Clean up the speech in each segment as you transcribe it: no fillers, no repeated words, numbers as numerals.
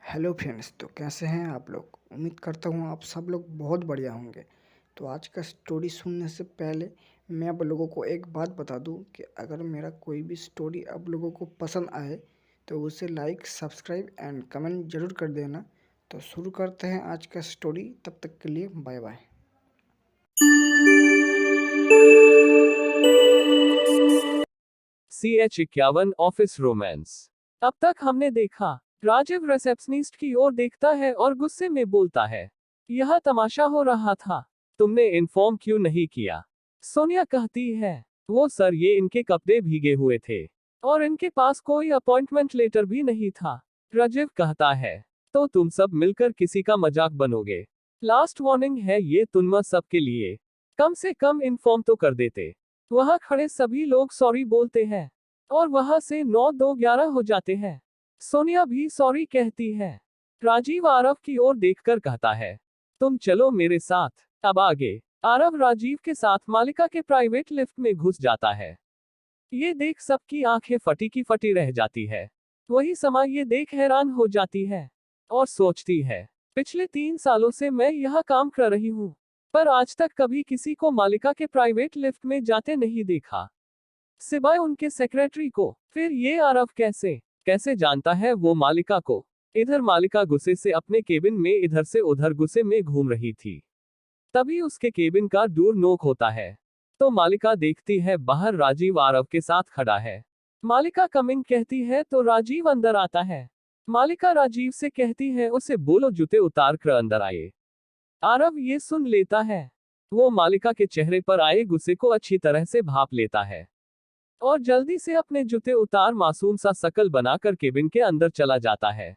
Hello friends, तो कैसे हैं आप लोग। उम्मीद करता हूँ आप सब लोग बहुत बढ़िया होंगे। तो आज का स्टोरी सुनने से पहले मैं आप लोगों को एक बात बता दूं कि अगर मेरा कोई भी स्टोरी आप लोगों को पसंद आए तो उसे लाइक, सब्सक्राइब एंड कमेंट ज़रूर कर देना। तो शुरू करते हैं आज का स्टोरी। तब तक के लिए bye bye. CH51 office romance. अब तक हमने देखा, राजीव रिसेप्शनिस्ट की ओर देखता है और गुस्से में बोलता है, यह तमाशा हो रहा था, तुमने इन्फॉर्म क्यों नहीं किया। सोनिया कहती है, वो सर, ये इनके कपड़े भीगे हुए थे और इनके पास कोई अपॉइंटमेंट लेटर भी नहीं था। राजीव कहता है, तो तुम सब मिलकर किसी का मजाक बनोगे। लास्ट वार्निंग है ये तुम सब के लिए, कम से कम इन्फॉर्म तो कर देते। वहां खड़े सभी लोग सॉरी बोलते हैं और वहां से 9-2-11 हो जाते हैं। सोनिया भी सॉरी कहती है। राजीव आरव की ओर देखकर कहता है, तुम चलो मेरे साथ। अब आगे आरव राजीव के साथ मालिका के प्राइवेट लिफ्ट में घुस जाता है। ये देख सबकी आंखें फटी की फटी रह जाती है। वही समय ये देख हैरान हो जाती है और सोचती है, पिछले 3 सालों से मैं यह काम कर रही हूँ, पर आज तक कभी किसी को मालिका के प्राइवेट लिफ्ट में जाते नहीं देखा, सिवाय उनके सेक्रेटरी को। फिर ये आरव कैसे कैसे जानता है वो मालिका को। इधर मालिका गुस्से से अपने केबिन में इधर से उधर गुस्से में घूम रही थी। तभी उसके केबिन का डोर नॉक होता है, तो मालिका देखती है बाहर राजीव आरव के साथ खड़ा है। मालिका कमिंग कहती है तो राजीव अंदर आता है। मालिका राजीव से कहती है, उसे बोलो जूते उतार कर अंदर आए। आरव ये सुन लेता है। वो मालिका के चेहरे पर आए गुस्से को अच्छी तरह से भाप लेता है और जल्दी से अपने जूते उतार मासूम सा शकल बनाकर केबिन के अंदर चला जाता है।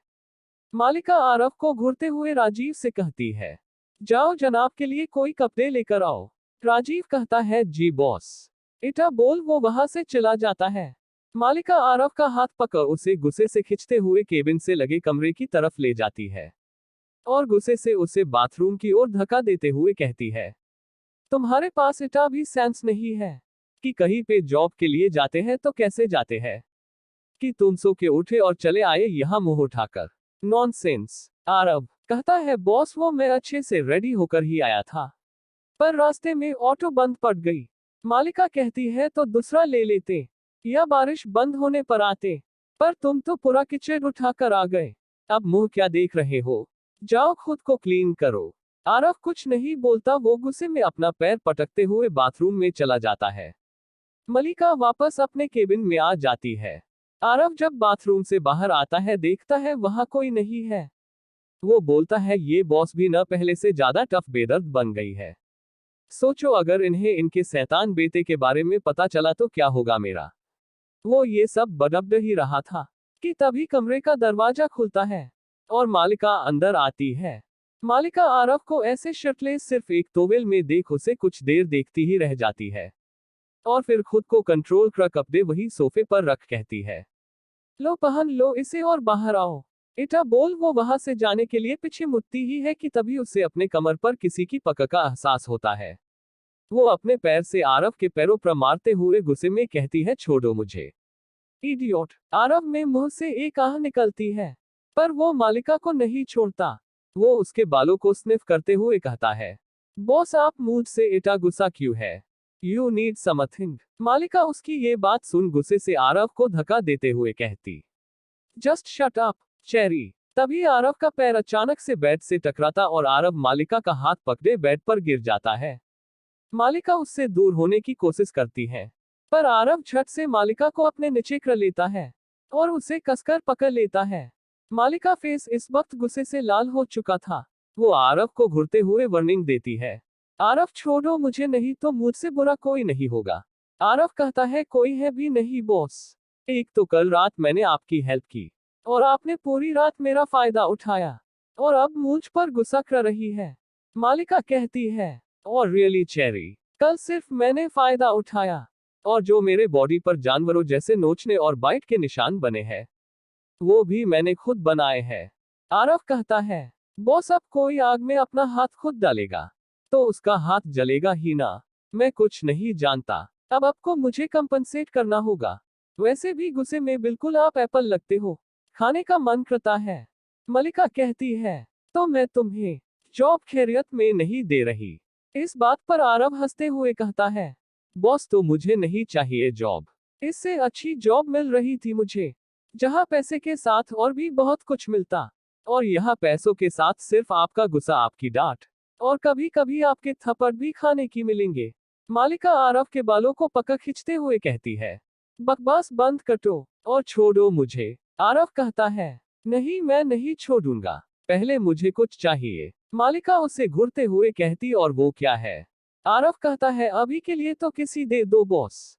मालिका आरव को घूरते हुए राजीव से कहती है, जाओ जनाब के लिए कोई कपड़े लेकर आओ। राजीव कहता है, जी बॉस। इटा बोल वो वहां से चला जाता है। मालिका आरव का हाथ पकड़ उसे गुस्से से खींचते हुए केबिन से लगे कमरे की तरफ ले जाती है और गुस्से से उसे बाथरूम की ओर धक्का देते हुए कहती है, तुम्हारे पास इटा भी सेंस नहीं है कि कहीं पे जॉब के लिए जाते हैं तो कैसे जाते हैं, कि तुम सो के उठे और चले आए यहां मुंह उठाकर। नॉनसेंस। आरव कहता है, बॉस वो मैं अच्छे से रेडी होकर ही आया था, पर रास्ते में ऑटो बंद पड़ गई। मालिका कहती है, तो दूसरा ले लेते या बारिश बंद होने पर आते, पर तुम तो पूरा किचन उठाकर आ गए। अब मुंह क्या देख रहे हो, जाओ खुद को क्लीन करो। आरव कुछ नहीं बोलता, वो गुस्से में अपना पैर पटकते हुए बाथरूम में चला जाता है। मलिका वापस अपने केबिन में आ जाती है। आरव जब बाथरूम से बाहर आता है देखता है वहां कोई नहीं है। वो बोलता है, ये बॉस भी न पहले से ज्यादा टफ बेदर्द बन गई है। सोचो अगर इन्हें इनके शैतान बेटे के बारे में पता चला तो क्या होगा मेरा। वो ये सब बडबड ही रहा था कि तभी कमरे का दरवाजा खुलता है और मालिका अंदर आती है। मालिका आरव को ऐसे शर्टलेस सिर्फ एक टॉवेल में देख उसे कुछ देर देखती ही रह जाती है और फिर खुद को कंट्रोल कर कपड़े वही सोफे पर रख कहती है, लो पहन लो इसे और बाहर आओ। इटा बोल वो वहां से जाने के लिए पीछे मुड़ती ही है कि तभी उसे अपने कमर पर किसी की पकड़ का एहसास होता है। वो अपने पैर से आरव के पैरों पर मारते हुए गुस्से में कहती है, छोड़ो मुझे इडियोट। आरव में मुंह से एक आह निकलती है, पर वो मालिका को नहीं छोड़ता। वो उसके बालों को स्निफ करते हुए कहता है, बॉस आप मुझसे इतना गुस्सा क्यों है, यू नीड समथिंग। मालिका उसकी ये बात सुन गुस्से से आरव को धक्का देते हुए कहती, जस्ट शट अप चेरी। तभी आरव का पैर अचानक से बेड से टकराता और आरव मालिका का हाथ पकड़े बेड पर गिर जाता है। मालिका उससे दूर होने की कोशिश करती है, पर आरव झट से मालिका को अपने नीचे कर लेता है और उसे कसकर पकड़ लेता है। मालिका फेस इस वक्त गुस्से से लाल हो चुका था। वो आरव को घुरते हुए वार्निंग देती है, आरव छोड़ो मुझे, नहीं तो मुझसे बुरा कोई नहीं होगा। आरव कहता है, कोई है भी नहीं बॉस। एक तो कल रात मैंने आपकी हेल्प की और आपने पूरी रात मेरा फायदा उठाया और अब मुझ पर गुस्सा कर रही है। मालिका कहती है, और रियली चेरी, कल सिर्फ मैंने फायदा उठाया और जो मेरे बॉडी पर जानवरों जैसे नोचने और बाइट के निशान बने हैं वो भी मैंने खुद बनाए हैं। आरव कहता है, बॉस अब कोई आग में अपना हाथ खुद डालेगा तो उसका हाथ जलेगा ही ना। मैं कुछ नहीं जानता, अब आपको मुझे कंपनसेट करना होगा। वैसे भी गुस्से में बिल्कुल आप एप्पल लगते हो, खाने का मन करता है। मलिका कहती है, तो मैं तुम्हें जॉब खैरियत में नहीं दे रही। इस बात पर आरव हंसते हुए कहता है, बॉस तो मुझे नहीं चाहिए जॉब। इससे अच्छी जॉब मिल रही थी मुझे, जहां पैसे के साथ और भी बहुत कुछ मिलता। और यहाँ पैसों के साथ सिर्फ आपका गुस्सा, आपकी डांट और कभी कभी आपके थप्पड़ भी खाने की मिलेंगे। मालिका आरव के बालों को पकड़ खींचते हुए कहती है, बकवास बंद करो और छोड़ो मुझे। आरव कहता है, नहीं मैं नहीं छोड़ूंगा, पहले मुझे कुछ चाहिए। मालिका उसे घूरते हुए कहती, और वो क्या है? आरव कहता है, अभी के लिए तो किसी दे दो बॉस,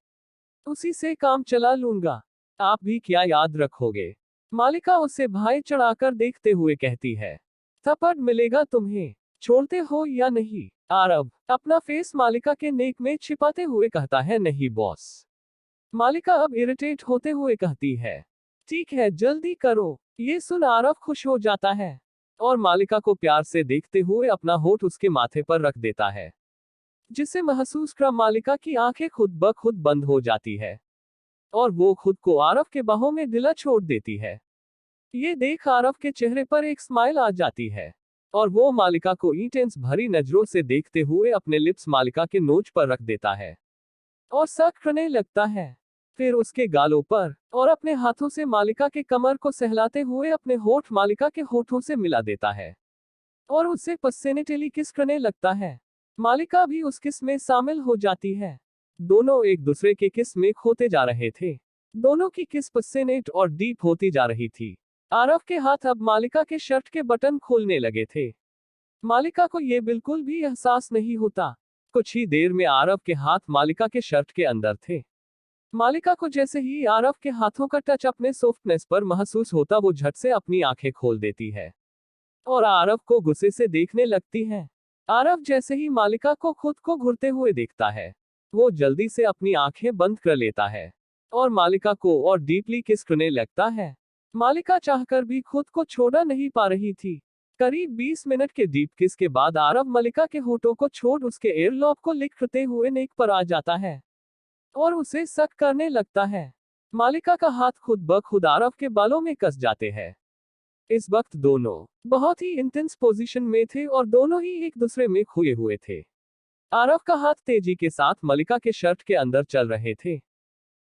उसी से काम चला लूंगा। आप भी क्या याद रखोगे? मालिका उसे भाई चढ़ाकर देखते हुए कहती है, थप्पड़ मिलेगा तुम्हें, छोड़ते हो या नहीं? आरव अपना फेस मालिका के नेक में छिपाते हुए कहता है, नहीं बॉस। मालिका अब इरिटेट होते हुए कहती है, ठीक है जल्दी करो। ये सुन आरव खुश हो जाता है और मालिका को प्यार से देखते हुए अपना होठ उसके माथे पर रख देता है, जिसे महसूस कर मालिका की आंखें खुद ब खुद बंद हो जाती है और वो खुद को आरव के बाहों में ढीला छोड़ देती है। ये देख आरव के चेहरे पर एक स्माइल आ जाती है और वो मालिका को इंटेंस भरी नजरों से देखते हुए अपने लिप्स मालिका के नोच पर रख देता है और सक करने लगता है। फिर उसके गालों पर और अपने हाथों से मालिका के कमर को सहलाते हुए अपने होठ मालिका के होठों से मिला देता है और उससे पसेनेटली किस करने लगता है। मालिका भी उस किस में शामिल हो जाती है। दोनों एक दूसरे के किस में खोते जा रहे थे। दोनों की किस पसेनेट और डीप होती जा रही थी। आरव के हाथ अब मालिका के शर्ट के बटन खोलने लगे थे। मालिका को यह बिल्कुल भी एहसास नहीं होता। कुछ ही देर में आरव के हाथ मालिका के शर्ट के अंदर थे। मालिका को जैसे ही आरव के हाथों का टच अपने सॉफ्टनेस पर महसूस होता, वो झट से अपनी आंखें खोल देती है और आरव को गुस्से से देखने लगती है। आरव जैसे ही मालिका को खुद को घूरते हुए देखता है, वो जल्दी से अपनी आंखें बंद कर लेता है और मालिका को और डीपली किस करने लगता है। मालिका चाहकर भी खुद को छोड़ा नहीं पा रही थी। करीब 20 मिनट के डीप किस के बाद आरव मालिका के होठों को छोड़ उसके एयरलॉक को लिखते हुए नेक पर आ जाता है और उसे सक करने लगता है। मालिका का हाथ खुद ब खुद आरव के बालों में कस जाते हैं। इस वक्त दोनों बहुत ही इंटेंस पोजीशन में थे और दोनों ही एक दूसरे में खोए हुए थे। आरव का हाथ तेजी के साथ मालिका के शर्ट के अंदर चल रहे थे।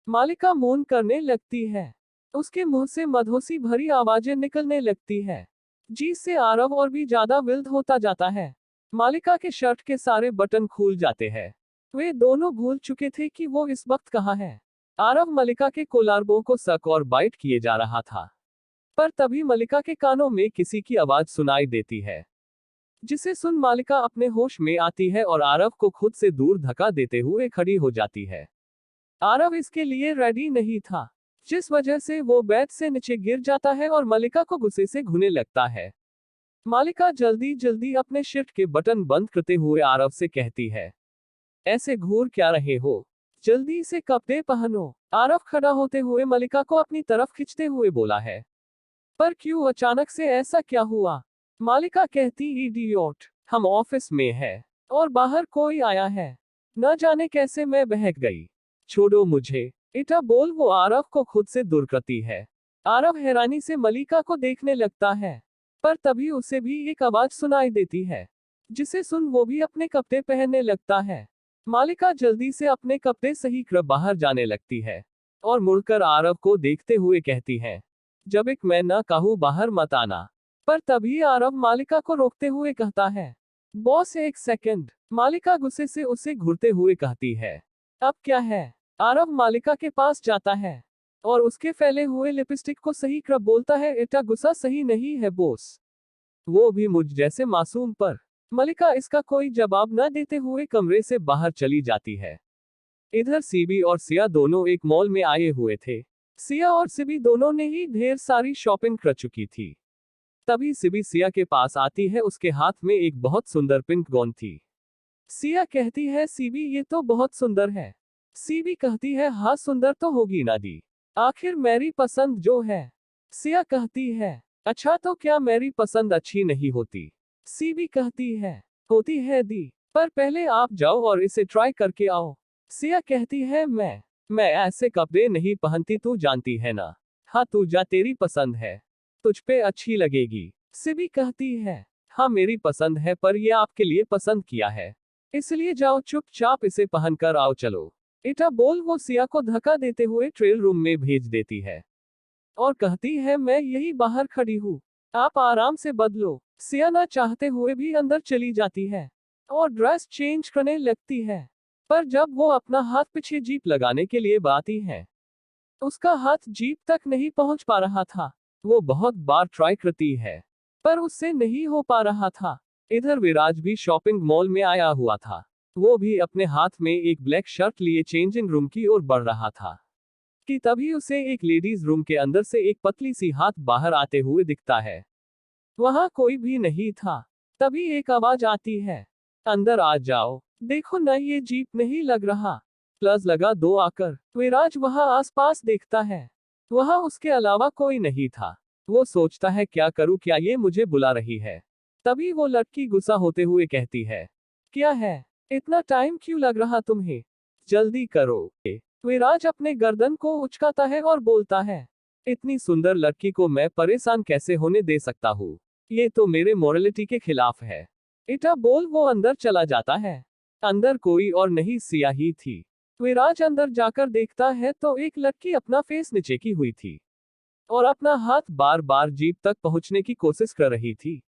मालिका मौन करने लगती है। उसके मुंह से मधोसी भरी आवाजें निकलने लगती है, जिससे आरव और भी ज्यादा विल्ड होता जाता है। मालिका के शर्ट के सारे बटन खुल जाते हैं। वे दोनों भूल चुके थे कि वो इस वक्त कहाँ है। आरव मालिका के कोलारबों को सक और बाइट किए जा रहा था, पर तभी मालिका के कानों में किसी की आवाज सुनाई देती है, जिसे सुन मालिका अपने होश में आती है और आरव को खुद से दूर धक्का देते हुए खड़ी हो जाती है। आरव इसके लिए रेडी नहीं था, जिस वजह से वो बेड से नीचे गिर जाता है और मालिका को गुस्से से घूरने लगता है। मालिका जल्दी जल्दी अपने शिफ्ट के बटन बंद करते हुए आरव से कहती है, ऐसे घूर क्या रहे हो, जल्दी से कपड़े पहनो। आरव खड़ा होते हुए मालिका को अपनी तरफ खींचते हुए बोला है, पर क्यों अचानक से ऐसा क्या हुआ? मालिका कहती, इडियोट, हम ऑफिस में है और बाहर कोई आया है, न जाने कैसे मैं बहक गई, छोड़ो मुझे। इटा बोल वो आरव को खुद से दूर करती है। आरव हैरानी से मालिका को देखने लगता है, पर तभी उसे भी एक आवाज सुनाई देती है, जिसे सुन वो भी अपने कपड़े पहनने लगता है। मालिका जल्दी से अपने कपड़े सही कर बाहर जाने लगती है और मुड़कर आरव को देखते हुए कहती है, जब एक मैं न कहूँ बाहर मत आना। पर तभी आरव मालिका को रोकते हुए कहता है, बॉस एक सेकंड। मालिका गुस्से से उसे घूरते हुए कहती है, अब क्या है? आरव मालिका के पास जाता है और उसके फैले हुए लिपस्टिक को सही कर बोलता है, इतना गुस्सा सही नहीं है बॉस, वो भी मुझ जैसे मासूम पर। मालिका इसका कोई जवाब न देते हुए कमरे से बाहर चली जाती है। इधर सीबी और सिया दोनों एक मॉल में आए हुए थे। सिया और सिबी दोनों ने ही ढेर सारी शॉपिंग कर चुकी थी। तभी सिबी सिया के पास आती है, उसके हाथ में एक बहुत सुंदर पिंक गॉन थी। सिया कहती है, सीबी ये तो बहुत सुंदर है। सीबी कहती है, हाँ सुंदर तो होगी ना दी, आखिर मेरी पसंद जो है। सिया कहती है, अच्छा तो क्या मेरी पसंद अच्छी नहीं होती? सीबी कहती है, होती है दी, पर पहले आप जाओ और इसे ट्राई करके आओ। सिया कहती है, मैं ऐसे कपड़े नहीं पहनती, तू जानती है ना। हाँ तू जा, तेरी पसंद है। तुझ पे अच्छी लगेगी। सिबी कहती है, हाँ मेरी पसंद है, पर ये आपके लिए पसंद किया है, इसलिए जाओ चुपचाप इसे पहनकर आओ चलो। इटा बोल वो सिया को धक्का देते हुए ट्रेल रूम में भेज देती है और कहती है, मैं यही बाहर खड़ी हूँ, आप आराम से बदलो। सिया ना चाहते हुए भी अंदर चली जाती है और ड्रेस चेंज करने लगती है। पर जब वो अपना हाथ पीछे जीप लगाने के लिए बढ़ाती है, उसका हाथ जीप तक नहीं पहुंच पा रहा था। वो बहुत बार ट्राई करती है, पर उससे नहीं हो पा रहा था। इधर विराज भी शॉपिंग मॉल में आया हुआ था। वो भी अपने हाथ में एक ब्लैक शर्ट लिए चेंजिंग रूम की ओर बढ़ रहा था कि तभी उसे एक लेडीज रूम के अंदर से एक पतली सी हाथ बाहर आते हुए दिखता है। वहां कोई भी नहीं था। तभी एक आवाज आती है, अंदर आ जाओ, देखो ना ये जीप नहीं लग रहा। प्लस लगा दो आकर। विराज वहां आसपास देखता है, वहां उसके अलावा कोई नहीं था। वो सोचता है, क्या करूं, क्या ये मुझे बुला रही है। तभी वो लड़की गुस्सा होते हुए कहती है, क्या है, इतना टाइम क्यों लग रहा तुम्हें, जल्दी करो। विराज अपने गर्दन को उचकाता है और बोलता है, इतनी सुंदर लड़की को मैं परेशान कैसे होने दे सकता हूँ, ये तो मेरे मोरालिटी के खिलाफ है। इटा बोल वो अंदर चला जाता है। अंदर कोई और नहीं, सिया ही थी। विराज अंदर जाकर देखता है तो एक लड़की अपना फेस नीचे की हुई थी और अपना हाथ बार बार जीप तक पहुंचने की कोशिश कर रही थी।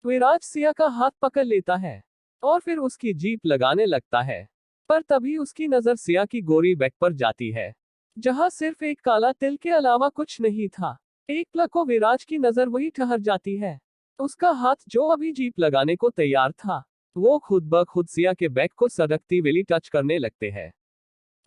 विराज सिया का हाथ पकड़ लेता है और फिर उसकी जीप लगाने लगता है। पर तभी उसकी नजर सिया की गोरी बैग पर जाती है, जहां सिर्फ एक काला तिल के अलावा कुछ नहीं था। एक पल को विराज की नजर वही ठहर जाती है। उसका हाथ जो अभी जीप लगाने को तैयार था, वो खुद ब खुद सिया के बैग को सड़कती वेली टच करने लगते हैं।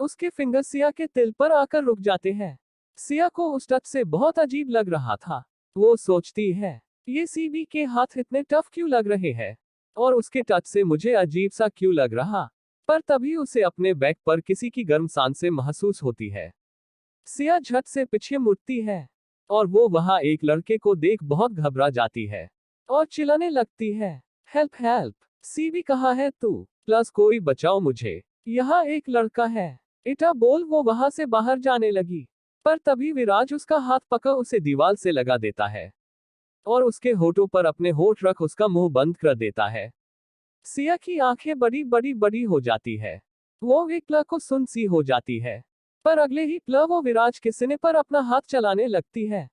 उसके फिंगर सिया के तिल पर आकर रुक जाते हैं। सिया को उस टच से बहुत अजीब लग रहा था। वो सोचती है, ये सीबी के हाथ इतने टफ क्यों लग रहे हैं और उसके टच से मुझे अजीब सा क्यों लग रहा। पर तभी उसे अपने बैक पर किसी की गर्म सांस से महसूस होती है। सिया झट से पीछे मुड़ती है और वो वहां एक लड़के को देख बहुत घबरा जाती है और चिल्लाने लगती है, हेल्प हेल्प, सीबी कहाँ है तू, प्लस कोई बचाओ मुझे, यहाँ एक लड़का है। इटा बोल वो वहां से बाहर जाने लगी। पर तभी विराज उसका हाथ पकड़ उसे दीवार से लगा देता है और उसके होठों पर अपने होठ रख उसका मुंह बंद कर देता है। सिया की आंखें बड़ी बड़ी बड़ी हो जाती है। वो एक पल को सुन सी हो जाती है, पर अगले ही पल वो विराज के सीने पर अपना हाथ चलाने लगती है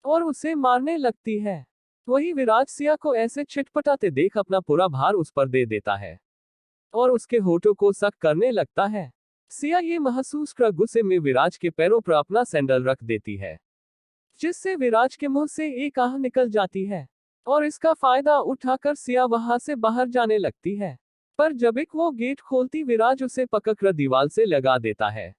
और उसे मारने लगती है। वही विराज सिया को ऐसे छिटपटाते देख अपना पूरा भार उस पर दे देता है और उसके होठों को सख्त करने लगता है। सिया ये महसूस कर गुस्से में विराज के पैरों पर अपना सैंडल रख देती है, जिससे विराज के मुंह से एक आह निकल जाती है और इसका फायदा उठाकर सिया वहां से बाहर जाने लगती है। पर जब एक वो गेट खोलती, विराज उसे पकड़कर दीवार से लगा देता है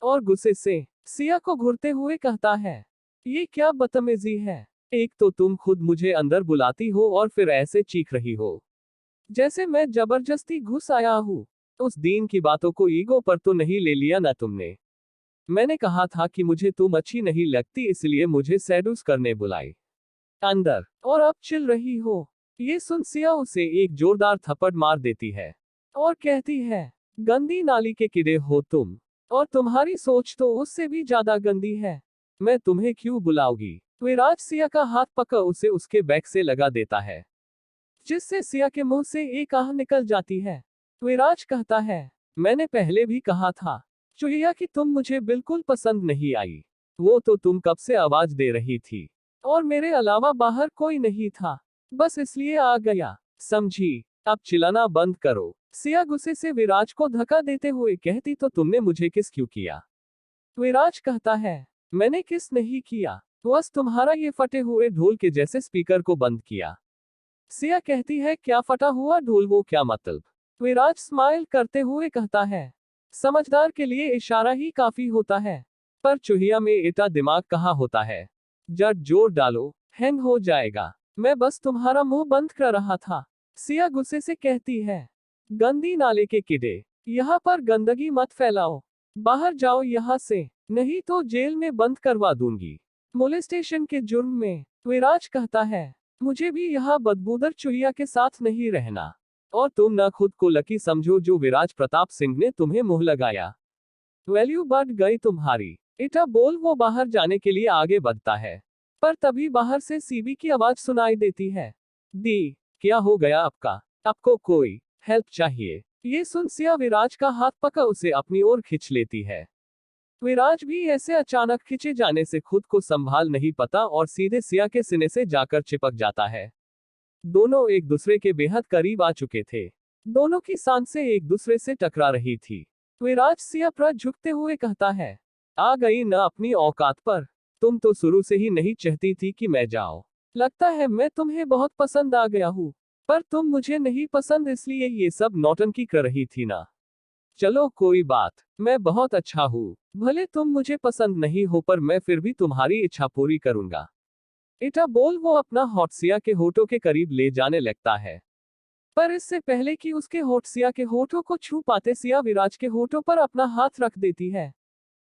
और गुस्से से सिया को घूरते हुए कहता है, ये क्या बदतमीजी है, एक तो तुम खुद मुझे अंदर बुलाती हो और फिर ऐसे चीख रही हो जैसे मैं जबरदस्ती घुस आया हूँ। उस दिन की बातों को ईगो पर तो नहीं ले लिया ना तुमने। मैंने कहा था कि मुझे तुम अच्छी नहीं लगती, इसलिए मुझे सेडूस करने बुलाई अंदर, और अब चिल रही हो। ये सुन सिया उसे एक जोरदार थप्पड़ मार देती है और कहती है, गंदी नाली के कीड़े हो तुम, और तुम्हारी सोच तो उससे भी ज्यादा गंदी है। मैं तुम्हें क्यों बुलाऊंगी। विराज सिया का हाथ पकड़ उसे उसके बैक से लगा देता है, जिससे सिया के मुंह से एक आह निकल जाती है। विराज कहता है, मैंने पहले भी कहा था चुहिया कि तुम मुझे बिल्कुल पसंद नहीं आई। वो तो तुम कब से आवाज दे रही थी और मेरे अलावा बाहर कोई नहीं था, बस इसलिए आ गया, समझी। अब चिल्लाना बंद करो। सिया गुस्से से विराज को धक्का देते हुए कहती, तो तुमने मुझे किस क्यों किया। विराज कहता है, मैंने किस नहीं किया, बस तुम्हारा ये फटे हुए ढोल के जैसे स्पीकर को बंद किया। सिया कहती है, क्या फटा हुआ ढोल, वो क्या मतलब। विराज स्माइल करते हुए कहता है, समझदार के लिए इशारा ही काफी होता है, पर चूहिया में इतना दिमाग कहाँ होता है। जट जोर डालो, हैंग हो जाएगा। मैं बस तुम्हारा मुंह बंद कर रहा था। सिया गुस्से से कहती है, गंदी नाले के कीड़े, यहाँ पर गंदगी मत फैलाओ, बाहर जाओ यहाँ से, नहीं तो जेल में बंद करवा दूंगी, मोलेस्टेशन के जुर्म में। विराज कहता है, मुझे भी यहाँ बदबूदार चूहिया के साथ नहीं रहना, और तुम न खुद को लकी समझो जो विराज प्रताप सिंह ने तुम्हें मुंह लगाया। वैल्यू बढ़ गई तुम्हारी। इटा बोल वो बाहर जाने के लिए आगे बढ़ता है। पर तभी बाहर से सीबी की आवाज सुनाई देती है। दी, क्या हो गया आपका? आपको कोई हेल्प चाहिए? ये सुन सिया विराज का हाथ पकड़ उसे अपनी ओर खींच लेती है। विराज भी ऐसे अचानक खींचे जाने से खुद को संभाल नहीं पाता और सीधे सिया के सीने से जाकर चिपक जाता है। दोनों एक दूसरे के बेहद करीब आ चुके थे। दोनों की सांसें एक दूसरे से टकरा रही थी। विराज सिया पर झुकते हुए कहता है, आ गई न अपनी औकात पर। तुम तो शुरू से ही नहीं चाहती थी कि मैं जाऊं। लगता है मैं तुम्हें बहुत पसंद आ गया हूँ। पर तुम मुझे नहीं पसंद इसलिए ये सब नौटंकी कर रही थी ना। चलो कोई बात, मैं बहुत अच्छा हूँ। भले तुम मुझे पसंद नहीं हो पर मैं फिर भी तुम्हारी इच्छा पूरी करूंगा। इटा बोल वो अपना होठ सिया के होठों के करीब ले जाने लगता है। पर इससे पहले कि उसके होठ सिया के होठों को छू पाते सिया विराज के होठों पर अपना हाथ रख देती है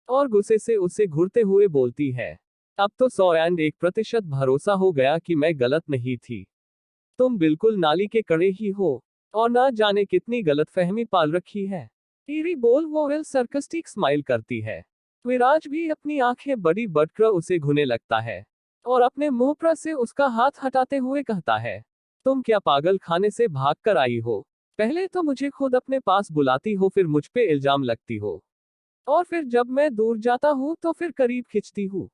और गुस्से से उसे घूरते हुए बोलती है, अब तो 101% भरोसा हो गया कि मैं गलत नहीं थी। तुम बिल्कुल नाली के कड़े ही हो और ना जाने कितनी गलतफहमी पाल रखी है। ईरी बोल वो वेल सरकास्टिक स्माइल करती है। विराज भी अपनी आंखें बड़ी बढ़कर उसे घूरने लगता है और अपने मुंह पर से उसका हाथ हटाते हुए कहता है, तुम क्या पागल खाने से भाग कर आई हो? पहले तो मुझे खुद अपने पास बुलाती हो, फिर मुझ पे इल्जाम लगती हो, और फिर जब मैं दूर जाता हूँ तो फिर करीब खींचती हूँ,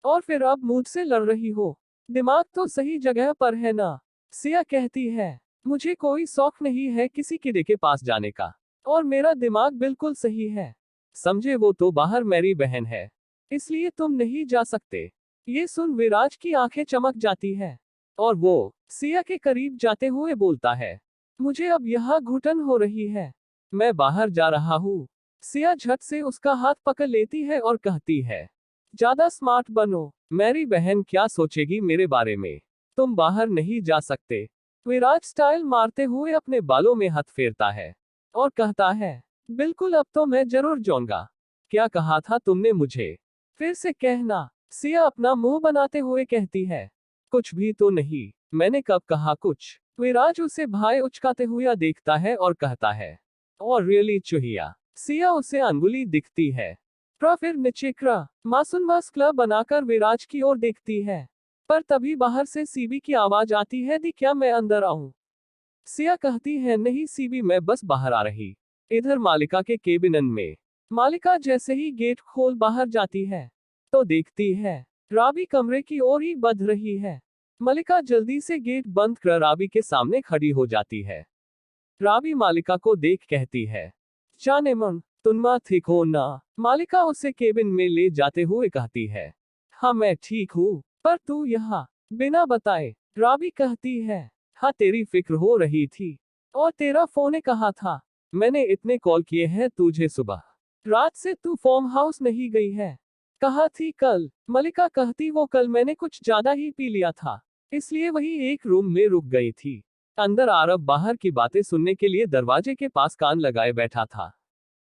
और फिर अब मुझसे लड़ रही हो। दिमाग तो सही जगह पर है ना? सिया कहती है, मुझे कोई शौक नहीं है किसी कीड़े के पास जाने का, और मेरा दिमाग बिल्कुल सही है। समझे, वो तो बाहर मेरी बहन है, इसलिए तुम नहीं जा सकते। ये सुन विराज की आंखें चमक जाती है और वो सिया के करीब जाते हुए बोलता है, मुझे अब यहाँ घुटन हो रही है, मैं बाहर जा रहा हूँ। सिया झट से उसका हाथ पकड़ लेती है और कहती है, ज्यादा स्मार्ट बनो, मेरी बहन क्या सोचेगी मेरे बारे में? तुम बाहर नहीं जा सकते। विराज स्टाइल मारते हुए अपने बालों में हाथ फेरता है और कहता है, बिल्कुल अब तो मैं जरूर जाऊंगा। क्या कहा था तुमने मुझे? फिर से कहना। सिया अपना मुंह बनाते हुए कहती है, कुछ भी तो नहीं, मैंने कब कहा कुछ? विराज उसे भाई उचकाते हुए देखता है और कहता है, और रियली चुहिया। सिया उसे अंगुली दिखती है। फिर निचिक्रा मासूम मस्कला बनाकर विराज की ओर देखती है। पर तभी बाहर से सीबी की आवाज आती है, दी क्या मैं अंदर आऊं? सिया कहती है, नहीं सीबी, मैं बस बाहर आ रही। इधर मालिका के केबिन में। मालिका जैसे ही गेट खोल बाहर जाती है तो देखती है राबी कमरे की ओर ही बढ़ रही है। मलिका जल्दी से गेट बंद कर राबी के सामने खड़ी हो जाती है। राबी मालिका को देख कहती है, जाने मन तुनमा ठीक हो ना? मालिका उसे केबिन में ले जाते हुए कहती है, हाँ मैं ठीक हूँ, पर तू यहाँ बिना बताए? राबी कहती है, हाँ तेरी फिक्र हो रही थी, और तेरा फोन कहा था? मैंने इतने कॉल किए हैं तुझे, सुबह रात से तू फार्म हाउस नहीं गई है। कहा थी कल। मलिका कहती, वो कल मैंने कुछ ज्यादा ही पी लिया था, इसलिए वही एक रूम में रुक गई थी। अंदर आरब बाहर की बातें सुनने के लिए दरवाजे के पास कान लगाए बैठा था,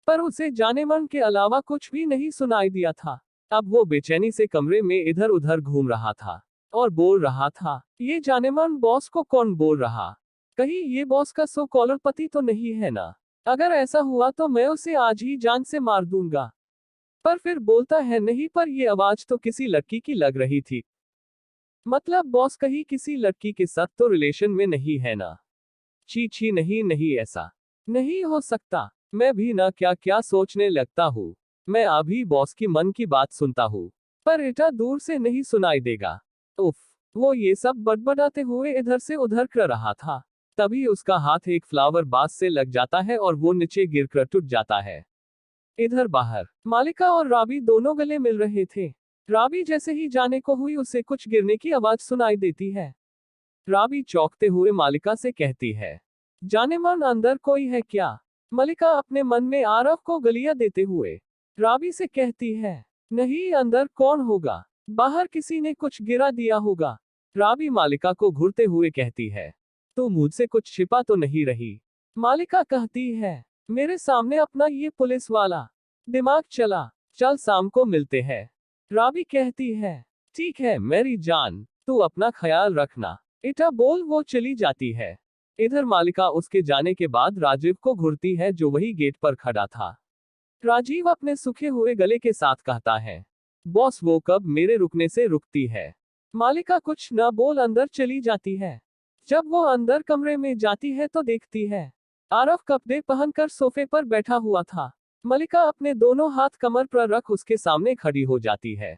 पर उसे जाने मन के अलावा कुछ भी नहीं सुनाई दिया था। अब वो बेचैनी से कमरे में इधर उधर घूम रहा था और बोल रहा था, ये जाने मन बॉस को कौन बोल रहा? कहीं ये बॉस का सो कॉलर पति तो नहीं है ना? अगर ऐसा हुआ तो मैं उसे आज ही जान से मार दूंगा। पर फिर बोलता है, नहीं, पर ये आवाज तो किसी लड़की की लग रही थी। मतलब बॉस कहीं किसी लड़की के साथ तो रिलेशन में नहीं है ना? छी छी, नहीं नहीं, ऐसा नहीं हो सकता। मैं भी ना क्या क्या सोचने लगता हूँ। मैं अभी बॉस की मन की बात सुनता हूँ, पर इटा दूर से नहीं सुनाई देगा। उफ। वो ये सब बड़बड़ाते हुए इधर से उधर कर रहा था, तभी उसका हाथ एक फ्लावर बास से लग जाता है और वो नीचे गिरकर टूट जाता है। इधर बाहर मालिका और राबी दोनों गले मिल रहे थे। राबी जैसे ही जाने को हुई उसे कुछ गिरने की आवाज सुनाई देती है। राबी चौंकते हुए मालिका से कहती है, जाने मन अंदर कोई है क्या? मलिका अपने मन में आरव को गलियां देते हुए राबी से कहती है, नहीं, अंदर कौन होगा? बाहर किसी ने कुछ गिरा दिया होगा। राबी मालिका को घूरते हुए कहती है, तू मुझसे कुछ छिपा तो नहीं रही? मालिका कहती है, मेरे सामने अपना ये पुलिस वाला दिमाग चला, चल शाम को मिलते हैं। राबी कहती है, ठीक है मेरी जान, तू अपना ख्याल रखना। इटा बोल वो चली जाती है। इधर मालिका उसके जाने के बाद राजीव को घूरती है जो वही गेट पर खड़ा था। राजीव अपने सूखे हुए गले के साथ कहता है, बॉस वो कब मेरे रुकने से रुकती है? मालिका कुछ न बोल अंदर चली जाती है। जब वो अंदर कमरे में जाती है तो देखती है आरव कपड़े पहनकर सोफे पर बैठा हुआ था। मलिका अपने दोनों हाथ कमर पर रख उसके सामने खड़ी हो जाती है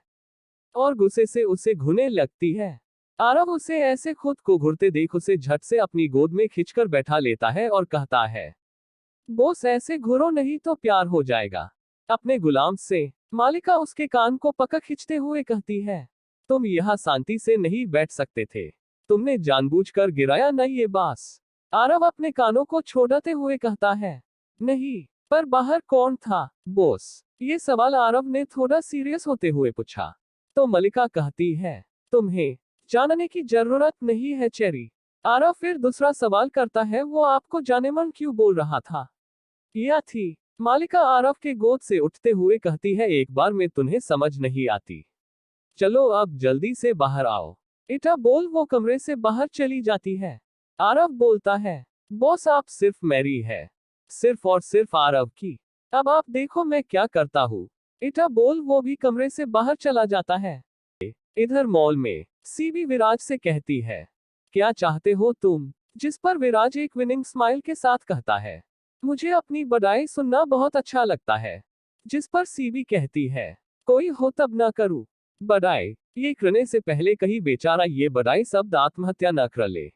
और गुस्से से उसे घूरने लगती है। आरव उसे ऐसे खुद को घूरते देख उसे झट से अपनी गोद में खींचकर बैठा लेता है और कहता है, बॉस ऐसे घूरो नहीं तो प्यार हो जाएगा अपने गुलाम से। मालिका उसके कान को पकड़ खींचते हुए कहती है, तुम यहाँ शांति से नहीं बैठ सकते थे, तुमने जानबूझकर गिराया ना ये बांस। आरव अपने कानों को छोड़ते हुए कहता है, नहीं, पर बाहर कौन था बॉस? ये सवाल आरव ने थोड़ा सीरियस होते हुए पूछा। तो मलिका कहती है, तुम्हें जानने की जरूरत नहीं है चेरी। आरव फिर दूसरा सवाल करता है, वो आपको जाने मन क्यों बोल रहा था? यह थी। मालिका आरव के गोद से उठते हुए कहती है, एक बार में तुम्हें समझ नहीं आती, चलो अब जल्दी से बाहर आओ। इटा बोल वो कमरे से बाहर चली जाती है। आरव बोलता है, बॉस आप सिर्फ मेरी है, सिर्फ और सिर्फ आरव की। अब आप देखो मैं क्या करता हूँ। इटा बोल वो भी कमरे से बाहर चला जाता है। इधर मॉल में सीबी विराज से कहती है, क्या चाहते हो तुम? जिस पर विराज एक विनिंग स्माइल के साथ कहता है, मुझे अपनी बड़ाई सुनना बहुत अच्छा लगता है। जिस पर सीबी कहती है, कोई हो तब ना करूं बड़ाई, ये करने से पहले कहीं बेचारा ये बड़ाई शब्द आत्महत्या न कर ले।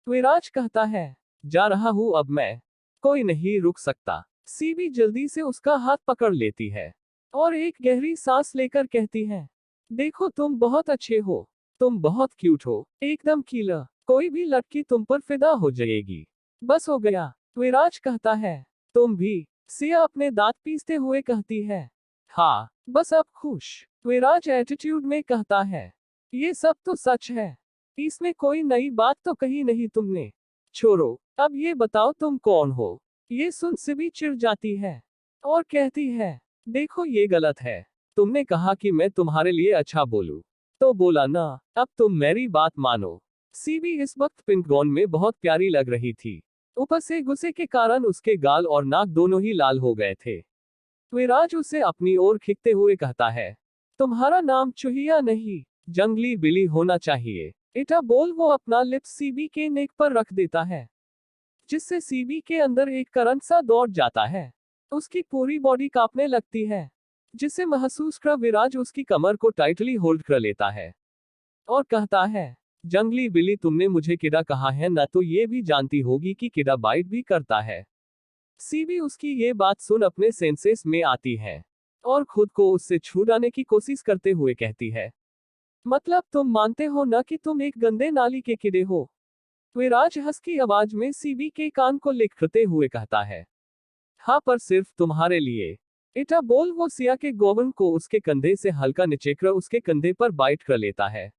विराज कहता है, जा रहा हूं अब मैं, कोई नहीं रुक सकता। सीबी जल्दी से उसका हाथ पकड़ लेती है और एक गहरी सांस लेकर कहती है, देखो तुम बहुत अच्छे हो, तुम बहुत क्यूट हो, एकदम किलर, कोई भी लड़की तुम पर फिदा हो जाएगी। बस हो गया। विराज कहता है, तुम भी? सिया अपने दांत पीसते हुए कहती है, हाँ, बस अब खुश। विराज एटीट्यूड में कहता है, ये सब तो सच है, इसमें कोई नई बात तो कही नहीं तुमने। छोड़ो, अब ये बताओ तुम कौन हो? ये सुन से भी चिढ़ जाती है और कहती है, देखो ये गलत है, तुमने कहा कि मैं तुम्हारे लिए अच्छा बोलूं, तो बोला ना, अब तुम मेरी बात मानो। सीबी इस वक्त पेंटागन में बहुत प्यारी लग रही थी, ऊपर से गुस्से के कारण उसके गाल और नाक दोनों ही लाल हो गए थे। विराज उसे अपनी ओर खींचते हुए कहता है, तुम्हारा नाम चूहिया नहीं, जंगली बिल्ली होना चाहिए। इटा बोल वो अपना लिप्स सीबी के नेक पर रख देता है, जिससे सीबी के अंदर एक करंट सा दौड़ जाता है। उसकी पूरी बॉडी कांपने लगती है, जिसे महसूस कर विराज उसकी कमर को टाइटली होल्ड कर लेता है और कहता है, जंगली बिल्ली तुमने मुझे किडा कहा है ना, तो ये भी जानती होगी कि किडा बाइट भी करता है। सीबी उसकी ये बात सुन अपने सेंसेस में आती है और खुद को उससे छुड़ाने की कोशिश करते हुए कहती है, मतलब तुम मानते हो ना कि तुम एक गंदे नाली के कीड़े हो? विराज हंसकी आवाज में सीबी के कान को लिखते हुए कहता है, हाँ, पर सिर्फ तुम्हारे लिए। इटा बोल वो सिया के गोवन को उसके कंधे से हल्का नीचेकर उसके कंधे पर बाइट कर लेता है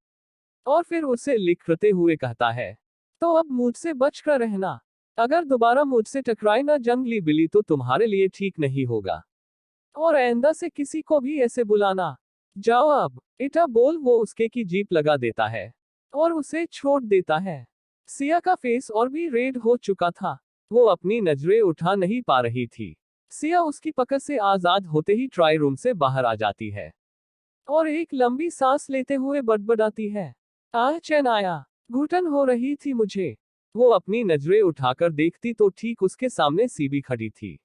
और फिर उसे लिखते हुए कहता है, तो अब मुझसे बचकर रहना, अगर दोबारा मुझसे टकराए ना जंगली बिल्ली तो तुम्हारे लिए ठीक नहीं होगा, और आइंदा से किसी को भी ऐसे बुलाना। जाओ अब। इटा बोल वो उसके की जीप लगा देता है और उसे छोड़ देता है। सिया का फेस और भी रेड हो चुका था, वो अपनी नजरें उठा नहीं पा रही थी। सिया उसकी पकड़ से आजाद होते ही ट्राई रूम से बाहर आ जाती है और एक लंबी सांस लेते हुए बड़बड़ाती है, आह चैन आया, घुटन हो रही थी मुझे। वो अपनी नजरें उठाकर देखती तो ठीक उसके सामने सीबी खड़ी थी।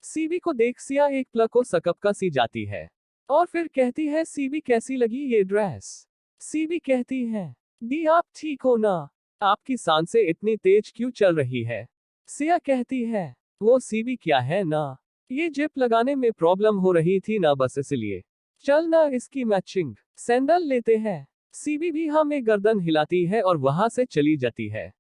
सीबी को देख सिया एक पल को सकपका सी जाती है और फिर कहती है, सीबी कैसी लगी ये ड्रेस? सीबी कहती है, दी आप ठीक हो ना? आपकी सांसें इतनी तेज क्यों चल रही है? सिया कहती है, वो सीबी क्या है ना, ये जिप लगाने में प्रॉब्लम हो रही थी ना, बस इसलिए। चल ना इसकी मैचिंग सैंडल लेते हैं। सीबी भी हमें गर्दन हिलाती है और वहां से चली जाती है।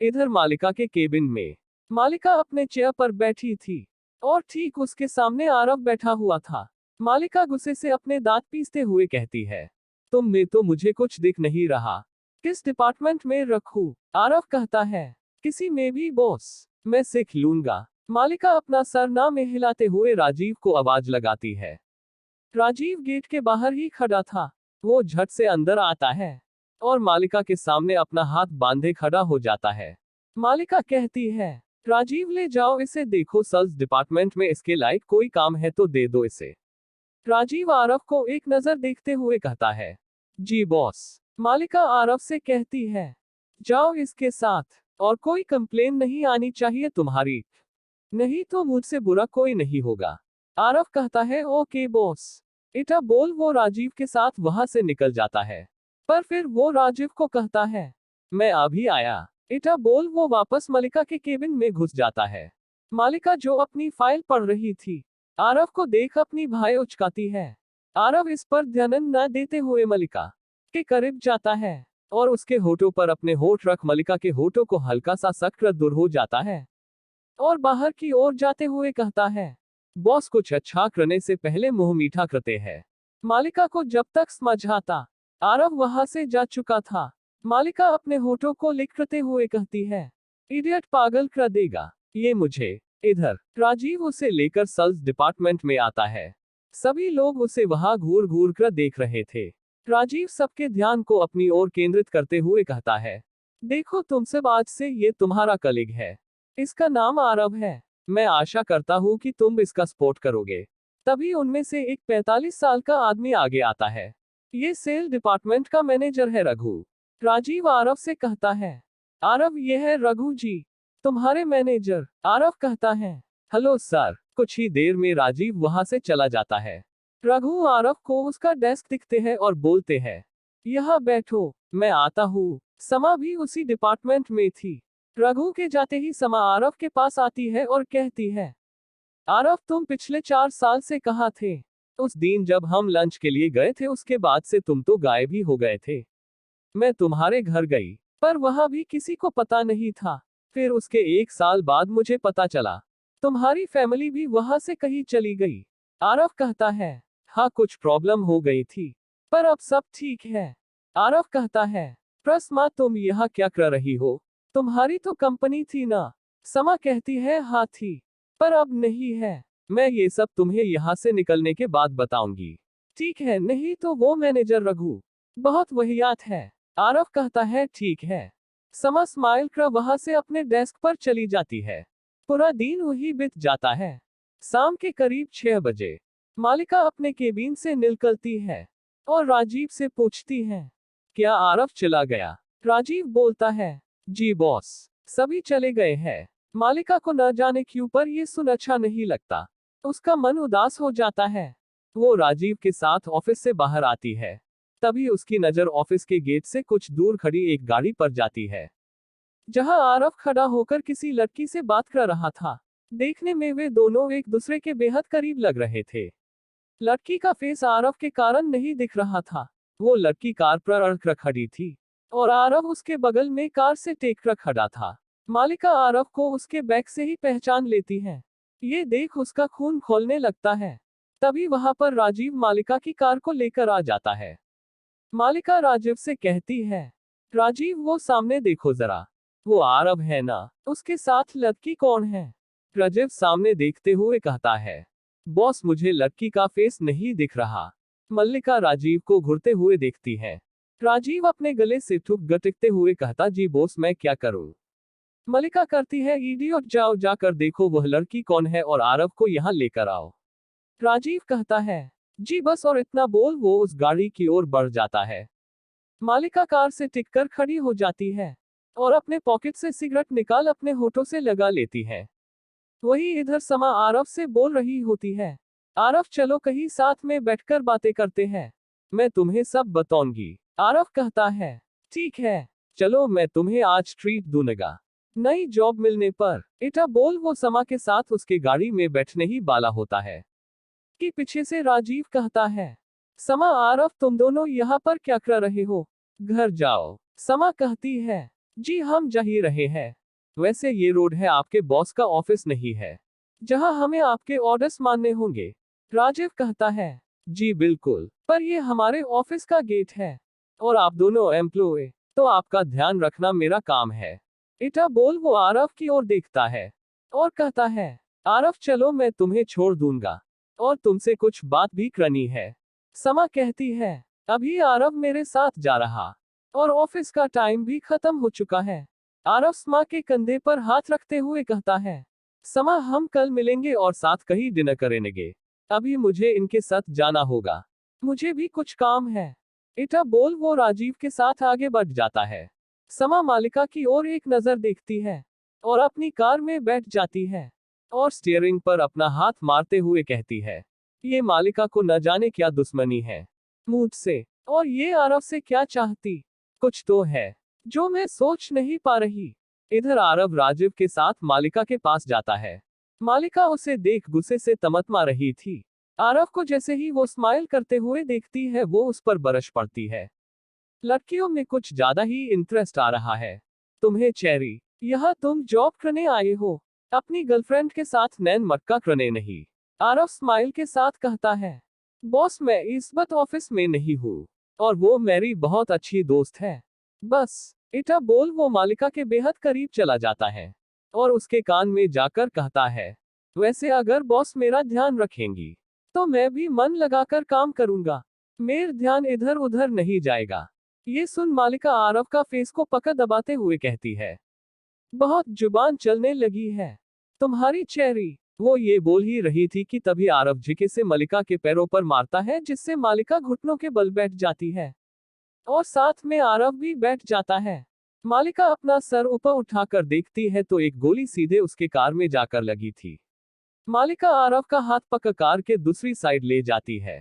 इधर मालिका के केबिन में मालिका अपने चेयर पर बैठी थी और ठीक उसके सामने आरव बैठा हुआ था। मालिका गुस्से से अपने दांत पीसते हुए कहती है, तुम में तो मुझे कुछ दिख नहीं रहा, किस डिपार्टमेंट में रखूं? आरव कहता है, किसी में भी बॉस, मैं सीख लूंगा। मालिका अपना सर ना में हिलाते हुए राजीव को आवाज लगाती है। राजीव गेट के बाहर ही खड़ा था। वो झट से अंदर आता है और मालिका के सामने अपना हाथ बांधे खड़ा हो जाता है। मालिका कहती है, राजीव ले जाओ इसे, देखो सेल्स डिपार्टमेंट में इसके लायक कोई काम है तो दे दो इसे। राजीव आरव को एक नजर देखते हुए कहता है, जी बॉस। मालिका आरव से कहती है, जाओ इसके साथ, और कोई कंप्लेन नहीं आनी चाहिए तुम्हारी, नहीं तो मुझसे बुरा कोई नहीं होगा। आरव कहता है, ओके बॉस। इटा बोल वो राजीव के साथ वहां से निकल जाता है, पर फिर वो राजीव को कहता है, मैं अभी आया। इटा बोल वो वापस मलिका के केबिन में घुस जाता है। मालिका जो अपनी फाइल पढ़ रही थी, आरव को देख अपनी भाई उचकाती है। आरव इस पर ध्यान न देते हुए मलिका के करीब जाता है और उसके होठों पर अपने होठ रख मलिका के होठों को हल्का सा सख्त दूर हो जाता है और बाहर की ओर जाते हुए कहता है, बॉस कुछ अच्छा करने से पहले मुंह मीठा करते हैं। मालिका को जब तक समझ आता, आरव वहां से जा चुका था। मालिका अपने होठों को लिख करते हुए कहती है, इडियट पागल कर देगा ये मुझे। इधर राजीव उसे लेकर सेल्स डिपार्टमेंट में आता है। सभी लोग उसे वहां घूर घूर कर देख रहे थे। राजीव सबके ध्यान को अपनी ओर केंद्रित करते हुए कहता है, देखो तुम सब, आज से ये तुम्हारा कलीग है। इसका नाम आरव है। मैं आशा करता हूँ कि तुम इसका सपोर्ट करोगे। तभी उनमें से एक 45 साल का आदमी आगे आता है। ये सेल डिपार्टमेंट का मैनेजर है रघु। राजीव आरव से कहता है, आरव ये है रघु जी, तुम्हारे मैनेजर। आरव कहता है, हेलो सर। कुछ ही देर में राजीव वहां से चला जाता है। रघु आरव को उसका डेस्क दिखते हैं और बोलते हैं, यहाँ बैठो, मैं आता हूँ। समा भी उसी डिपार्टमेंट में थी। रघु के जाते ही समा आरव के पास आती है और कहती है, आरव तुम पिछले 4 साल से कहाँ थे? उस दिन जब हम लंच के लिए गए थे उसके बाद से तुम तो गायब ही हो गए थे। मैं तुम्हारे घर गई, पर वहां भी किसी को पता नहीं था। फिर उसके 1 साल बाद मुझे पता चला, तुम्हारी फैमिली भी वहां से कहीं चली गई। आरव कहता है, हाँ कुछ प्रॉब्लम हो गई थी, पर अब सब ठीक है। आरव कहता है, प्रसमा तुम यहाँ क्या कर रही हो? तुम्हारी तो कंपनी थी ना? समा कहती है, हाँ थी, पर अब नहीं है। मैं ये सब तुम्हें यहाँ से निकलने के बाद बताऊंगी, ठीक है? नहीं तो वो मैनेजर रघु बहुत वहियात है। आरव कहता है, ठीक है। समा स्माइल कर वहां से अपने डेस्क पर चली जाती है। पूरा दिन वही बीत जाता है। शाम के करीब 6 बजे मालिका अपने केबिन से निकलती है और राजीव से पूछती है, क्या आरव चला गया? राजीव बोलता है, जी बॉस, सभी चले गए हैं। मालिका को न जाने क्यों पर ये सुन अच्छा नहीं लगता। उसका मन उदास हो जाता है। वो राजीव के साथ ऑफिस से बाहर आती है। तभी उसकी नजर ऑफिस के गेट से कुछ दूर खड़ी एक गाड़ी पर जाती है, जहां आरव खड़ा होकर किसी लड़की से बात कर रहा था। देखने में वे दोनों एक दूसरे के बेहद करीब लग रहे थे। लड़की का फेस आरव के कारण नहीं दिख रहा था। वो लड़की कार पर अड़ कर खड़ी थी और आरव उसके बगल में कार से टेक कर खड़ा था। मालिका आरव को उसके बैग से ही पहचान लेती है। ये देख उसका खून खौलने लगता है। तभी वहां पर राजीव मालिका की कार को लेकर आ जाता है। मालिका राजीव से कहती है, राजीव वो सामने देखो जरा, वो आरव है ना? उसके साथ लड़की कौन है? राजीव सामने देखते हुए कहता है, बॉस मुझे लड़की का फेस नहीं दिख रहा। मल्लिका राजीव को घूरते हुए देखती है। राजीव अपने गले से ठुक गटकते हुए कहता, जी बॉस मैं क्या करूं? मल्लिका करती है, इडियट, जाओ जाकर देखो वह लड़की कौन है और आरव को यहाँ लेकर आओ। राजीव कहता है, जी बस, और इतना बोल वो उस गाड़ी की ओर बढ़ जाता है। मालिका कार से टिककर खड़ी हो जाती है और अपने पॉकेट से सिगरेट निकाल अपने होठों से लगा लेती है। वही इधर समा आरव से बोल रही होती है, आरव चलो कहीं साथ में बैठकर बातें करते हैं, मैं तुम्हें सब बताऊंगी। आरव कहता है, ठीक है, चलो मैं तुम्हें आज ट्रीट दूंगा नई जॉब मिलने पर। इटा बोल वो समा के साथ उसके गाड़ी में बैठने ही वाला होता है कि पीछे से राजीव कहता है, समा आरव तुम दोनों यहाँ पर क्या कर रहे हो? घर जाओ। समा कहती है, जी हम जा ही रहे हैं। वैसे ये रोड है, आपके बॉस का ऑफिस नहीं है जहां हमें आपके ऑर्डर्स मानने होंगे। राजीव कहता है, जी बिल्कुल, पर ये हमारे ऑफिस का गेट है और आप दोनों एम्प्लॉय, तो आपका ध्यान रखना मेरा काम है। इटा बोल वो आरव की ओर देखता है और कहता है, आरव चलो मैं तुम्हें छोड़ दूंगा और तुमसे कुछ बात भी करनी है। समा कहती है, अभी आरव मेरे साथ जा रहा और ऑफिस का टाइम भी खत्म हो चुका है। आरव समा के कंधे पर हाथ रखते हुए कहता है, समा हम कल मिलेंगे और साथ कहीं डिनर करेंगे। अभी मुझे इनके साथ जाना होगा, मुझे भी कुछ काम है। इटा बोल वो राजीव के साथ आगे बढ़ जाता है। समा मालिका की ओर एक नजर देखती है और अपनी कार में बैठ जाती है और स्टीयरिंग पर अपना हाथ मारते हुए कहती है, ये मालिका को न जाने क्या दुश्मनी है मुझसे, और ये आरव से क्या चाहती, कुछ तो है जो मैं सोच नहीं पा रही। इधर आरव राजीव के साथ मालिका के पास जाता है। मालिका उसे देख गुस्से से तमतमा रही थी। आरव को जैसे ही वो स्माइल करते हुए देखती है वो उस पर बरस पड़ती है। लड़कियों में कुछ ज्यादा ही इंटरेस्ट आ रहा है तुम्हें चेरी, यह तुम जॉब करने आए हो, अपनी गर्लफ्रेंड के साथ नैन मटका करने नहीं। आरव स्माइल के साथ कहता है, बॉस मैं इस वक्त ऑफिस में नहीं हूँ और वो मेरी बहुत अच्छी दोस्त है बस। इटा बोल वो मालिका के बेहद करीब चला जाता है और उसके कान में जाकर कहता है, वैसे अगर बॉस मेरा ध्यान रखेंगी तो मैं भी मन लगाकर काम करूंगा, मेरा ध्यान इधर उधर नहीं जाएगा। ये सुन मालिका आरव का फेस को पकड़ दबाते हुए कहती है, बहुत जुबान चलने लगी है तुम्हारी चेरी। वो ये बोल ही रही थी कि तभी आरव झिके से मालिका के पैरों पर मारता है जिससे मालिका घुटनों के बल बैठ जाती है और साथ में आरव भी बैठ जाता है। मालिका अपना सर ऊपर उठाकर देखती है तो एक गोली सीधे उसके कार में जाकर लगी थी। मालिका आरव का हाथ पकड़ कार के दूसरी साइड ले जाती है।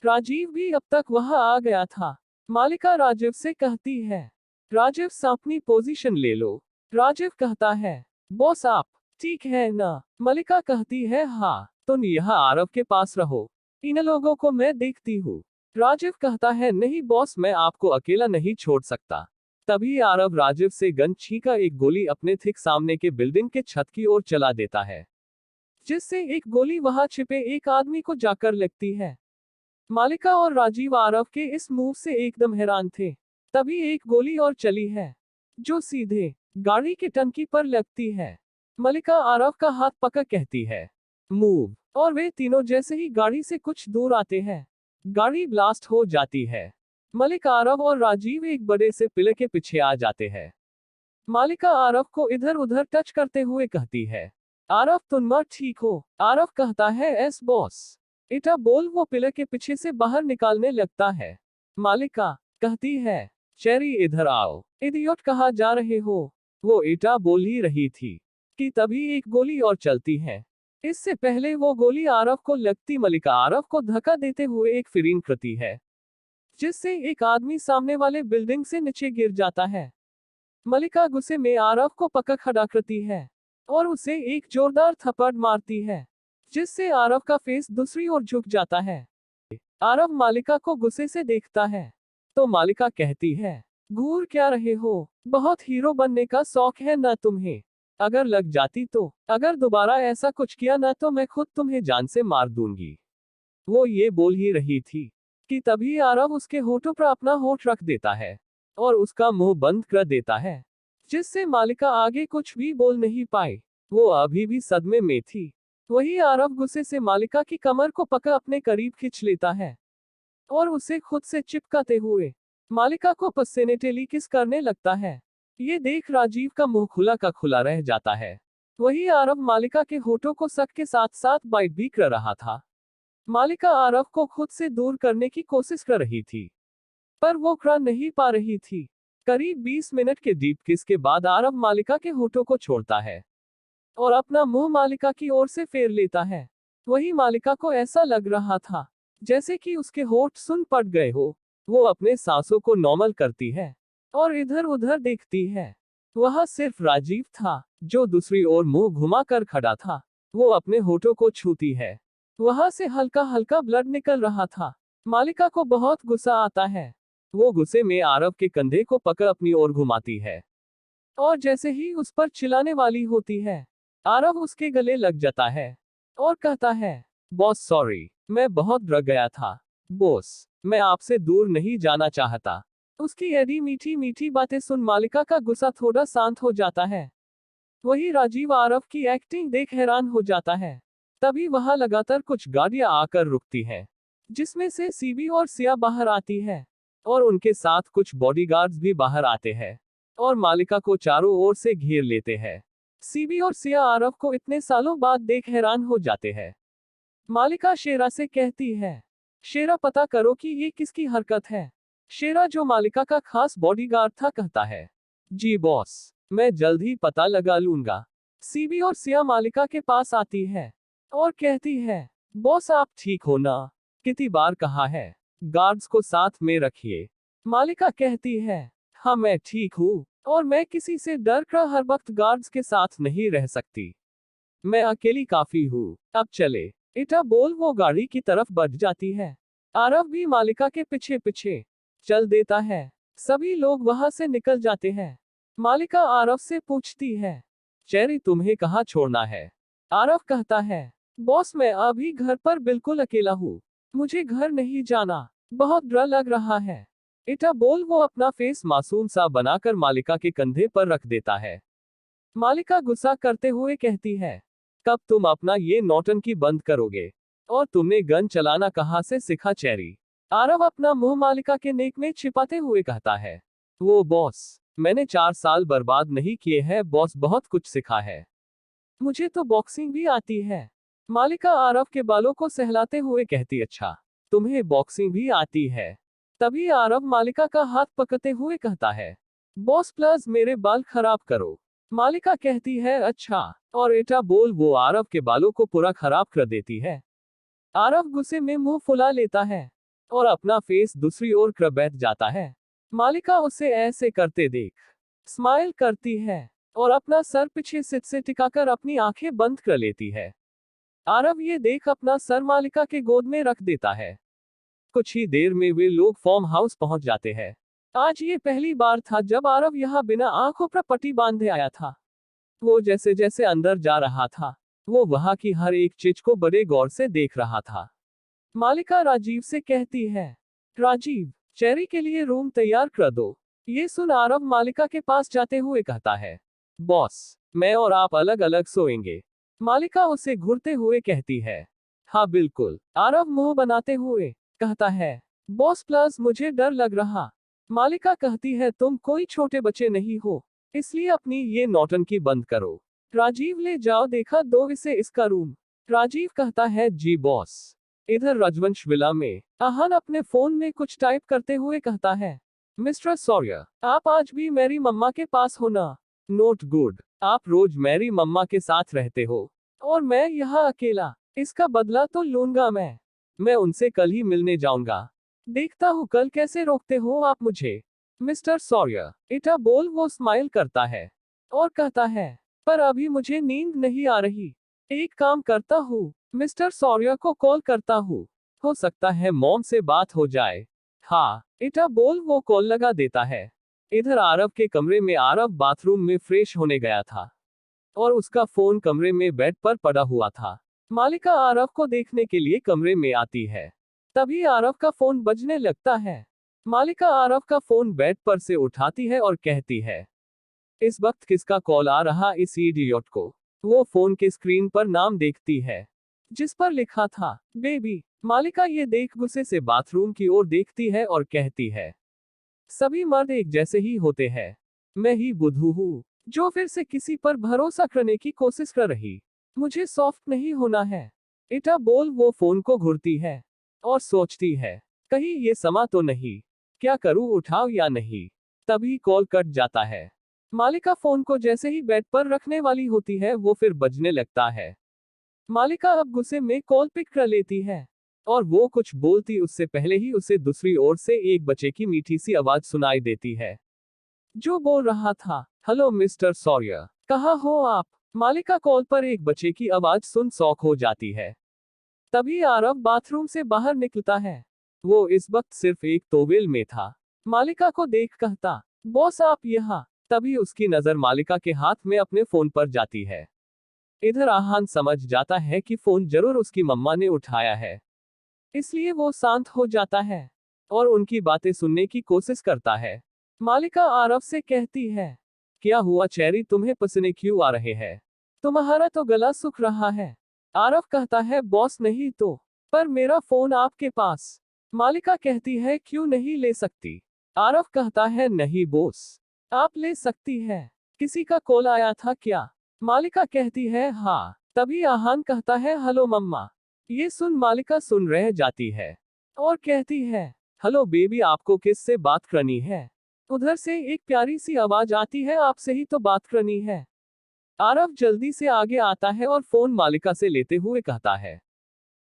राजीव भी अब तक वहां आ गया था। मालिका राजीव से कहती है, राजीव अपनी पोजीशन ले लो। राजीव कहता है, बॉस आप ठीक है ना। मलिका कहती है, हाँ तुम यहाँ आरव के पास रहो, इन लोगों को मैं देखती हूँ। राजीव कहता है, नहीं बॉस मैं आपको अकेला नहीं छोड़ सकता। तभी आरव राजीव से गन छींका एक गोली अपने ठीक सामने के बिल्डिंग के छत की ओर चला देता है, जिससे एक गोली वहां छिपे एक आदमी को जाकर लगती है। मालिका और राजीव आरव के इस मूव से एकदम हैरान थे। तभी एक गोली और चली है जो सीधे गाड़ी की टंकी पर लगती है। मलिका आरव का हाथ पकड़ कहती है, मूव, और वे तीनों जैसे ही गाड़ी से कुछ दूर आते हैं गाड़ी ब्लास्ट हो जाती है। मलिक आरव और राजीव एक बड़े से पिलर के पीछे आ जाते हैं। मालिका आरव को इधर उधर टच करते हुए कहती है, आरव तुम ठीक हो। आरव कहता है, एस बॉस। इटा बोल वो पिलर के पीछे से बाहर निकालने लगता है। मालिका कहती है, चेरी इधर आओ, इडियट कहाँ जा रहे हो। वो इटा बोल ही रही थी कि तभी एक गोली और चलती है। इससे पहले वो गोली आरव को लगती मलिका आरव को धक्का देते हुए एक फिरिंग करती है, जिससे एक आदमी सामने वाले बिल्डिंग से नीचे गिर जाता है। मलिका गुस्से में आरव को पकड़ खड़ा करती है और उसे एक जोरदार थप्पड़ मारती है, जिससे आरव का फेस दूसरी ओर झुक जाता है। आरव मालिका को गुस्से से देखता है तो मालिका कहती है, घूर क्या रहे हो, बहुत हीरो बनने का शौक है ना तुम्हें। अगर लग जाती तो, अगर दोबारा ऐसा कुछ किया ना तो मैं खुद तुम्हें जान से मार दूंगी। वो ये बोल ही रही थी कि तभी आरव उसके होठों पर अपना होठ रख देता है और उसका मुंह बंद कर देता है, जिससे मालिका आगे कुछ भी बोल नहीं पाई। वो अभी भी सदमे में थी। वही आरव गुस्से से मालिका की कमर को पकड़ अपने करीब खींच लेता है और उसे खुद से चिपकाते हुए मालिका को पसेनेटेली किस करने लगता है। ये देख राजीव का मुंह खुला का खुला रह जाता है। वही आरव मालिका के होठों को सक के साथ साथ बाइट भी कर रहा था। मालिका आरव को खुद से दूर करने की कोशिश कर रही थी, पर वो कर नहीं पा रही थी। करीब 20 मिनट के डीप किस के बाद आरव मालिका के होठों को छोड़ता है और अपना मुंह मालिका की ओर से फेर लेता है। वही मालिका को ऐसा लग रहा था जैसे कि उसके होठ सुन पड़ गए हो। वो अपने सांसों को नॉर्मल करती है और इधर उधर देखती है। वह सिर्फ राजीव था जो दूसरी ओर मुंह घुमाकर खड़ा था। वो अपने होठों को छूती है। वहां से हल्का हल्का ब्लड निकल रहा था। मालिका को बहुत गुस्सा आता है। वो गुस्से में आरव के कंधे को पकड़ अपनी ओर घुमाती है और जैसे ही उस पर चिल्लाने वाली होती है, आरव उसके गले लग जाता है और कहता है, बॉस सॉरी, मैं बहुत डर गया था। बॉस, मैं आपसे दूर नहीं जाना चाहता। उसकी ऐसी मीठी मीठी बातें सुन मालिका का गुस्सा थोड़ा शांत हो जाता है। वही राजीव आरव की एक्टिंग देख हैरान हो जाता है। तभी वहां लगातार कुछ गाड़ियां आकर रुकती हैं, जिसमें से सीबी और सिया बाहर आती है और उनके साथ कुछ बॉडीगार्ड्स भी बाहर आते हैं और मालिका को चारों ओर से घेर लेते हैं। सीबी और सिया आरव को इतने सालों बाद देख हैरान हो जाते हैं। मालिका शेरा से कहती है, शेरा पता करो कि ये किसकी हरकत है। शेरा जो मालिका का खास बॉडीगार्ड था कहता है, जी बॉस, मैं जल्द ही पता लगा लूंगा। सीबी और सिया मालिका के पास आती है और कहती है, बॉस आप ठीक हो ना? कितनी बार कहा है, गार्ड्स को साथ में रखिए। मालिका कहती है, हाँ मैं ठीक हूँ, और मैं किसी से डर कर हर वक्त गार्ड्स के साथ नहीं रह सकती। मैं अकेली काफी हूँ, अब चले। इटा बोल वो गाड़ी की तरफ बढ़ जाती है। आरव भी मालिका के पीछे पीछे चल देता है। सभी लोग वहां से निकल जाते हैं। मालिका आरव से पूछती है, चेरी तुम्हें कहाँ छोड़ना है? आरव कहता है, बॉस मैं अभी घर पर बिल्कुल अकेला हूँ, मुझे घर नहीं जाना, बहुत डर लग रहा है। इटा बोल वो अपना फेस मासूम सा बनाकर मालिका के कंधे पर रख देता है। मालिका गुस्सा करते हुए कहती है, कब तुम अपना ये नौटंकी बंद करोगे? और तुमने गन चलाना कहाँ से सीखा चेरी? आरव अपना मुंह मालिका के नेक में छिपाते हुए कहता है, वो बॉस, मैंने 4 साल बर्बाद नहीं किए हैं बॉस, बहुत कुछ सीखा है। मुझे तो बॉक्सिंग भी आती है। मालिका आरव के बालों को सहलाते हुए कहती, अच्छा, तुम्हें बॉक्सिंग भी आती है? तभी आरव मालिका का हाथ पकड़ते हुए कहता है, बॉस प्लीज मेरे बाल खराब करो। मालिका कहती है, अच्छा, और एटा बोल वो आरव के बालों को पूरा खराब कर देती है। आरव गुस्से में मुंह फुला लेता है और अपना फेस दूसरी ओर कर बैठ जाता है। मालिका उसे ऐसे करते देख स्माइल करती है और अपना सर पीछे सिर से टिकाकर अपनी आंखें बंद कर लेती है। आरव ये देख अपना सर मालिका के गोद में रख देता है। कुछ ही देर में वे लोग फार्म हाउस पहुंच जाते हैं। आज ये पहली बार था जब आरव यहाँ बिना आंखों पर पट्टी बांधे आया था। वो जैसे जैसे अंदर जा रहा था, वो वहां की हर एक चीज को बड़े गौर से देख रहा था। मालिका राजीव से कहती है, राजीव, चेरी के लिए रूम तैयार कर दो। ये सुन आरव मालिका के पास जाते हुए कहता है, बॉस, मैं और आप अलग अलग सोएंगे। मालिका उसे घूरते हुए कहती है, हाँ बिल्कुल। आरव मुंह बनाते हुए कहता है, बॉस प्लस मुझे डर लग रहा। मालिका कहती है, तुम कोई छोटे बच्चे नहीं हो, इसलिए अपनी ये नौटंकी बंद करो। राजीव ले जाओ देखा दो इसे इसका रूम। राजीव कहता है, जी बॉस। इधर राजवंश विला में आहन अपने फोन में कुछ टाइप करते हुए कहता है, मिस्टर सौर्य, आप आज भी मेरी मम्मा के पास हो ना? नोट गुड, आप रोज मेरी मम्मा के साथ रहते हो और मैं यहाँ अकेला, इसका बदला तो लूंगा मैं उनसे कल ही मिलने जाऊंगा। देखता हूँ कल कैसे रोकते हो आप मुझे, मिस्टर सौर्य। इटा बोल वो स्माइल करता है और कहता है, पर अभी मुझे नींद नहीं आ रही। एक काम करता हूँ, मिस्टर सौर्य को कॉल करता हूँ, हो सकता है मॉम से बात हो जाए। हाँ, इटा बोल वो कॉल लगा देता है। इधर आरव के कमरे में आरव बाथरूम में फ्रेश होने गया था और उसका फोन कमरे में बेड पर पड़ा हुआ था। मालिका आरव को देखने के लिए कमरे में आती है। तभी आरव का फोन बजने लगता है। मालिका आरव का फोन बेड पर से उठाती है और कहती है, इस वक्त किसका कॉल आ रहा इस इडियट को? वो फोन के स्क्रीन पर नाम देखती है जिस पर लिखा था बेबी। मालिका ये देख गुस्से से बाथरूम की ओर देखती है और कहती है, सभी मर्द एक जैसे ही होते हैं, मैं ही बुद्धू हूँ जो फिर से किसी पर भरोसा करने की कोशिश कर रही। मुझे सॉफ्ट नहीं होना है। इटा बोल वो फोन को घुरती है और सोचती है, कहीं ये समा तो नहीं, क्या करूं उठाओ या नहीं। तभी कॉल कट जाता है। मालिका फोन को जैसे ही बेड पर रखने वाली होती है वो फिर बजने लगता है। मालिका अब गुस्से में कॉल पिक कर लेती है और वो कुछ बोलती उससे पहले ही उसे दूसरी ओर से एक बच्चे की मीठी सी आवाज सुनाई देती है जो बोल रहा था, हेलो मिस्टर सौर्य, कहाँ हो आप? मालिका कॉल पर एक बच्चे की आवाज सुन शॉक हो जाती है। तभी आरव बाथरूम से बाहर निकलता है। वो इस वक्त सिर्फ एक टॉवेल में था। मालिका को देख कहता, बॉस आप यहाँ। तभी उसकी नजर मालिका के हाथ में अपने फोन पर जाती है। इधर आहान समझ जाता है कि फोन जरूर उसकी मम्मा ने उठाया है, इसलिए वो शांत हो जाता है और उनकी बातें सुनने की कोशिश करता है। मालिका आरव से कहती है, क्या हुआ चेरी, तुम्हें पसीने क्यों आ रहे हैं? तुम्हारा तो गला सूख रहा है। आरव कहता है, बॉस नहीं तो, पर मेरा फोन आपके पास। मालिका कहती है, क्यों नहीं ले सकती? आरव कहता है, नहीं बॉस, आप ले सकती है। किसी का कॉल आया था क्या? मालिका कहती है, हाँ। तभी आहान कहता है, हेलो मम्मा। ये सुन मालिका सुन रह जाती है और कहती है, हेलो बेबी, आपको किससे बात करनी है? उधर से एक प्यारी सी आवाज आती है, आपसे ही तो बात करनी है। आरव जल्दी से आगे आता है और फोन मालिका से लेते हुए कहता है,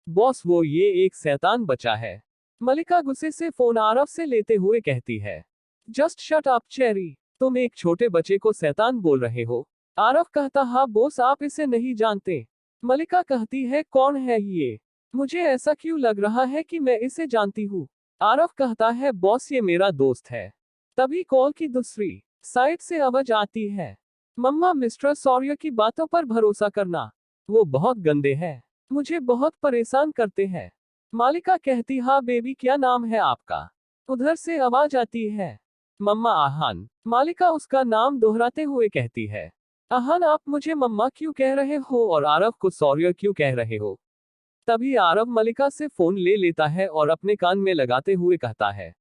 बॉस वो ये एक शैतान बचा है। मलिका गुस्से से फोन आरव से लेते हुए कहती है, जस्ट शट अप चेरी, तुम एक छोटे बच्चे को शैतान बोल रहे हो। आरव कहता, हाँ बॉस, आप इसे नहीं जानते। मलिका कहती है, कौन है ये? मुझे ऐसा क्यों लग रहा है कि मैं इसे जानती हूँ। आरव कहता है, बॉस ये मेरा दोस्त है। तभी कॉल की दूसरी साइड से आवाज आती है, मम्मा मिस्टर सौर्य की बातों पर भरोसा करना, वो बहुत गंदे हैं, मुझे बहुत परेशान करते हैं। मालिका कहती, हाँ बेबी, क्या नाम है आपका? उधर से आवाज आती है, मम्मा आहान। मालिका उसका नाम दोहराते हुए कहती है, आहान आप मुझे मम्मा क्यों कह रहे हो और आरव को सौर्य क्यों कह रहे हो? तभी आरव मलिका से फोन ले लेता है और अपने कान में लगाते हुए कहता है,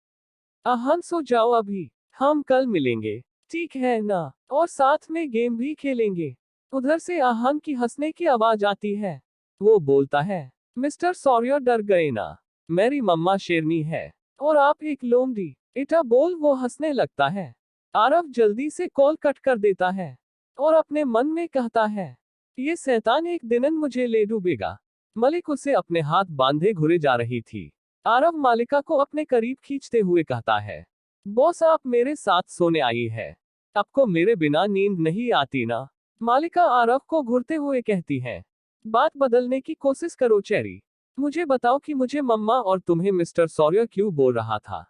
आहान सो जाओ अभी, हम कल मिलेंगे, ठीक है ना? और साथ में गेम भी खेलेंगे। उधर से आहान की हंसने की आवाज आती है। वो बोलता है, मिस्टर सौर्य डर गए ना? मेरी मम्मा शेरनी है और आप एक लोमड़ी। इटा बोल वो हंसने लगता है। आरव जल्दी से कॉल कट कर देता है और अपने मन में कहता है, ये शैतान एक दिन मुझे ले डूबेगा। मलिक उसे अपने हाथ बांधे घुरे जा रही थी। आरव मालिका को अपने करीब खींचते हुए कहता है, बॉस आप मेरे साथ सोने आई है, आपको मेरे बिना नींद नहीं आती ना? मालिका आरव को घूरते हुए कहती है, बात बदलने की कोशिश करो चेरी, मुझे बताओ कि मुझे मम्मा और तुम्हें मिस्टर सौर्य क्यों बोल रहा था?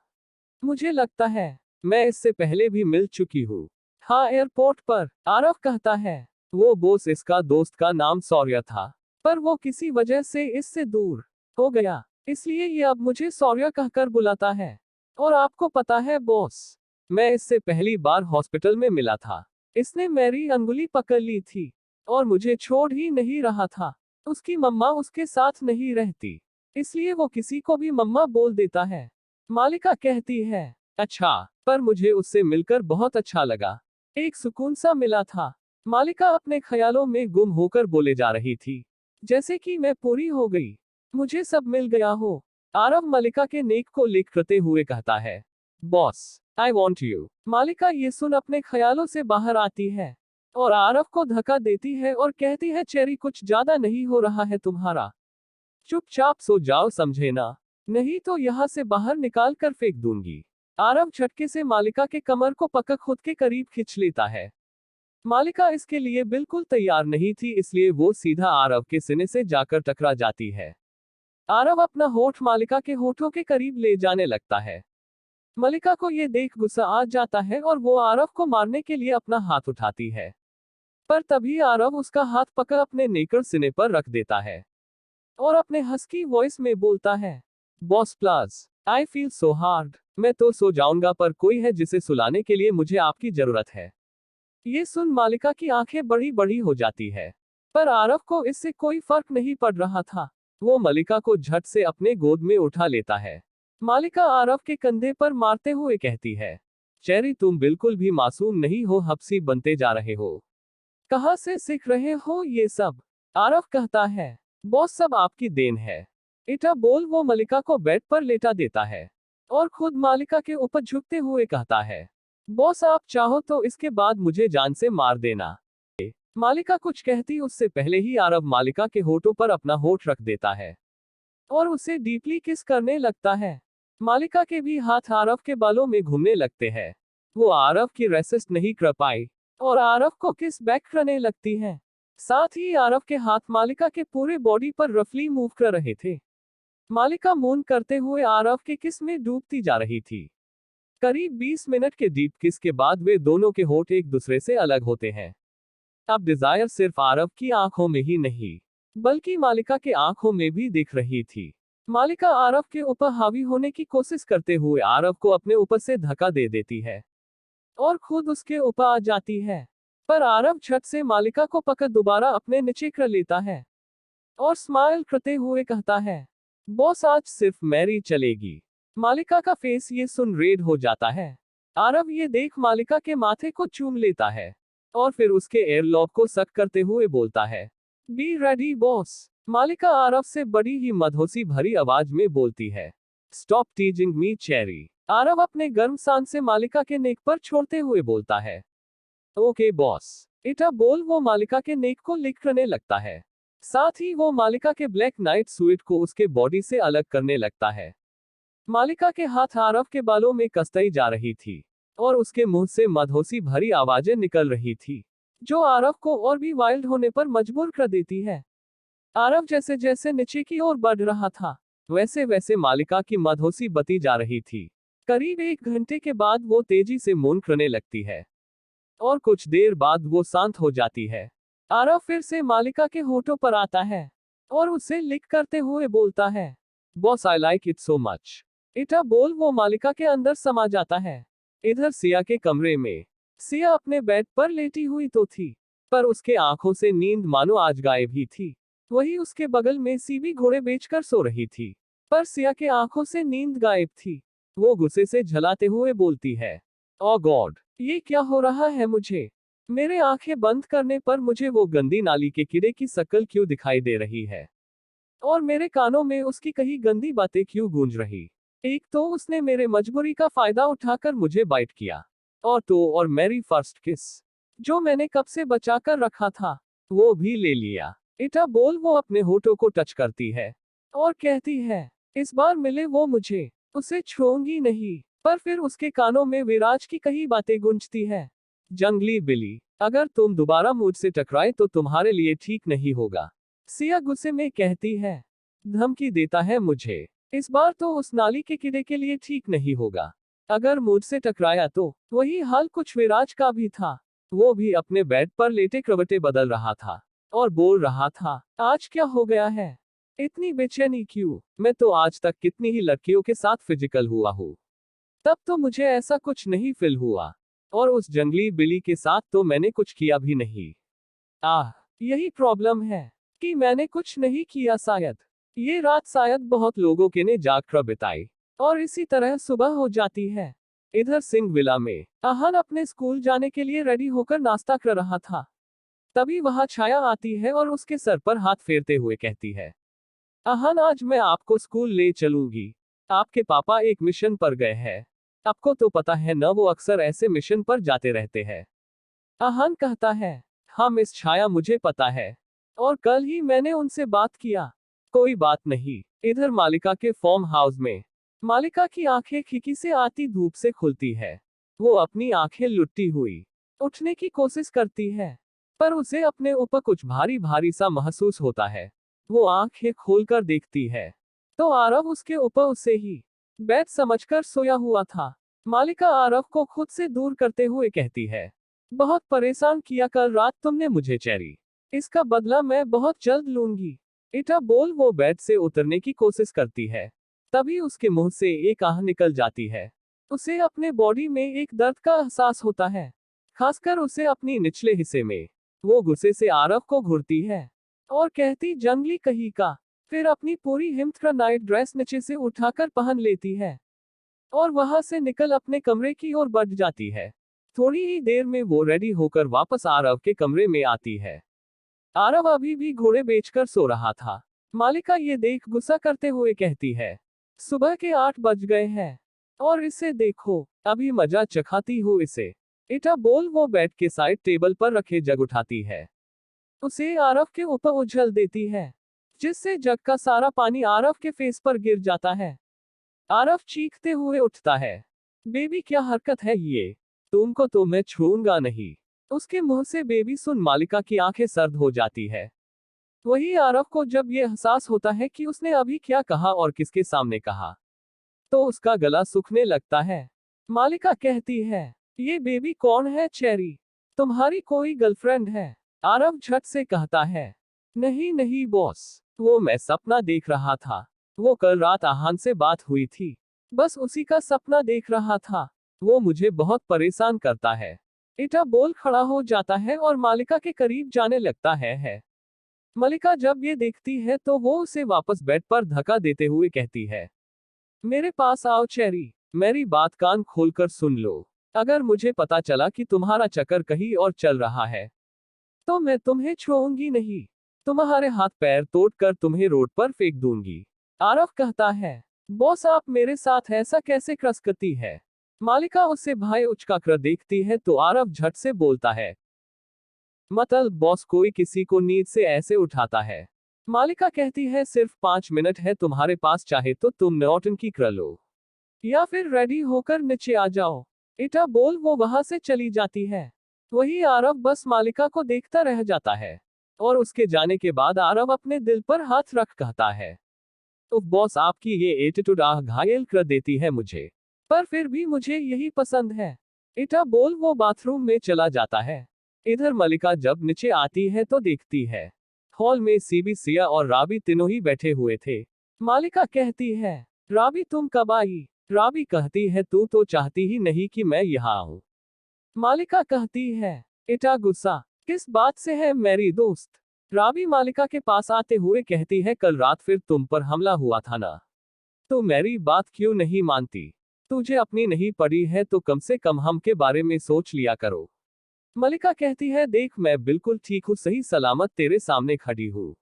मुझे लगता है मैं इससे पहले भी मिल चुकी हूँ। हाँ एयरपोर्ट पर, आरव कहता है, वो बोस इसका दोस्त का नाम सौर्य था, पर वो किसी वजह से इससे दूर हो गया, इसलिए ये अब मुझे सौर्य कहकर बुलाता है। और आपको पता है बॉस, मैं इससे पहली बार हॉस्पिटल में मिला था। इसने मेरी अंगुली पकड़ ली थी और मुझे छोड़ ही नहीं रहा था। उसकी मम्मा उसके साथ नहीं रहती, इसलिए वो किसी को भी मम्मा बोल देता है। मालिका कहती है, अच्छा, पर मुझे उससे मिलकर बहुत अच्छा लगा, एक सुकून सा मिला था। मालिका अपने ख्यालों में गुम होकर बोले जा रही थी, जैसे कि मैं पूरी हो गई, मुझे सब मिल गया हो। आरव मलिका के नेक को लिख करते हुए कहता है, बॉस आई वॉन्ट यू। मालिका ये सुन अपने ख्यालों से बाहर आती है और आरव को धक्का देती है और कहती है, चेरी कुछ ज्यादा नहीं हो रहा है तुम्हारा, चुपचाप सो जाओ समझे ना, नहीं तो यहाँ से बाहर निकाल कर फेंक दूंगी। आरव झटके से मालिका के कमर को पकड़ खुद के करीब खींच लेता है। मालिका इसके लिए बिल्कुल तैयार नहीं थी, इसलिए वो सीधा आरव के सीने से जाकर टकरा जाती है। आरव अपना होठ मालिका के होठों के करीब ले जाने लगता है। मलिका को ये देख गुस्सा आ जाता है और वो आरव को मारने के लिए अपना हाथ उठाती है, पर तभी आरव उसका हाथ पकड़ अपने नेकर सीने पर रख देता है और अपने हस्की वॉइस में बोलता है, boss please I feel so hard, मैं तो सो जाऊंगा पर कोई है जिसे सुलाने के लिए मुझे आपकी जरूरत है। ये सुन मालिका की आंखें बड़ी बड़ी हो जाती है, पर आरव को इससे कोई फर्क नहीं पड़ रहा था। वो मलिका को झट से अपने गोद में उठा लेता है। मालिका आरव के कंधे पर मारते हुए कहती है, चेरी तुम बिल्कुल भी मासूम नहीं हो, हब्सी बनते जा रहे हो, कहाँ से सीख रहे हो ये सब? आरव कहता है, बॉस सब आपकी देन है। इटा बोल वो मलिका को बेड पर लेटा देता है और खुद मालिका के ऊपर झुकते हुए कहता है, बॉस आप चाहो तो इसके बाद मुझे जान से मार देना। मालिका कुछ कहती उससे पहले ही आरव मालिका के होठों पर अपना होठ रख देता है और उसे डीपली किस करने लगता है। मालिका के भी हाथ आरव के बालों में घूमने लगते हैं। वो आरव की रेसिस्ट नहीं कर पाई और आरव को किस बैक करने लगती है। साथ ही आरव के हाथ मालिका के पूरे बॉडी पर रफली मूव कर रहे थे। मालिका मून करते हुए आरव के किस में डूबती जा रही थी। करीब 20 मिनट के डीप किस के बाद वे दोनों के होठ एक दूसरे से अलग होते हैं। अब डिजायर सिर्फ आरव की आंखों में ही नहीं, बल्कि मालिका के आंखों में भी दिख रही थी। मालिका आरव के ऊपर हावी होने की कोशिश करते हुए आरव को अपने ऊपर से धक्का दे देती है और खुद उसके ऊपर आ जाती है, पर आरव झट से मालिका को पकड़ दोबारा अपने नीचे कर लेता है और स्माइल करते हुए कहता है, बॉस आज सिर्फ मैरी चलेगी। मालिका का फेस ये सुन रेड हो जाता है। आरव ये देख मालिका के माथे को चूम लेता है और फिर उसके एयरलॉक को सक करते हुए बोलता है, बी रेडी बॉस। मालिका आरव से बड़ी ही मदहोशी भरी आवाज में बोलती है। स्टॉप टीजिंग मी चेरी। आरव अपने गर्म सांस से मालिका के नेक पर छोड़ते हुए बोलता है। Okay boss. इटा बोल वो मालिका के नेक को लिक करने लगता है। साथ ही वो मालिका के ब्लैक नाइट सूट को उसके बॉडी से अलग करने लगता है। मालिका के हाथ आरव के बालों में कसती जा रही थी और उसके मुंह से मधोसी भरी आवाजें निकल रही थी, जो आरव को और भी वाइल्ड होने पर मजबूर कर देती है। आरव जैसे जैसे नीचे की ओर बढ़ रहा था, वैसे वैसे मालिका की मधोसी बती जा रही थी। करीब 1 घंटे के बाद वो तेजी से मून करने लगती है और कुछ देर बाद वो शांत हो जाती है। आरव फिर से मालिका के होठों पर आता है और उसे लिक करते हुए बोलता है, boss I like it so much. इटा बोल वो मालिका के अंदर समा जाता है। इधर सिया के कमरे में सिया अपने बेड पर लेटी हुई तो थी, पर उसके आंखों से नींद मानो आज गायब ही थी। वही उसके बगल में सीवी घोड़े बेचकर सो रही थी, पर सिया के आंखों से नींद गायब थी। वो गुस्से से झलाते हुए बोलती है, ओ गॉड, ये क्या हो रहा है मुझे? मेरे आंखें बंद करने पर मुझे वो गंदी नाली के कीड़े की शक्ल क्यों दिखाई दे रही है? और मेरे कानों में उसकी कही गंदी बातें क्यों गूंज रही? एक तो उसने मेरे मजबूरी का फायदा उठाकर मुझे बाइट किया, और मेरी फर्स्ट किस, जो मैंने कब से बचा कर रखा था, वो भी ले लिया। इटा बोल वो अपने होठों को टच करती है और कहती है, इस बार मिले वो मुझे, उसे छोड़ूंगी नहीं। पर फिर उसके कानों में विराज की कही बातें गूंजती है। जंगली बिल्ली, अगर तुम दोबारा मुझसे टकराए तो तुम्हारे लिए ठीक नहीं होगा। सिया गुस्से में कहती है, धमकी देता है मुझे। इस बार तो उस नाली के कीड़े के लिए ठीक नहीं होगा। अगर मुझसे टकराया तो वही हाल कुछ विराज का भी था। वो भी अपने बेड पर लेटे करवटें बदल रहा था और बोल रहा था, आज क्या हो गया है? इतनी बेचैनी क्यों? मैं तो आज तक कितनी ही लड़कियों के साथ फिजिकल हुआ हूँ, तब तो मुझे ऐसा कुछ नहीं फील हुआ। और उस जंगली बिल्ली के साथ तो मैंने कुछ किया भी नहीं। यही प्रॉब्लम है कि मैंने कुछ नहीं किया शायद। ये रात शायद बहुत लोगों के ने जाग कर बिताई और इसी तरह सुबह हो जाती है। इधर सिंह विला में आहन अपने स्कूल जाने के लिए रेडी होकर नाश्ता कर रहा था। तभी वहां छाया आती है और उसके सर पर हाथ फेरते हुए कहती है, आहन आज मैं आपको स्कूल ले चलूंगी। आपके पापा एक मिशन पर गए हैं। आपको तो पता है न, वो अक्सर ऐसे मिशन पर जाते रहते हैं। आहन कहता है, हाँ मिस छाया, मुझे पता है और कल ही मैंने उनसे बात किया। कोई बात नहीं। इधर मालिका के फार्म हाउस में मालिका की आंखें खिड़की से आती धूप से खुलती है। वो अपनी आंखें लुटती हुई उठने की कोशिश करती है, पर उसे अपने ऊपर कुछ भारी भारी सा महसूस होता है। वो आंखें खोलकर देखती है तो आरव उसके ऊपर उसे ही बेड समझकर सोया हुआ था। मालिका आरव को खुद से दूर करते हुए कहती है, बहुत परेशान किया कल रात तुमने मुझे चेरी, इसका बदला मैं बहुत जल्द लूंगी। इटा बोल वो बेड से उतरने की कोशिश करती है, तभी उसके मुंह से एक आह निकल जाती है। उसे अपने बॉडी में एक दर्द का एहसास होता है, खासकर उसे अपनी निचले हिस्से में। वो गुस्से से आरव को घूरती है और कहती, जंगली कहीं का। फिर अपनी पूरी हिम्मत का नाइट ड्रेस नीचे से उठाकर पहन लेती है और वहां से निकल अपने कमरे की ओर बढ़ जाती है। थोड़ी ही देर में वो रेडी होकर वापस आरव के कमरे में आती है। आरव अभी भी घोड़े बेचकर सो रहा था। मालिका ये देख गुस्सा करते हुए कहती है, सुबह के 8 बज गए हैं और इसे देखो, अभी मजा चखाती हूँ इसे। इटा बोल वो बेड के साइड टेबल पर रखे जग उठाती है, उसे आरव के ऊपर उछल देती है, जिससे जग का सारा पानी आरव के फेस पर गिर जाता है। आरव चीखते हुए उठता है, बेबी क्या हरकत है ये? तुमको तो मैं छूऊंगा नहीं। उसके मुंह से बेबी सुन मालिका की आंखें सर्द हो जाती है। वही आरव को जब ये एहसास होता है कि उसने अभी क्या कहा और किसके सामने कहा, तो उसका गला सूखने लगता है। मालिका कहती है, ये बेबी कौन है चेरी? तुम्हारी कोई गर्लफ्रेंड है? आरव झट से कहता है, नहीं नहीं बॉस, वो मैं सपना देख रहा था। वो कल रात आहान से बात हुई थी, बस उसी का सपना देख रहा था। वो मुझे बहुत परेशान करता है। इटा बोल खड़ा हो जाता है और मालिका के करीब जाने लगता है। मलिका जब ये देखती है तो वो उसे वापस बेड पर धक्का देते हुए कहती है, मेरे पास आओ चेरी, मेरी बात कान खोलकर सुन लो। अगर मुझे पता चला कि तुम्हारा चक्कर कहीं और चल रहा है तो मैं तुम्हें छोड़ूंगी नहीं। तुम्हारे हाथ पैर तोड़कर तुम्हें रोड पर फेंक दूंगी। आरव कहता है, बॉस आप मेरे साथ ऐसा कैसे कर सकती है? मालिका उससे भाई उचकाकर देखती है तो आरव झट से बोलता है, मतलब बॉस कोई किसी को नींद से ऐसे उठाता है? मालिका कहती है सिर्फ 5 मिनट है तुम्हारे पास, चाहे तो तुम नौटंकी कर लो या फिर रेडी होकर नीचे आ जाओ। इटा बोल वो वहां से चली जाती है। वही आरव बस मालिका को देखता रह जाता है और उसके जाने के बाद आरव अपने दिल पर हाथ रख कहता है, तो बॉस आपकी ये एटीट्यूड आह घायल कर देती है मुझे, पर फिर भी मुझे यही पसंद है। इटा बोल वो बाथरूम में चला जाता है। इधर मलिका जब नीचे आती है तो देखती है हॉल में सीबी, सिया और राबी तीनों ही बैठे हुए थे। मालिका कहती है, राबी तुम कब आई? राबी कहती है तू तो चाहती ही नहीं कि मैं यहाँ आऊं। मालिका कहती है, इटा गुस्सा किस बात से है मेरी दोस्त? राबी मालिका के पास आते हुए कहती है, कल रात फिर तुम पर हमला हुआ था ना, तो मेरी बात क्यों नहीं मानती? तुझे अपनी नहीं पड़ी है तो कम से कम हम के बारे में सोच लिया करो। मलिका कहती है, देख मैं बिल्कुल ठीक हूँ, सही सलामत तेरे सामने खड़ी हूँ।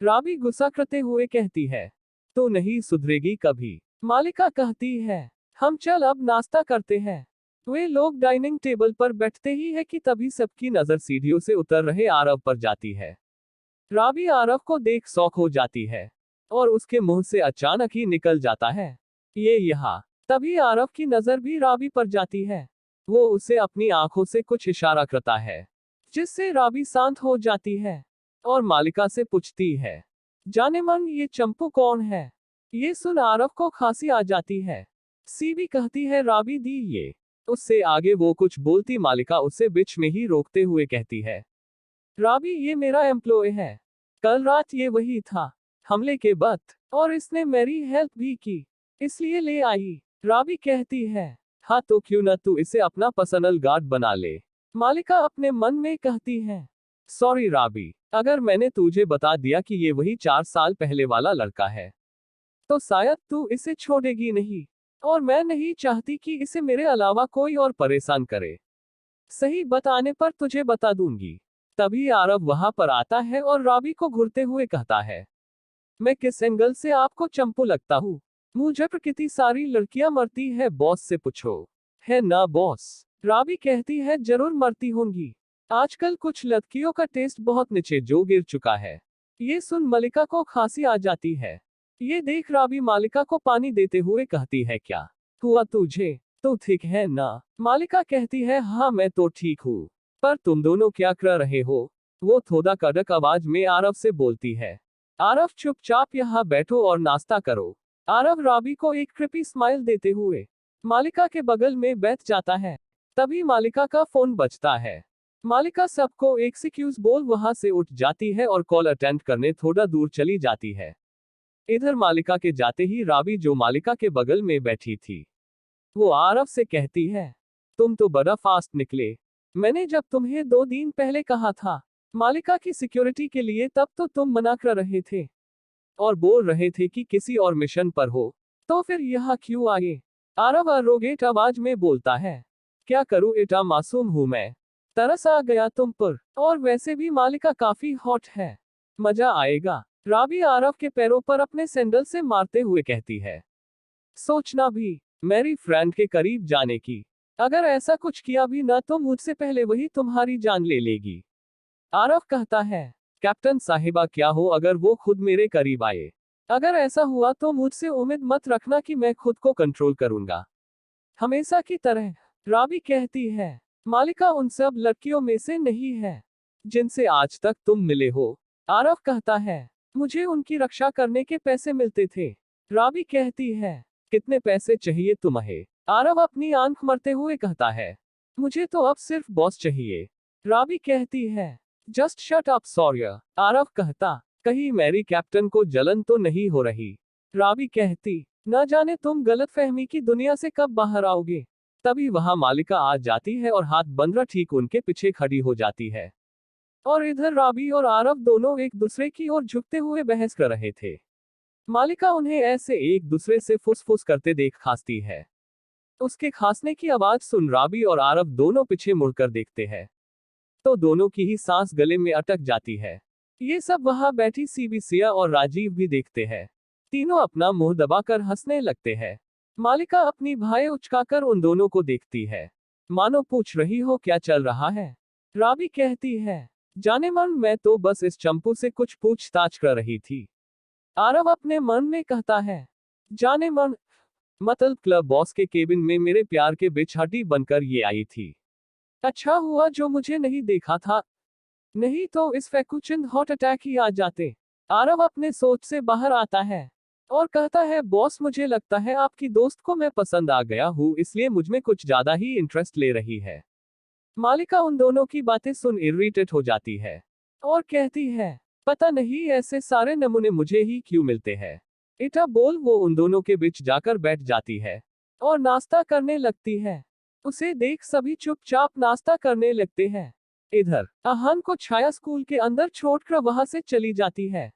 राबी गुस्सा करते हुए कहती है, तो नहीं सुधरेगी कभी। मालिका कहती है, हम चल अब नाश्ता करते हैं। वे लोग डाइनिंग टेबल पर बैठते ही है कि तभी सबकी नजर सीढ़ियों से उतर रहे आरव पर जाती है। राबी आरव को देख शौक हो जाती है और उसके मुंह से अचानक ही निकल जाता है, ये यहाँ। तभी आरव की नजर भी राबी पर जाती है। वो उसे अपनी आंखों से कुछ इशारा करता है जिससे राबी शांत हो जाती है और मालिका से पूछती है, जाने मन ये चंपू कौन है? ये सुन आरव को खांसी आ जाती है। सीबी कहती है, राबी दी ये। उससे आगे वो कुछ बोलती मालिका उसे बीच में ही रोकते हुए कहती है, राबी ये मेरा एम्प्लॉय है, कल रात ये वही था हमले के वक्त, और इसने मेरी हेल्प भी की, इसलिए ले आई। राबी कहती है, हाँ तो क्यों न तू इसे अपना पर्सनल गार्ड बना ले। मालिका अपने मन में कहती है, सॉरी राबी, अगर मैंने तुझे बता दिया कि ये वही 4 साल पहले वाला लड़का है तो शायद तू इसे छोड़ेगी नहीं, और मैं नहीं चाहती कि इसे मेरे अलावा कोई और परेशान करे। सही बताने पर तुझे बता दूंगी। तभी आरव वहां पर आता है और राबी को घूरते हुए कहता है, मैं किस एंगल से आपको चंपू लगता हूँ? मुझे पर कितनी सारी लड़कियां मरती है, बॉस से पूछो। है ना बॉस? राबी कहती है, जरूर मरती होंगी। आजकल कुछ लड़कियों का टेस्ट बहुत नीचे जो गिर चुका है। ये सुन मलिका को खांसी आ जाती है। ये देख राबी मालिका को पानी देते हुए कहती है, क्या हुआ तुझे? तो ठीक है ना? मालिका कहती है, हाँ मैं तो ठीक हूँ, पर तुम दोनों क्या कर रहे हो? वो थोड़ा कड़क आवाज में आरव से बोलती है। आरव चुपचाप यहाँ बैठो और नाश्ता करो। आरव राबी को एक कृपी स्माइल देते हुए मालिका के बगल में बैठ जाता है। तभी मालिका का फोन बजता है। मालिका सबको एक्सक्यूज बोल वहां से उठ जाती है और कॉल अटेंड करने थोड़ा दूर चली जाती है। इधर मालिका के जाते ही राबी जो मालिका के बगल में बैठी थी वो आरव से कहती है, तुम तो बड़ा फास्ट निकले। मैंने जब तुम्हें 2 दिन पहले कहा था मालिका की सिक्योरिटी के लिए, तब तो तुम मना कर रहे थे और बोल रहे थे कि किसी और मिशन पर हो, तो फिर यहाँ क्यों आए? आरव अरोगेट आवाज में बोलता है, क्या करूं इटा, मासूम हूं मैं, तरस आ गया तुम पर, और वैसे भी मालिका काफी हॉट है, मजा आएगा। राबी आरव के पैरों पर अपने सैंडल से मारते हुए कहती है, सोचना भी मेरी फ्रेंड के करीब जाने की, अगर ऐसा कुछ किया भी ना तो मुझसे पहले वही तुम्हारी जान ले लेगी। आरव कहता है, कैप्टन साहिबा क्या हो अगर वो खुद मेरे करीब आए, अगर ऐसा हुआ तो मुझसे उम्मीद मत रखना कि मैं खुद को कंट्रोल करूंगा, हमेशा की तरह। राबी कहती है, मालिका उन सब लड़कियों में से नहीं है जिनसे आज तक तुम मिले हो। आरव कहता है, मुझे उनकी रक्षा करने के पैसे मिलते थे। राबी कहती है, कितने पैसे चाहिए तुम्हें? आरव अपनी आंख मरते हुए कहता है, मुझे तो अब सिर्फ बॉस चाहिए। राबी कहती है, जस्ट शट अप सौर्य। आरव कहता, कहीं मेरी कैप्टन को जलन तो नहीं हो रही? राबी कहती, न जाने तुम गलतफहमी की दुनिया से कब बाहर आओगे। तभी वहां मालिका आ जाती है और हाथ बंदरा ठीक उनके पीछे खड़ी हो जाती है। और इधर राबी और आरव दोनों एक दूसरे की ओर झुकते हुए बहस कर रहे थे। मालिका उन्हें ऐसे एक दूसरे से फुसफुस करते देख खांसती है। उसके खांसने की आवाज सुन राबी और आरव दोनों पीछे मुड़कर देखते हैं तो दोनों की ही सांस गले में अटक जाती है। ये सब वहां बैठी सीबी, सिया और राजीव भी देखते हैं। तीनों अपना मुंह दबाकर हंसने लगते हैं। मालिका अपनी भाई उचकाकर उन दोनों को देखती है, मानो पूछ रही हो क्या चल रहा है। राबी कहती है, जाने मन मैं तो बस इस चंपू से कुछ पूछताछ कर रही थी। आरव अपने मन में कहता है, जाने मन, मतलब क्लब बॉस के केबिन में मेरे प्यार के बिछाटी बनकर ये आई थी। अच्छा हुआ जो मुझे नहीं देखा था, नहीं तो इस फैकुचंद हॉट अटैक ही आ जाते। आरव अपने सोच से बाहर आता है और कहता है, बॉस मुझे लगता है आपकी दोस्त को मैं पसंद आ गया हूँ, इसलिए मुझमें कुछ ज्यादा ही इंटरेस्ट ले रही है। मालिका उन दोनों की बातें सुन इरिटेट हो जाती है और कहती है, पता नहीं ऐसे सारे नमूने मुझे ही क्यों मिलते हैं। इटा बोल वो उन दोनों के बीच जाकर बैठ जाती है और नाश्ता करने लगती है। उसे देख सभी चुपचाप नाश्ता करने लगते हैं। इधर आहान को छाया स्कूल के अंदर छोड़कर वहां से चली जाती है।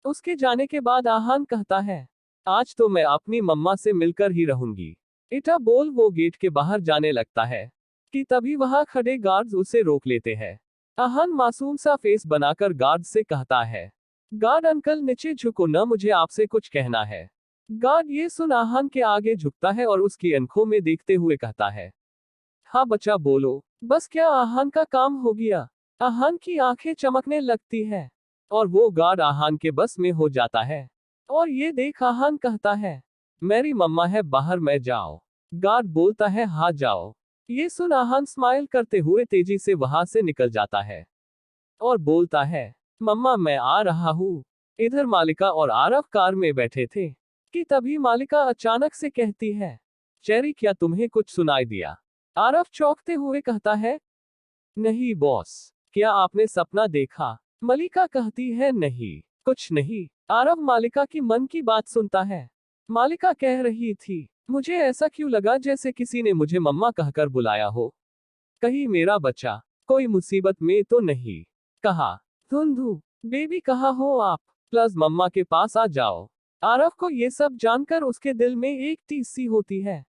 उसके जाने के बाद आहान कहता है, आज तो मैं अपनी मम्मा से मिलकर ही रहूंगी। इटा बोल वो गेट के बाहर जाने लगता है कि तभी वहां खड़े गार्ड्स उसे रोक लेते हैं। आहान मासूम सा फेस बनाकर गार्ड से कहता है, गार्ड अंकल नीचे झुको ना, मुझे आपसे कुछ कहना है। गार्ड ये सुन आहान के आगे झुकता है और उसकी आंखों में देखते हुए कहता है, हाँ बच्चा बोलो, बस क्या आहान का काम हो गया। आहान की आंखें चमकने लगती है और वो गार्ड आहान के बस में हो जाता है। और ये देख आहान कहता है, मेरी मम्मा है बाहर में जाओ। गार्ड बोलता है, हाँ जाओ। ये सुन आहान स्माइल करते हुए तेजी से वहां से निकल जाता है और बोलता है, मम्मा मैं आ रहा हूँ। इधर मालिका और आरव कार में बैठे थे कि तभी मालिका अचानक से कहती है, चेरी क्या तुम्हें कुछ सुनाई दिया। आरव चौंकते हुए कहता है, नहीं बॉस, क्या आपने सपना देखा। मलिका कहती है, नहीं कुछ नहीं। आरव मालिका की मन की बात सुनता है। मालिका कह रही थी, मुझे ऐसा क्यों लगा जैसे किसी ने मुझे मम्मा कहकर बुलाया हो। कहीं मेरा बच्चा कोई मुसीबत में तो नहीं। कहा, धुंधु बेबी कहाँ हो आप, प्लस मम्मा के पास आ जाओ। आरव को ये सब जानकर उसके दिल में एक टीस सी होती है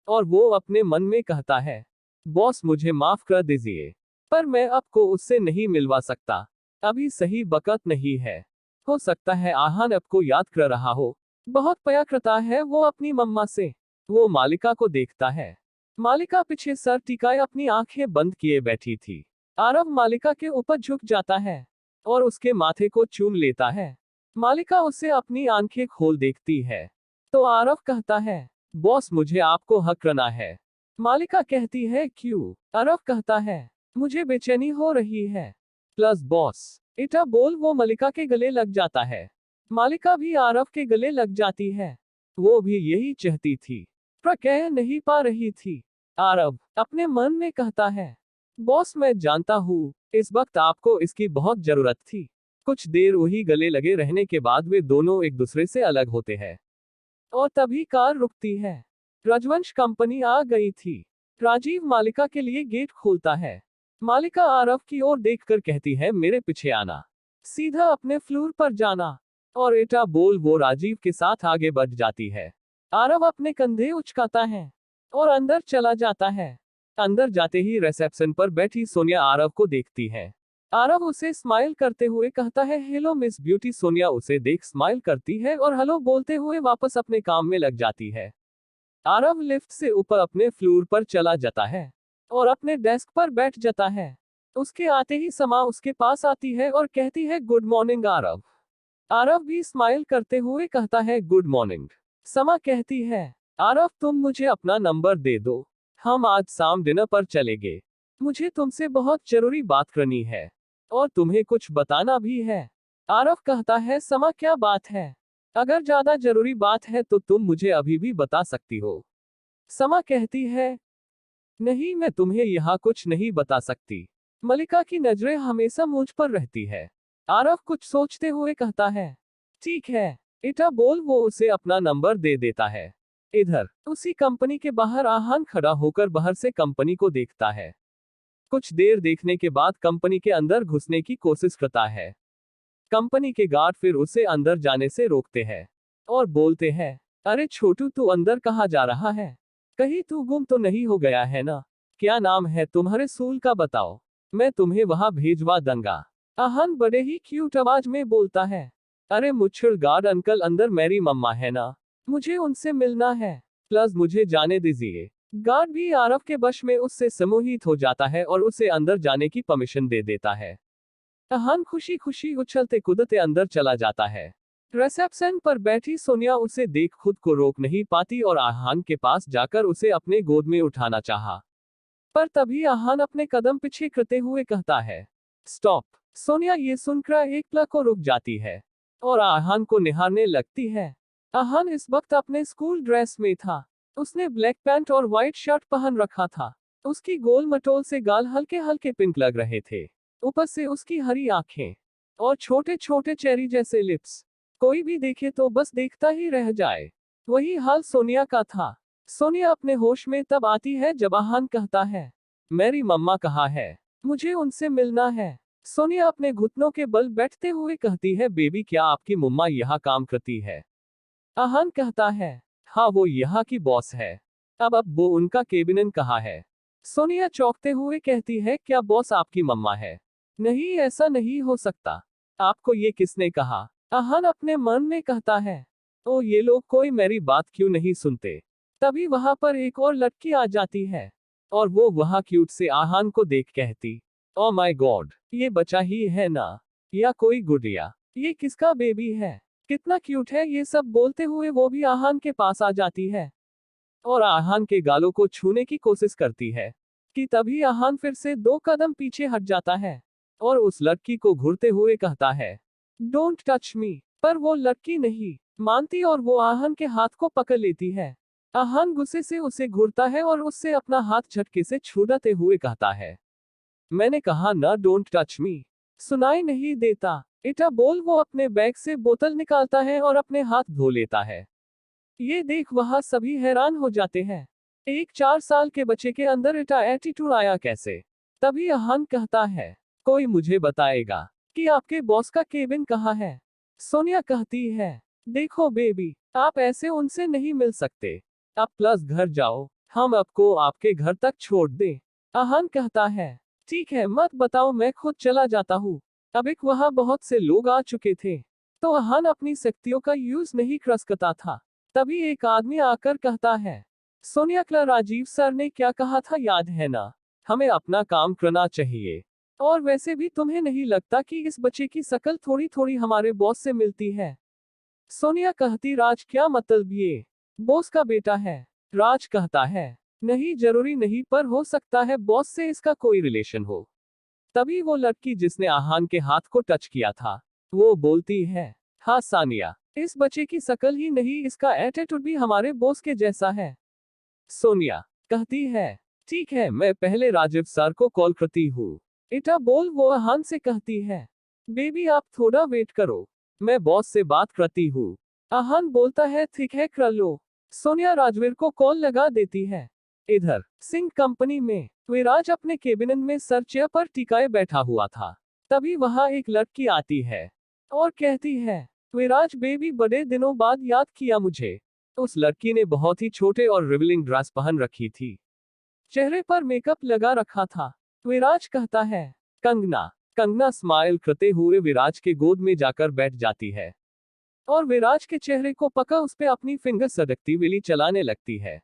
और वो अपने मन में कहता है, बॉस मुझे माफ कर दीजिए, पर मैं आपको उससे नहीं मिलवा सकता। अभी सही वक्त नहीं है। हो सकता है आहान आपको याद कर रहा हो। बहुत प्यार करता है वो अपनी मम्मा से। वो मालिका को देखता है। मालिका पीछे सर टिकाए अपनी आंखें बंद किए बैठी थी। आरव मालिका के ऊपर झुक जाता है और उसके माथे को चूम लेता है। मालिका उसे अपनी आंखें खोल देखती है तो आरव कहता है, बॉस मुझे आपको हक करना है। मालिका कहती है, क्यों। आरव कहता है, मुझे बेचैनी हो रही है। प्लस बॉस, इटा बोल वो मलिका के गले लग जाता है। मालिका भी आरव के गले लग जाती है। वो भी यही चाहती थी पर कह नहीं पा रही थी। आरव अपने मन में कहता है, बॉस मैं जानता हूँ इस वक्त आपको इसकी बहुत जरूरत थी। कुछ देर वही गले लगे रहने के बाद वे दोनों एक दूसरे से अलग होते हैं और तभी कार रुकती है। रजवंश कंपनी आ गई थी। राजीव मालिका के लिए गेट खोलता है। मालिका आरव की ओर देखकर कहती है, मेरे पीछे आना, सीधा अपने फ्लोर पर जाना। और एटा बोल वो राजीव के साथ आगे बढ़ जाती है। आरव अपने कंधे उचकाता है और अंदर चला जाता है। अंदर जाते ही रिसेप्शन पर बैठी सोनिया आरव को देखती है। आरव उसे स्माइल करते हुए कहता है, हेलो मिस ब्यूटी। सोनिया उसे देख स्माइल करती है और हेलो बोलते हुए वापस अपने काम में लग जाती है। आरव लिफ्ट से ऊपर अपने फ्लोर पर चला जाता है और अपने डेस्क पर बैठ जाता है। उसके आते ही समा उसके पास आती है और कहती है, गुड मॉर्निंग आरव। आरव भी स्माइल करते हुए कहता है, गुड मॉर्निंग। समा कहती है, आरव तुम मुझे अपना नंबर दे दो, हम आज शाम डिनर पर चलेंगे। मुझे तुमसे बहुत जरूरी बात करनी है और तुम्हें कुछ बताना भी है। आरव कहता है, समा क्या बात है। अगर ज्यादा जरूरी बात है तो तुम मुझे अभी भी बता सकती हो। समा कहती है, नहीं मैं तुम्हें यहाँ कुछ नहीं बता सकती। मलिका की नजरें हमेशा मुझ पर रहती है। आरव कुछ सोचते हुए कहता है, ठीक है। इटा बोल वो उसे अपना नंबर दे देता है। इधर उसी कंपनी के बाहर आहान खड़ा होकर बाहर से कंपनी को देखता है। कुछ देर देखने के बाद कंपनी के अंदर घुसने की कोशिश करता है। कंपनी के गार्ड फिर उसे अंदर जाने से रोकते हैं और बोलते हैं, अरे छोटू तू अंदर कहाँ जा रहा है, कहीं तू गुम तो नहीं हो गया है ना। क्या नाम है तुम्हारे स्कूल का बताओ, मैं तुम्हें वहां भेजवा दूंगा। आहान बड़े ही क्यूट आवाज में बोलता है। अरे मुच्छड़ गार्ड अंकल, अंदर मेरी मम्मा है ना, मुझे उनसे मिलना है, प्लस मुझे जाने दीजिए। गार्ड भी आरव के वश में उससे सम्मोहित हो जाता है और उसे अंदर जाने की परमिशन दे देता है। अहान खुशी खुशी उछलते कूदते अंदर चला जाता है। रिसेप्शन पर बैठी सोनिया उसे देख खुद को रोक नहीं पाती और आहान के पास जाकर उसे अपने गोद में उठाना चाहा। पर तभी आहान अपने कदम पीछे करते हुए कहता है, स्टॉप। सोनिया ये सुनकर एक पल को रुक जाती है और आहान को निहारने लगती है। आहान इस वक्त अपने स्कूल ड्रेस में था। उसने ब्लैक पैंट और व्हाइट शर्ट पहन रखा था। उसकी गोल मटोल से गाल हल्के हल्के पिंक लग रहे थे। ऊपर से उसकी हरी आंखें और छोटे छोटे चेरी जैसे लिप्स, कोई भी देखे तो बस देखता ही रह जाए। वही हाल सोनिया का था। सोनिया अपने होश में तब आती है जब आहान कहता है, मेरी मम्मा कहाँ है, मुझे उनसे मिलना है। सोनिया अपने घुटनों के बल बैठते हुए कहती है, बेबी क्या आपकी मम्मा यहाँ काम करती है? आहान कहता है, हाँ वो यहाँ की बॉस है। अब वो उनका केबिन कहाँ है? सोनिया चौंकते हुए कहती है, क्या बॉस आपकी मम्मा है? नहीं, ऐसा नहीं हो सकता। आपको ये किसने कहा? आहान अपने मन में कहता है, ओ ये लोग कोई मेरी बात क्यों नहीं सुनते। तभी वहां पर एक और लड़की आ जाती है और वो वहां क्यूट से आहान को देख कहती, ओ माय गॉड, ये बच्चा ही है ना, या कोई गुड़िया? ये किसका बेबी है? कितना क्यूट है। ये सब बोलते हुए वो भी आहान के पास आ जाती है और आहान के गालों को छूने की कोशिश करती है कि तभी आहान फिर से 2 कदम पीछे हट जाता है और उस लड़की को घूरते हुए कहता है, डोंट टच मी। पर वो लड़की नहीं मानती और वो आहान के हाथ को पकड़ लेती है। आहान गुस्से से उसे घूरता है और उससे अपना हाथ झटके से छुड़ाते हुए कहता है, मैंने कहा ना डोंट टच मी। सुनाई नहीं देता? इटा बोल वो अपने बैग से बोतल निकालता है और अपने हाथ धो लेता है। ये देख वहां सभी हैरान हो जाते हैं। एक 4 साल के बच्चे के अंदर इटा एटीट्यूड आया कैसे? तभी आहान कहता है, कोई मुझे बताएगा कि आपके बॉस का केबिन कहाँ है? सोनिया कहती है, देखो बेबी, आप ऐसे उनसे नहीं मिल सकते। आप प्लस घर जाओ, हम आपको आपके घर तक छोड़ दे। आहान कहता है, ठीक है मत बताओ, मैं खुद चला जाता हूँ। अब एक वहां बहुत से लोग आ चुके थे तो आहान अपनी शक्तियों का यूज नहीं कर सकता था। तभी एक आदमी आकर कहता है, सोनिया क्ला, राजीव सर ने क्या कहा था याद है ना? हमें अपना काम करना चाहिए। और वैसे भी तुम्हें नहीं लगता कि इस बच्चे की शक्ल थोड़ी थोड़ी हमारे बॉस से मिलती है? सोनिया कहती, राज क्या मतलब? ये बॉस का बेटा है। राज कहता है, नहीं जरूरी नहीं, पर हो सकता है बॉस से इसका कोई रिलेशन हो। तभी वो लड़की जिसने आहान के हाथ को टच किया था वो बोलती है, हाँ सानिया, इस बच्चे की शक्ल ही नहीं, इसका एटीट्यूड भी हमारे बॉस के जैसा है। सोनिया कहती है, ठीक है मैं पहले राजीव सर को कॉल करती हूँ। इटा बोल वो आहान से कहती है, बेबी आप थोड़ा वेट करो, मैं बॉस से बात करती हूँ। आहान बोलता है, ठीक है कर लो। सोनिया राजवीर को कॉल लगा देती है। इधर सिंह कंपनी में विराज अपने केबिन में सर चेयर पर टिकाए बैठा हुआ था। तभी वहां एक लड़की आती है और कहती है, विराज बेबी बड़े दिनों बाद याद किया मुझे। उस लड़की ने बहुत ही छोटे और रिवीलिंग ड्रेस पहन रखी थी, चेहरे पर मेकअप लगा रखा था। विराज कहता है, कंगना। कंगना स्माइल करते हुए विराज के गोद में जाकर बैठ जाती है और विराज के चेहरे को पकड़ उस पे अपनी फिंगर सड़कती हुई चलाने लगती है।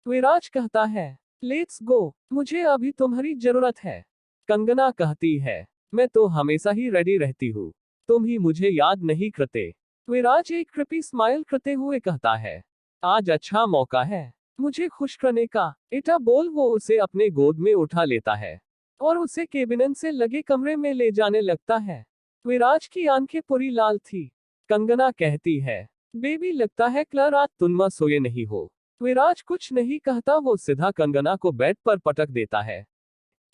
विराज कहता है, लेट्स गो, मुझे अभी तुम्हारी जरूरत है। कंगना कहती है, मैं तो हमेशा ही रेडी रहती हूँ, तुम ही मुझे याद नहीं करते। विराज एक कृपी स्माइल करते हुए कहता है, आज अच्छा मौका है मुझे खुश करने का। इटा बोल वो उसे अपने गोद में उठा लेता है और उसे केबिन से लगे कमरे में ले जाने लगता है। विराज की आंखें पूरी लाल थी। कंगना कहती है, बेबी लगता है क्ला रात तुम सोए नहीं हो। विराज कुछ नहीं कहता, वो सीधा कंगना को बेड पर पटक देता है।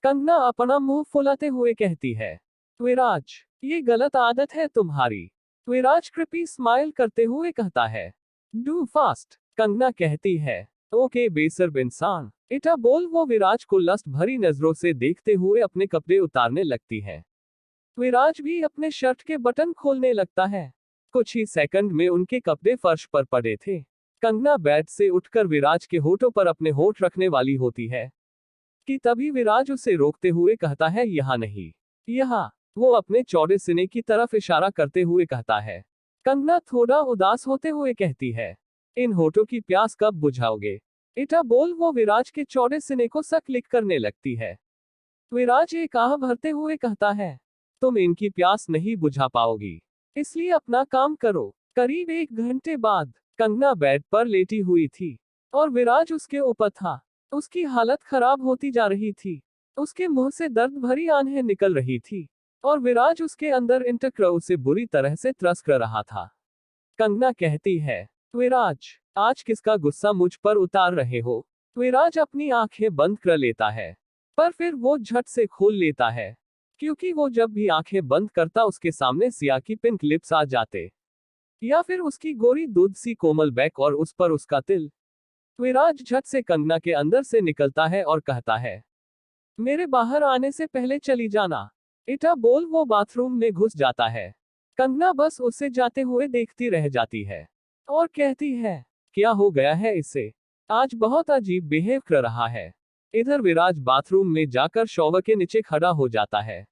कंगना अपना मुंह फुलाते हुए कहती है, विराज ये गलत आदत है तुम्हारी। विराज कृपी स्माइल करते हुए कहता है, डू फास्ट। कंगना कहती है, ओके बेसर्ब इंसान। इटा बोल वो विराज को लस्ट भरी नजरों से देखते हुए अपने कपड़े उतारने लगती है। विराज भी अपने शर्ट के बटन खोलने लगता है। कुछ ही सेकंड में उनके कपड़े फर्श पर पड़े थे। कंगना बेड से उठकर विराज के होठों पर अपने होठ रखने वाली होती है कि तभी विराज उसे रोकते हुए कहता है, यहाँ नहीं, यहाँ। वो अपने चौड़े सीने की तरफ इशारा करते हुए कहता है, कंगना थोड़ा उदास होते हुए कहती है, इन होठों की प्यास कब बुझाओगे? इटा बोल वो विराज के चौड़े सीने को सक लिक करने लगती है। विराज एक आह भरते हुए कहता है, तुम इनकी प्यास नहीं बुझा पाओगी, इसलिए अपना काम करो। करीब 1 घंटे बाद कंगना बेड पर लेटी हुई थी और विराज उसके ऊपर था। उसकी हालत खराब होती जा रही थी। उसके मुंह से दर्द भरी आंखें निकल रही थी और विराज उसके अंदर इंटरक्रो से बुरी तरह से त्रस कर रहा था। कंगना कहती है, विराज, आज किसका गुस्सा मुझ पर उतार रहे हो? विराज अपनी आंखें बंद कर लेता है, पर फिर वो झट से खोल लेता है, क्योंकि वो जब भी आंखें बंद करता उसके सामने सिया की पिंक लिप्स आ जाते, या फिर उसकी गोरी दूध सी कोमल बैक और उस पर उसका तिल। विराज झट से कंगना के अंदर से निकलता है और कहता है, मेरे बाहर आने से पहले चली जाना। इटा बोल वो बाथरूम में घुस जाता है। कंगना बस उसे जाते हुए देखती रह जाती है और कहती है, क्या हो गया है इसे? आज बहुत अजीब बिहेव कर रहा है। इधर विराज बाथरूम में जाकर शॉवर के नीचे खड़ा हो जाता है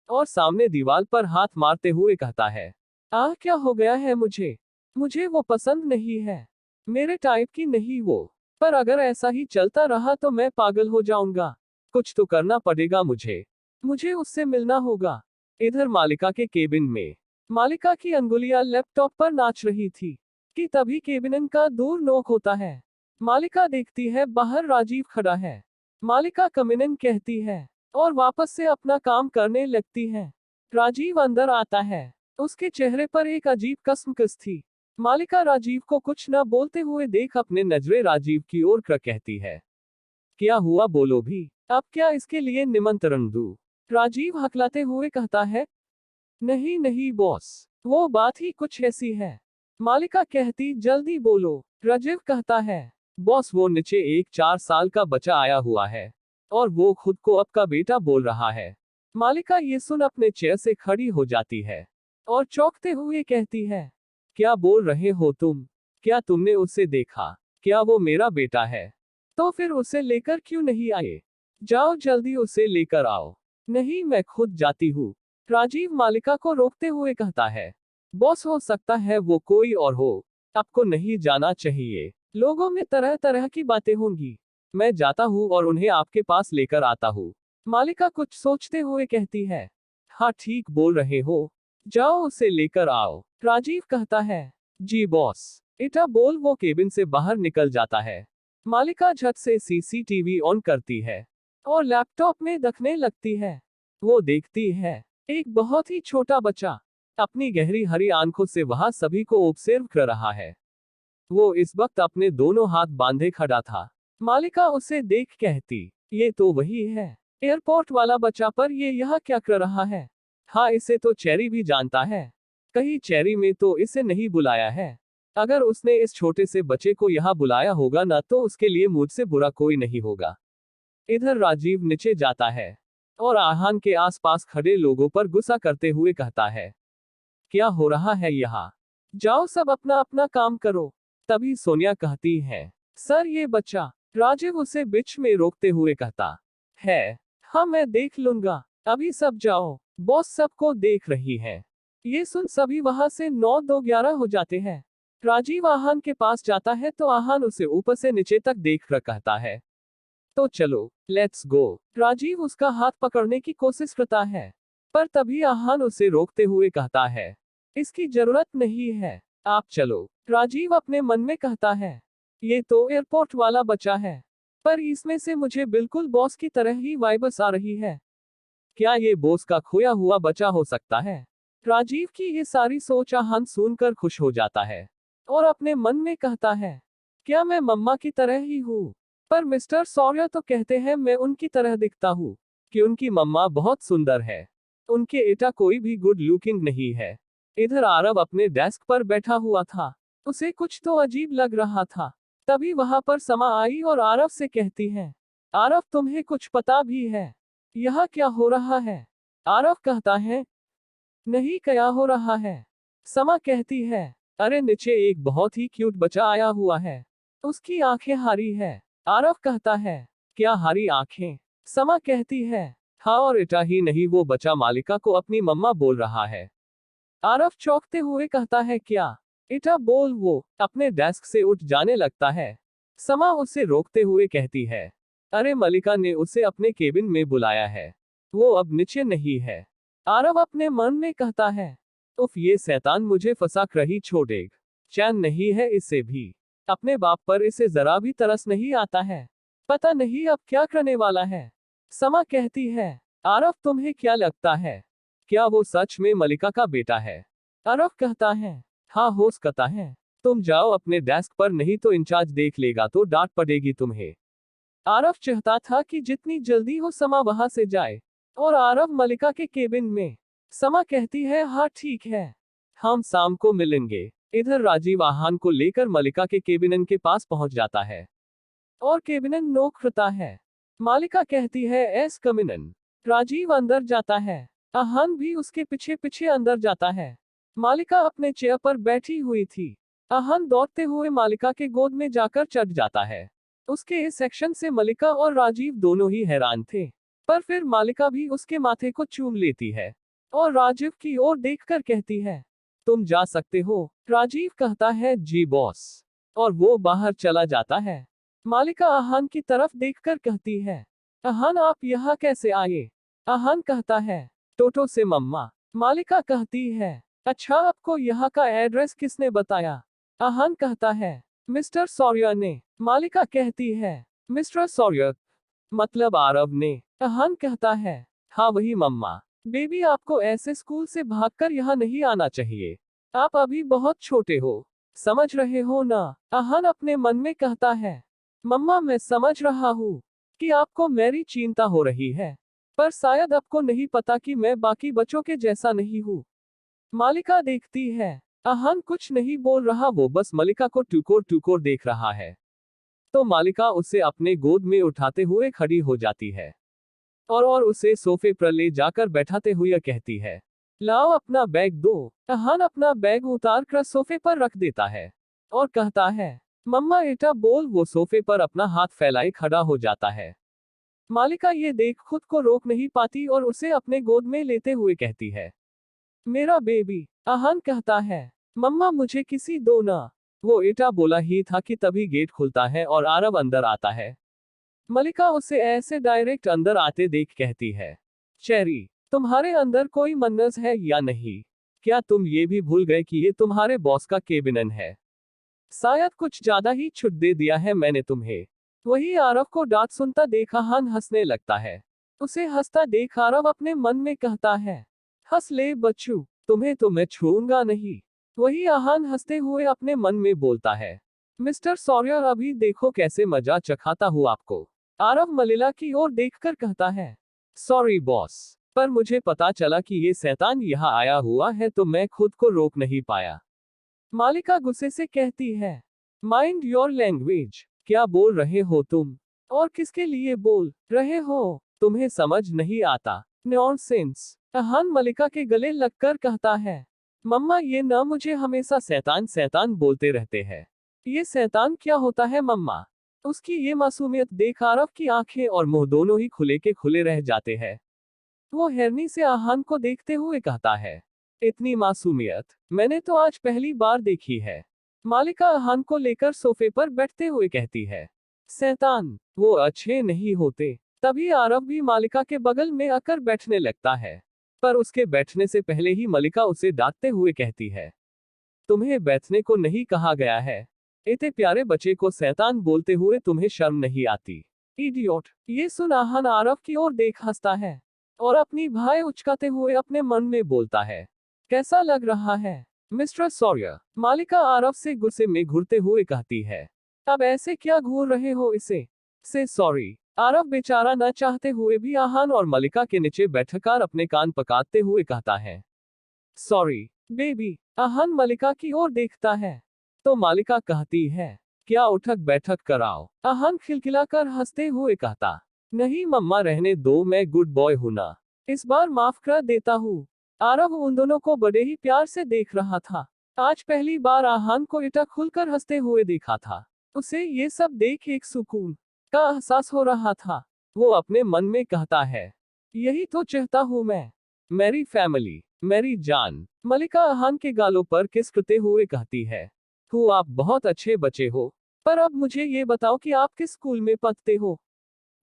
और सामने दीवार पर हाथ मारते हुए कहता है, आह क्या हो गया है मुझे? मुझे वो पसंद नहीं है। मेरे टाइप की नहीं वो। पर अगर ऐसा ही चलता रहा तो मैं पागल हो जाऊंगा। कुछ तो करना पड़ेगा मुझे। मुझे उससे मिलना होगा। इधर मालिका के केबिन में मालिका की अंगुलियां लैपटॉप पर नाच रही थी कि तभी केबिन का दूर नोक होता है। मालिका देखती है बाहर राजीव खड़ा है। मालिका कमिनन कहती है और वापस से अपना काम करने लगती है। राजीव अंदर आता है। उसके चेहरे पर एक अजीब कसमकस थी। मालिका राजीव को कुछ न बोलते हुए देख अपने नजरे राजीव की ओर कर कहती है, क्या हुआ बोलो भी, अब क्या इसके लिए निमंत्रण दूं? राजीव हकलाते हुए कहता है, नहीं नहीं बॉस, वो बात ही कुछ ऐसी है। मालिका कहती, जल्दी बोलो। राजीव कहता है, बॉस वो नीचे एक 4 साल का बच्चा आया हुआ है और वो खुद को अब का बेटा बोल रहा है। मालिका ये सुन अपने चेयर से खड़ी हो जाती है और चौंकते हुए कहती है, क्या बोल रहे हो तुम? क्या तुमने उसे देखा? क्या वो मेरा बेटा है? तो फिर उसे लेकर क्यों नहीं आए? जाओ जल्दी उसे लेकर आओ। नहीं मैं खुद जाती हूँ। राजीव मालिका को रोकते हुए कहता है, बॉस हो सकता है वो कोई और हो। आपको नहीं जाना चाहिए। लोगों में तरह तरह की बातें होंगी। मैं जाता हूँ और उन्हें आपके पास लेकर आता हूँ। मालिका कुछ सोचते हुए कहती है, हाँ ठीक बोल रहे हो। जाओ उसे लेकर आओ। राजीव कहता है, जी बॉस। इटा बोल वो केबिन से बाहर निकल जाता है। मालिका झट से सीसीटीवी ऑन करती है और लैपटॉप में देखने लगती है। वो देखती है, एक बहुत ही छोटा बच्चा अपनी गहरी हरी आंखों से वहां सभी को ऑब्जर्व कर रहा है। वो इस वक्त अपने दोनों हाथ बांधे खड़ा था। मालिका उसे देख कहती, ये तो वही है, एयरपोर्ट वाला बच्चा, पर ये यहाँ क्या कर रहा है? हाँ इसे तो चेरी भी जानता है। कहीं चेरी में तो इसे नहीं बुलाया है। अगर उसने इस छोटे से बच्चे को यहाँ बुलाया होगा ना तो उसके लिए मुझसे बुरा कोई नहीं होगा। इधर राजीव नीचे जाता है और आहान के आसपास खड़े लोगों पर गुस्सा करते हुए कहता है, क्या हो रहा है यहाँ? जाओ सब अपना अपना काम करो। तभी सोनिया कहती है, सर ये बच्चा। राजीव उसे बीच में रोकते हुए कहता है, हाँ मैं देख लूंगा, अभी सब जाओ, बॉस सबको देख रही है। ये सुन सभी वहां से 9-2-11 हो जाते हैं। राजीव आहान के पास जाता है तो आहान उसे ऊपर से नीचे तक देख कर कहता है, तो चलो लेट्स गो। राजीव उसका हाथ पकड़ने की कोशिश करता है, पर तभी आहान उसे रोकते हुए कहता है, इसकी जरूरत नहीं है, आप चलो। राजीव अपने मन में कहता है, ये तो एयरपोर्ट वाला बच्चा है, पर इसमें से मुझे बिल्कुल बॉस की तरह ही वाइब्स आ रही है। क्या ये बॉस का खोया हुआ बच्चा हो सकता है? राजीव की ये सारी सोच आहान सुनकर खुश हो जाता है और अपने मन में कहता है, क्या मैं मम्मा की तरह ही हूँ? पर मिस्टर सौर्य तो कहते हैं मैं उनकी तरह दिखता हूँ, कि उनकी मम्मा बहुत सुंदर है। उनके बेटा कोई भी गुड लुकिंग नहीं है। इधर आरव अपने डेस्क पर बैठा हुआ था। उसे कुछ तो अजीब लग रहा था। तभी वहां पर समा आई और आरव से कहती है, आरव तुम्हें कुछ पता भी है? यहाँ क्या हो रहा है? आरव कहता है, नहीं क्या हो रहा है? समा कहती है, अरे नीचे एक बहुत ही क्यूट बच्चा आया हुआ है। उसकी आंखें हरी है। आरव कहता है, क्या हरी आंखें? समा कहती है, हाँ और इटा ही नहीं वो बच्चा मालिका को अपनी मम्मा बोल रहा है। आरव चौंकते हुए कहता है, क्या? इटा बोल। वो अपने डेस्क से उठ जाने लगता है। समा उसे रोकते हुए कहती है, अरे मलिका ने उसे अपने केबिन में बुलाया है, वो अब नीचे नहीं है। आरव अपने मन में कहता है, उफ, ये शैतान मुझे फंसा कर ही छोड़ेगा। चैन नहीं है इसे भी। अपने बाप पर इसे जरा भी तरस नहीं आता है। पता नहीं अब क्या करने वाला है। समा कहती है, आरव तुम्हें क्या लगता है, क्या वो सच में मलिका का बेटा है? आरव कहता है, हाँ हो सकता है। तुम जाओ अपने डेस्क पर, नहीं तो इंचार्ज देख लेगा तो डांट पड़ेगी तुम्हें। आरव चाहता था कि जितनी जल्दी हो समा वहां से जाए और आरव मलिका के केबिन में। समा कहती है, हाँ ठीक है, हम शाम को मिलेंगे। इधर राजीव आहान को लेकर मलिका के केबिन के पास पहुंच जाता है और केबिन नोक करता है। मालिका कहती है, एस कमिनन। राजीव अंदर जाता है। आहान भी उसके पीछे पीछे अंदर जाता है। मालिका अपने चेयर पर बैठी हुई थी। आहान दौड़ते हुए मालिका के गोद में जाकर चढ़ जाता है। उसके इस सेक्शन से मलिका और राजीव दोनों ही हैरान थे, पर फिर मालिका भी उसके माथे को चूम लेती है और राजीव की ओर देखकर कहती है, तुम जा सकते हो। राजीव कहता है, जी बॉस, और वो बाहर चला जाता है। मालिका आहान की तरफ देखकर कहती है, आहान आप यहाँ कैसे आए? आहान कहता है, टोटो से मम्मा। मालिका कहती है, अच्छा आपको यहाँ का एड्रेस किसने बताया? आहान कहता है, मिस्टर सौर्य ने। मालिका कहती है, मिस्टर सौर्य मतलब आरव ने? आहान कहता है, हाँ वही मम्मा। बेबी आपको ऐसे स्कूल से भागकर यहाँ नहीं आना चाहिए। आप अभी बहुत छोटे हो, समझ रहे हो ना? आहान अपने मन में कहता है, मम्मा मैं समझ रहा हूँ कि आपको मेरी चिंता हो रही है, पर शायद आपको नहीं पता कि मैं बाकी बच्चों के जैसा नहीं हूँ। मालिका देखती है, आहान कुछ नहीं बोल रहा, वो बस मलिका को टुकोर टुकोर देख रहा है। तो मालिका उसे अपने गोद में उठाते हुए खड़ी हो जाती है और उसे सोफे पर ले जाकर बैठाते हुए कहती है, लाओ अपना बैग दो। आहान अपना बैग उतार कर सोफे पर रख देता है और कहता है, मम्मा एटा बोल। वो सोफे पर अपना हाथ फैलाए खड़ा हो जाता है। मालिका ये देख खुद को रोक नहीं पाती और उसे अपने गोद में लेते हुए कहती है, मेरा बेबी। आहान कहता है, मम्मा मुझे किसी दो ना। वो एटा बोला ही था कि तभी गेट खुलता है और आरव अंदर आता है। मलिका उसे ऐसे डायरेक्ट अंदर आते देख कहती है, चेरी तुम्हारे अंदर कोई मन्नस है या नहीं? क्या तुम ये भी भूल गए कि ये तुम्हारे बॉस का केबिन है? शायद कुछ ज्यादा ही छूट दे दिया है मैंने तुम्हें। वही आरव को डांट सुनता देख आहान हंसने लगता है। उसे हंसता देख आरव अपने मन में कहता है, हंस ले बच्चू, तुम्हें तो मैं छूऊंगा नहीं। वही आहान हंसते हुए अपने मन में बोलता है, मिस्टर सौर्य अभी देखो कैसे मजा चखाता हूँ आपको। आरव मलिला की ओर देखकर कहता है, सॉरी बॉस, पर मुझे पता चला कि ये शैतान यहाँ आया हुआ है तो मैं खुद को रोक नहीं पाया। मालिका गुस्से से कहती है, माइंड योर लैंग्वेज। क्या बोल रहे हो तुम? और किसके लिए बोल रहे हो? तुम्हें समझ नहीं आता? नॉनसेंस। आहान मलिका के गले लगकर कहता है, मम्मा ये ना मुझे हमेशा शैतान शैतान बोलते रहते हैं। ये शैतान क्या होता है मम्मा? उसकी ये मासूमियत देख आरव की आंखें और मुंह दोनों ही खुले के खुले रह जाते हैं। वो हैरानी से आहान को देखते हुए कहता है, इतनी मासूमियत मैंने तो आज पहली बार देखी है। मालिका आहान को लेकर सोफे पर बैठते हुए कहती है, शैतान वो अच्छे नहीं होते। तभी आरव भी मालिका के बगल में आकर बैठने लगता है, पर उसके बैठने से पहले ही मलिका उसे डांटते हुए कहती है, तुम्हें बैठने को नहीं कहा गया है। इतने प्यारे बच्चे को शैतान बोलते हुए तुम्हें शर्म नहीं आती? इडियोट। ये सुन आहान आरव की ओर देख हंसता है और अपनी भाई उचकाते हुए अपने मन में बोलता है, कैसा लग रहा है मिस्टर सौर्य? मालिका आरव से गुस्से में घूरते हुए कहती है, अब ऐसे क्या घूर रहे हो इसे से सॉरी। आरव बेचारा न चाहते हुए भी आहान और मलिका के नीचे बैठकर अपने कान पकाते हुए कहता है, सॉरी बेबी। आहान मलिका की ओर देखता है तो मालिका कहती है, क्या उठक बैठक कराओ? आहान खिलखिलाकर हंसते हुए कहता, नहीं मम्मा रहने दो, मैं गुड बॉय हूं ना, इस बार माफ कर देता हूँ। आरव उन दोनों को बड़े ही प्यार से देख रहा था। आज पहली बार आहान को इतना खुलकर हंसते हुए देखा था। उसे ये सब देख एक सुकून का एहसास हो रहा था। वो अपने मन में कहता है, यही तो चाहता हूँ मैं, मेरी फैमिली। मेरी जान, मलिका आहान के गालों पर किस करते हुए कहती है, आप बहुत अच्छे बच्चे हो, पर अब मुझे ये बताओ कि आप किस स्कूल में पढ़ते हो।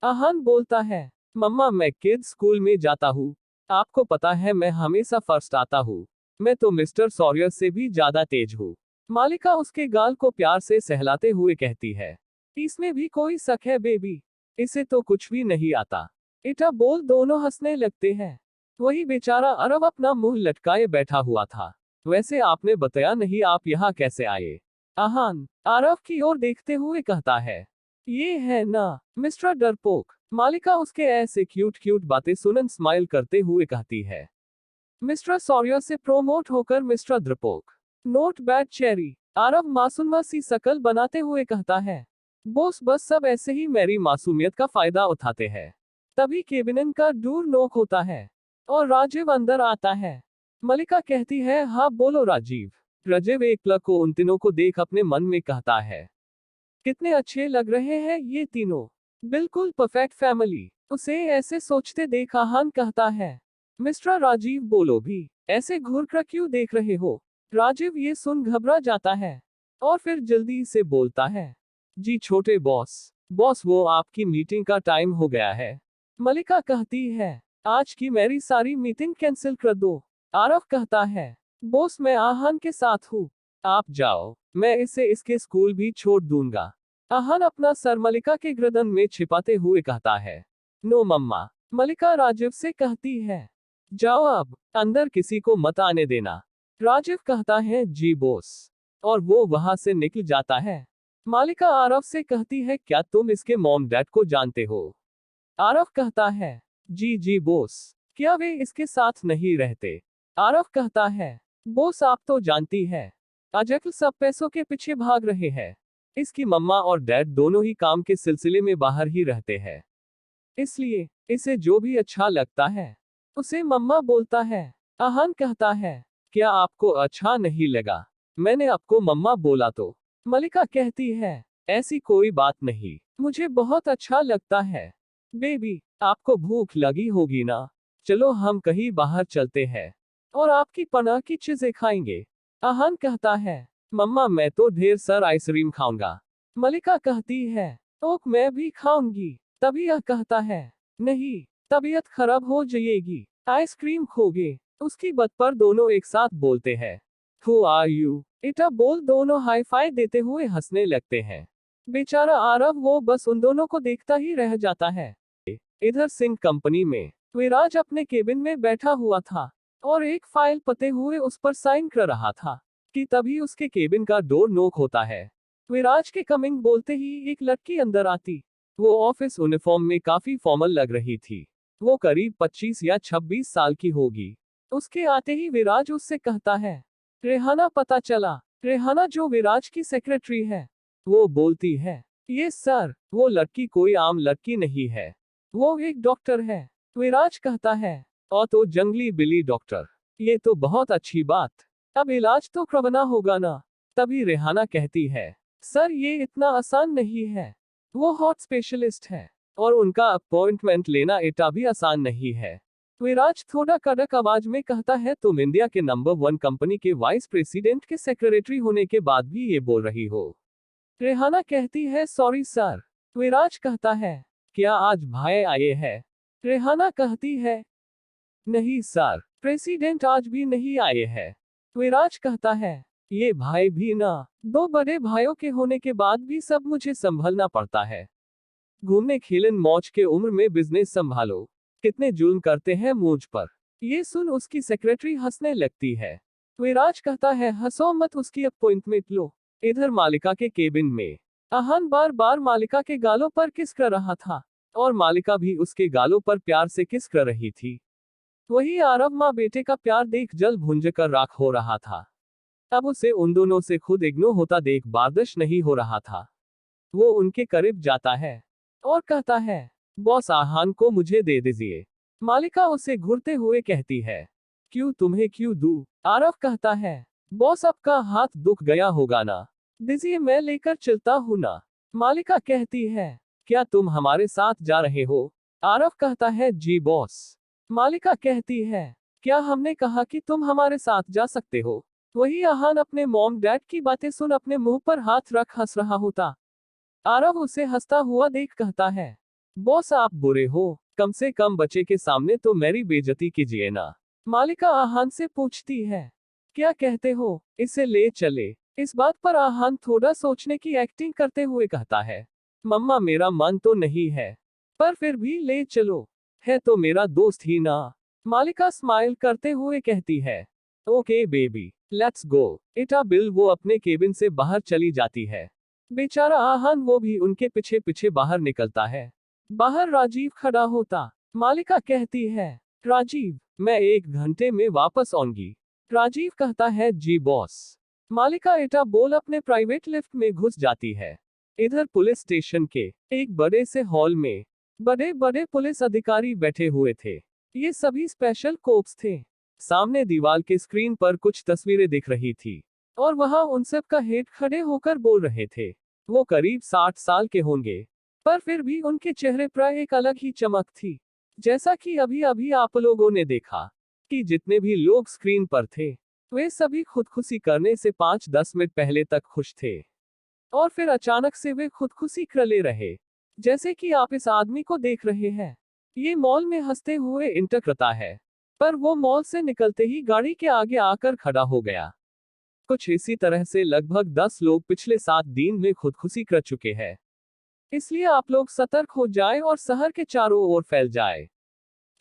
आहान बोलता है, मम्मा मैं किड्स स्कूल में जाता हूँ। आपको पता है मैं हमेशा फर्स्ट आता हूँ। मैं तो मिस्टर सॉरियर से भी ज्यादा तेज हूँ। मालिका उसके गाल को प्यार से सहलाते हुए कहती है, इसमें भी कोई शक है बेबी, इसे तो कुछ भी नहीं आता। इटा बोल दोनों हंसने लगते हैं। वही बेचारा अरब अपना मुंह लटकाए बैठा हुआ था। वैसे आपने बताया नहीं आप यहाँ कैसे आए। आहान आरव की ओर देखते हुए कहता है, ये है ना मिस्टर डरपोक। मालिका उसके ऐसे क्यूट क्यूट बातें सुनन स्माइल करते हुए कहती है, मिस्टर सॉरियर से प्रोमोट होकर मिस्टर द्रपोक, नोट बैड चेरी। आरव मासूमा सी शकल बनाते हुए कहता है, बोस बस सब ऐसे ही मेरी मासूमियत का फायदा उठाते हैं। तभी केबिन का दूर नोक होता है और राजीव अंदर आता है। मलिका कहती है, हाँ बोलो राजीव। राजीव एक पल को उन तीनों को देख अपने मन में कहता है, कितने अच्छे लग रहे हैं ये तीनों, बिल्कुल परफेक्ट फैमिली। उसे ऐसे सोचते देख आहान कहता है, मिस्टर राजीव बोलो भी, ऐसे घूर कर क्यों देख रहे हो। राजीव ये सुन घबरा जाता है और फिर जल्दी से बोलता है, जी छोटे बॉस, बॉस वो आपकी मीटिंग का टाइम हो गया है। मलिका कहती है, आज की मेरी सारी मीटिंग कैंसिल कर दो। आरव कहता है, बॉस मैं आहान के साथ हूँ, आप जाओ, मैं इसे इसके स्कूल भी छोड़ दूंगा। आहान अपना सर मलिका के गर्दन में छिपाते हुए कहता है, नो मम्मा। मलिका राजीव से कहती है, जाओ अब, अंदर किसी को मत आने देना। राजीव कहता है, जी बॉस, और वो वहां से निकल जाता है। मालिका आरव से कहती है, क्या तुम इसके मॉम डैड को जानते हो। आरव कहता है, जी जी बॉस, क्या वे इसके साथ नहीं रहते। आरव कहता है, बॉस आप तो जानती है, आजकल सब पैसों के पीछे भाग रहे हैं। इसकी मम्मा और डैड दोनों ही काम के सिलसिले में बाहर ही रहते हैं, इसलिए इसे जो भी अच्छा लगता है उसे मम्मा बोलता है। आहान कहता है, क्या आपको अच्छा नहीं लगा मैंने आपको मम्मा बोला तो। मलिका कहती है, ऐसी कोई बात नहीं, मुझे बहुत अच्छा लगता है। बेबी आपको भूख लगी होगी ना, चलो हम कहीं बाहर चलते हैं और आपकी पनाह की चीजें खाएंगे। आहान कहता है, मम्मा मैं तो ढेर सर आइसक्रीम खाऊंगा। मलिका कहती है, ओक मैं भी खाऊंगी। तभी यह कहता है, नहीं, तबीयत खराब हो जाएगी, आइसक्रीम खोगे। उसकी बात पर दोनों एक साथ बोलते हैं, हु आर यू। इटा बोल दोनों हाई फाई देते हुए हंसने लगते हैं। बेचारा आरव वो बस उन दोनों को देखता ही रह जाता है। इधर सिंह कंपनी में विराज अपने केबिन में बैठा हुआ था और एक फाइल पते हुए उस पर साइन कर रहा था कि तभी उसके केबिन का डोर नॉक होता है। विराज के कमिंग बोलते ही एक लड़की अंदर आती। वो ऑफिस यूनिफॉर्म में काफी फॉर्मल लग रही थी। वो करीब 25 या 26 साल की होगी। उसके आते ही विराज उससे कहता है, रेहाना पता चला। रेहाना जो विराज की सेक्रेटरी है, वो बोलती है, ये सर, वो लड़की कोई आम लड़की नहीं है, वो एक डॉक्टर है। विराज कहता है, और तो जंगली बिल्ली डॉक्टर, ये तो बहुत अच्छी बात, अब इलाज तो करवाना होगा ना। तभी रेहाना कहती है, सर ये इतना आसान नहीं है, वो हॉट स्पेशलिस्ट है और उनका अपॉइंटमेंट लेना इतना भी आसान नहीं है। विराज थोड़ा कड़क आवाज में कहता है, तुम इंडिया के नंबर 1 कंपनी के वाइस प्रेसिडेंट के सेक्रेटरी होने के बाद भी ये बोल रही हो। रेहाना कहती है, सॉरी सर। विराज कहता है, क्या आज भाई आए हैं। रेहाना कहती है, नहीं सर, प्रेसिडेंट आज भी नहीं आए हैं। विराज कहता है, ये भाई भी ना, दो बड़े भाइयों के होने के बाद भी सब मुझे संभलना पड़ता है। घूमने खेलन मौज के उम्र में बिजनेस संभालो, कितने जुल्म करते हैं मुझ पर। ये सुन उसकी सेक्रेटरी हंसने लगती है। विराज कहता है, हंसो मत, उसकी अपॉइंटमेंट लो। इधर मालिका के केबिन में आहान बार बार मालिका के गालों पर किस कर रहा था और मालिका भी उसके गालों पर प्यार से किस कर रही थी। वही आरव माँ बेटे का प्यार देख जल भुंज कर राख हो रहा था। अब उसे उन दोनों से खुद इग्नोर होता देख बर्दाश्त नहीं हो रहा था। वो उनके करीब जाता है और कहता है, बॉस आहान को मुझे दे दीजिए। मालिका उसे घूरते हुए कहती है, क्यों, तुम्हें क्यों दूं। आरव कहता है, बॉस आपका हाथ दुख गया होगा ना, दीजिए मैं लेकर चलता हूं ना। मालिका कहती है, क्या तुम हमारे साथ जा रहे हो। आरव कहता है, जी बॉस। मालिका कहती है, क्या हमने कहा कि तुम हमारे साथ जा सकते हो? वही आहान अपने मॉम डैड की बातें सुन अपने मुंह पर हाथ रख हंस रहा होता। आरव उसे हंसता हुआ देख कहता है, बॉस आप बुरे हो, कम से कम बच्चे के सामने तो मेरी बेइज्जती कीजिए ना। मालिका आहान से पूछती है, क्या कहते हो, इसे ले चले? इस बात पर आहान थोड़ा सोचने की एक्टिंग करते हुए कहता है, मम्मा मेरा मन तो नहीं है, पर फिर भी ले चलो, है तो मेरा दोस्त ही ना। मालिका स्माइल करते हुए कहती है, ओके बेबी, लेट्स गो। इटा बिल वो अपने केबिन से बाहर चली जाती है। बेचारा आहान वो भी उनके पीछे पीछे बाहर निकलता है। बाहर राजीव खड़ा होता। मालिका कहती है, राजीव, मैं 1 घंटे में वापस आऊंगी। राजीव कहता है, जी बॉस। मालिका इटा बोल अपने प्राइवेट लिफ्ट में घुस जाती है। इधर पुलिस स्टेशन के एक बड़े से हॉल में बड़े बड़े पुलिस अधिकारी बैठे हुए थे। ये सभी स्पेशल कोप्स थे। सामने दीवार के स्क्रीन पर कुछ तस्वीरें दिख रही थी और वहां उन सब का हेड खड़े होकर बोल रहे थे। वो करीब 60 साल के होंगे, पर फिर भी उनके चेहरे पर एक अलग ही चमक थी। जैसा कि अभी अभी आप लोगों ने देखा कि जितने भी लोग स्क्रीन पर थे वे सभी खुदकुशी करने से 5-10 मिनट पहले तक खुश थे, और फिर अचानक से वे खुदकुशी कर ले रहे। जैसे कि आप इस आदमी को देख रहे हैं। ये मॉल में हंसते हुए इंटर करता है, पर वो मॉल से निकलते ही गाड़ी के आगे आकर खड़ा हो गया। कुछ इसी तरह से लगभग 10 लोग पिछले 7 दिन में खुदकुशी कर चुके हैं। इसलिए आप लोग सतर्क हो जाए और शहर के चारों ओर फैल जाए।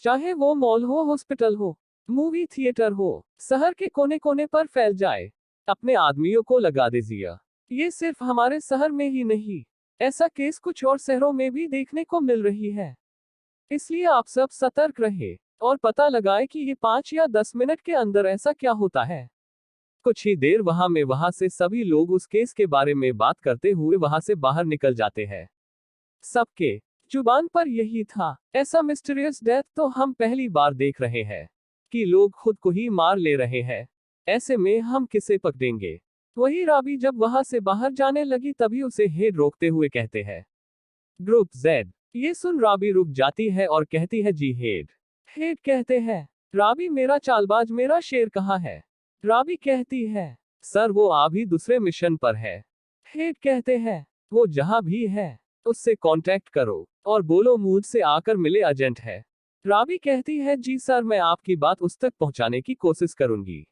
चाहे वो मॉल हो, हॉस्पिटल हो, मूवी थिएटर हो, शहर के कोने कोने पर फैल जाए। अपने आदमियों को लगा दीजिए। ये सिर्फ हमारे शहर में ही नहीं, ऐसा केस कुछ और शहरों में भी देखने को मिल रही है। इसलिए आप सब सतर्क रहे और पता लगाए कि ये 5 या 10 मिनट के अंदर ऐसा क्या होता है। कुछ ही देर वहां से सभी लोग उस केस के बारे में बात करते हुए वहां से बाहर निकल जाते हैं। सबके जुबान पर यही था, ऐसा मिस्टीरियस डेथ तो हम पहली बार देख रहे हैं कि लोग खुद को ही मार ले रहे हैं। ऐसे में हम किसे पकड़ेंगे? वही राबी जब वहां से बाहर जाने लगी तभी उसे हेड रोकते हुए कहते हैं, ग्रुप जेड। ये सुन राबी रुक जाती है और कहती है, जी हेड। हेड कहते हैं, राबी मेरा चालबाज मेरा शेर कहाँ है? राबी कहती है, सर वो अभी दूसरे मिशन पर है। हेड कहते हैं, वो जहां भी है उससे कांटेक्ट करो और बोलो मुझसे आकर मिले, एजेंट है। राबी कहती है, जी सर मैं आपकी बात उस तक पहुंचाने की कोशिश करूंगी।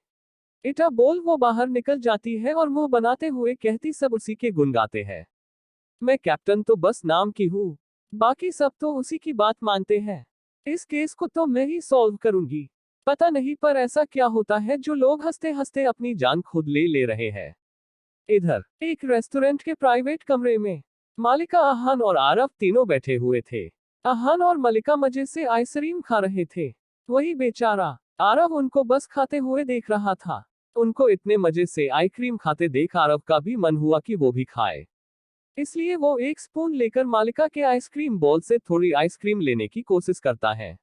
इटा बोल वो बाहर निकल जाती है और मुंह बनाते हुए कहती, सब उसी के गुण गाते हैं। मैं कैप्टन तो बस नाम की हूँ, बाकी सब तो उसी की बात मानते हैं। इस केस को तो मैं ही सॉल्व करूंगी। पता नहीं पर ऐसा क्या होता है जो लोग हंसते हंसते अपनी जान खुद ले ले रहे हैं। इधर एक रेस्टोरेंट के प्राइवेट कमरे में मालिका, आहान और आरव तीनों बैठे हुए थे। आहान और मलिका मजे से आइसक्रीम खा रहे थे। वही बेचारा आरव उनको बस खाते हुए देख रहा था। उनको इतने मजे से आइसक्रीम खाते देख आरव का भी मन हुआ कि वो भी खाए। इसलिए वो एक स्पून लेकर मालिका के आइसक्रीम बॉल से थोड़ी आइसक्रीम लेने की कोशिश करता है,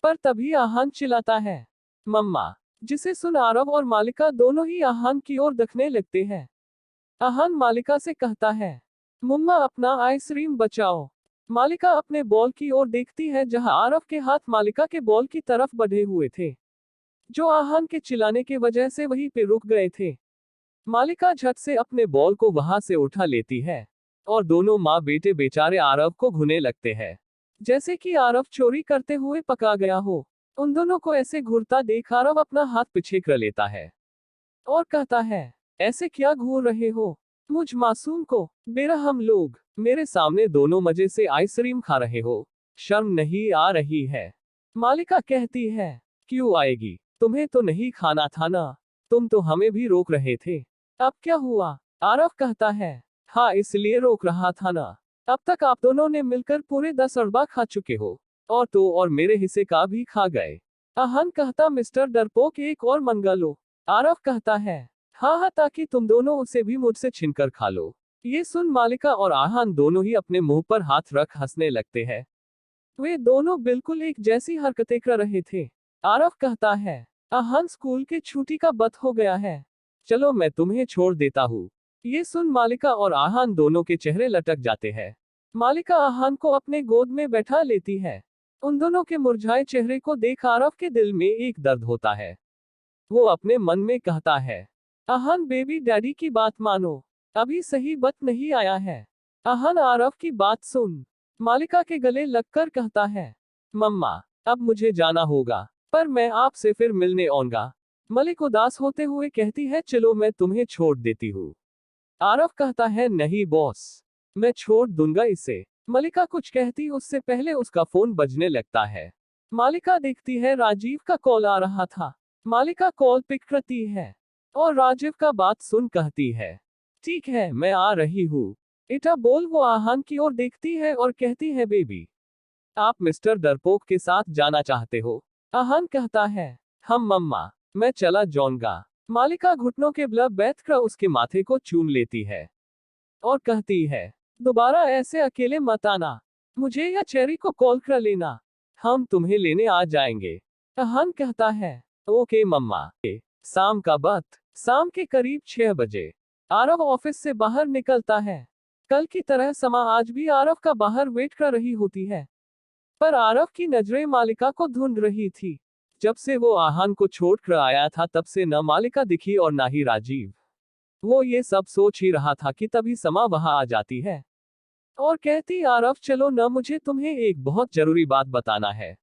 पर तभी आहान चिल्लाता है, मम्मा। जिसे सुन आरव और मालिका दोनों ही आहान की ओर देखने लगते हैं। आहान मालिका से कहता है, मम्मा अपना आइसक्रीम बचाओ। मालिका अपने बॉल की ओर देखती है जहां आरव के हाथ मालिका के बॉल की तरफ बढ़े हुए थे, जो आहान के चिल्लाने की वजह से वहीं पे रुक गए थे। मालिका झट से अपने बॉल को वहां से उठा लेती है और दोनों माँ बेटे बेचारे आरव को घूरने लगते हैं, जैसे कि आरव चोरी करते हुए पका गया हो। उन दोनों को ऐसे घूरता देख आरव अपना हाथ पीछे कर लेता है और कहता है, ऐसे क्या घूर रहे हो मुझ मासूम को? बेरहम लोग, मेरे सामने दोनों मजे से आइसक्रीम खा रहे हो, शर्म नहीं आ रही है? मालिका कहती है, क्यों आएगी, तुम्हें तो नहीं खाना था ना, तुम तो हमें भी रोक रहे थे, अब क्या हुआ? आरव कहता है, हाँ इसलिए रोक रहा था ना, अब तक आप दोनों ने मिलकर पूरे 10 अरबा खा चुके हो, और तो और मेरे हिस्से का भी खा गए। आहान कहता, मिस्टर डरपोक एक और मंगा लो। आरव कहता है, हाँ हाँ ताकि तुम दोनों उसे भी मुझसे छीनकर खा लो। ये सुन मालिका और आहान दोनों ही अपने मुंह पर हाथ रख हंसने लगते हैं। वे दोनों बिल्कुल एक जैसी हरकतें कर रहे थे। आरव कहता है, आहान स्कूल के छुट्टी का वक्त हो गया है, चलो मैं तुम्हें छोड़ देता हूँ। ये सुन मालिका और आहान दोनों के चेहरे लटक जाते हैं। मालिका आहान को अपने गोद में बैठा लेती है उन दोनों के मुरझाए चेहरे को देख आरव के दिल में एक दर्द होता है। वो अपने मन में कहता है, आहन बेबी डैडी की बात मानो, अभी सही वक्त नहीं आया है। आहन आरव की बात सुन मालिका के गले लगकर कहता है, मम्मा अब मुझे जाना होगा, पर मैं आपसे फिर मिलने आऊंगा। मलिक उदास होते हुए कहती है, चलो मैं तुम्हें छोड़ देती हूँ। आरव कहता है, नहीं बॉस, मैं छोड़ दूंगा इसे। मलिका कुछ कहती उससे पहले उसका फोन बजने लगता है। मालिका देखती है राजीव का कॉल आ रहा था। मालिका कॉल पिक करती है और राजीव का बात सुन कहती है, ठीक है मैं आ रही हूँ। इटा बोल वो आहान की ओर देखती है और कहती है, बेबी आप मिस्टर डरपोक के साथ जाना चाहते हो? आहान कहता है, हम मम्मा, मैं चला जाऊंगा। मालिका घुटनों के बल बैठकर उसके माथे को चूम लेती है और कहती है, दोबारा ऐसे अकेले मत आना, मुझे या चेरी को कॉल कर लेना, हम तुम्हें लेने आ जाएंगे। अहान कहता है, ओके मम्मा। शाम का वक्त, शाम के करीब 6 बजे आरव ऑफिस से बाहर निकलता है। कल की तरह समा आज भी आरव का बाहर वेट कर रही होती है, पर आरव की नजरें मालिका को ढूंढ रही थी। जब से वो आहान को छोड़कर आया था तब से न मालिका दिखी और ना ही राजीव। वो ये सब सोच ही रहा था कि तभी समा वहां आ जाती है और कहती, आरव चलो न, मुझे तुम्हें एक बहुत जरूरी बात बताना है।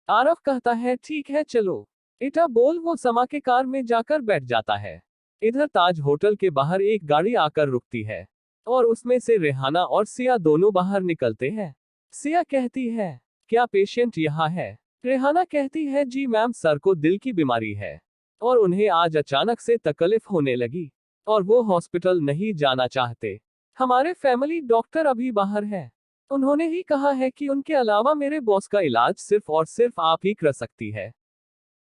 आरव कहता है, ठीक है चलो। इटा बोल वो समा के कार में जाकर बैठ जाता है। इधर ताज होटल के बाहर एक गाड़ी आकर रुकती है और उसमें से रेहाना और सिया दोनों बाहर निकलते हैं। सिया कहती है, क्या पेशेंट यहाँ है? रेहाना कहती है, जी मैम, सर को दिल की बीमारी है और उन्हें आज अचानक से तकलीफ होने लगी और वो हॉस्पिटल नहीं जाना चाहते। हमारे फैमिली डॉक्टर अभी बाहर है, उन्होंने ही कहा है कि उनके अलावा मेरे बॉस का इलाज सिर्फ और सिर्फ आप ही कर सकती है,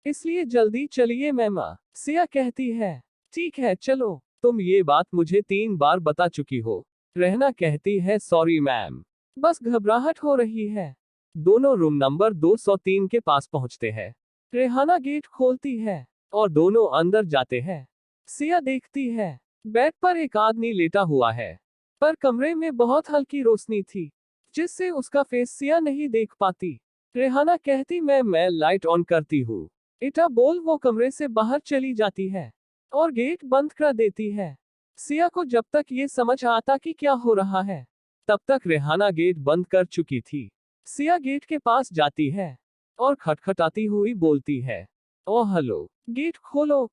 इसलिए जल्दी चलिए मैम। सिया कहती है, ठीक है चलो, तुम ये बात मुझे 3 बार बता चुकी हो। रहना कहती है, सॉरी मैम, बस घबराहट हो रही है। दोनों रूम नंबर 203 के पास पहुंचते हैं। रेहाना गेट खोलती है और दोनों अंदर जाते हैं। सिया देखती है, बेड पर एक आदमी लेटा हुआ है, पर कमरे में बहुत हल्की रोशनी थी जिससे उसका फेस सिया नहीं देख पाती। रेहाना कहती, मैं लाइट ऑन करती हूँ। इटा बोल वो कमरे से बाहर चली जाती है और गेट बंद कर देती है। सिया को जब तक ये समझ आता कि क्या हो रहा है, तब तक रेहाना गेट बंद कर चुकी थी। सिया गेट के पास जाती है और खटखटाती हुई बोलती है, ओ हेलो, गेट खोलो,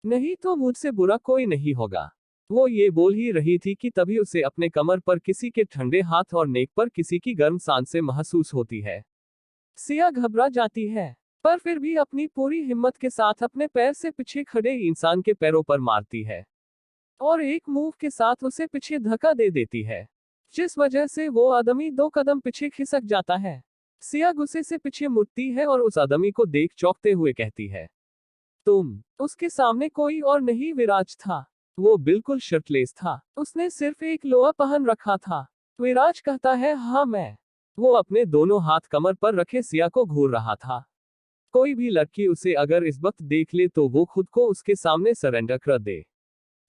नहीं तो मुझसे बुरा कोई नहीं होगा। वो ये बोल ही रही थी कि तभी उसे अपने कमर पर किसी के ठंडे हाथ और नेक पर किसी की गर्म सांसें महसूस होती है। सिया घबरा जाती है, पर फिर भी अपनी पूरी हिम्मत के साथ अपने पैर से पीछे खड़े इंसान के पैरों पर मारती है और एक मूव के साथ उसे पीछे धक्का दे देती है, जिस वजह से वो आदमी 2 कदम पीछे खिसक जाता है। सिया गुस्से से पीछे मुड़ती है और उस आदमी को देख चौंकते हुए कहती है, तुम। उसके सामने कोई और नहीं विराज था। वो बिल्कुल शर्टलेस था, उसने सिर्फ एक लोअर पहन रखा था। विराज कहता है, हाँ मैं। वो अपने दोनों हाथ कमर पर रखे सिया को घूर रहा था। कोई भी लड़की उसे अगर इस वक्त देख ले तो वो खुद को उसके सामने सरेंडर कर दे,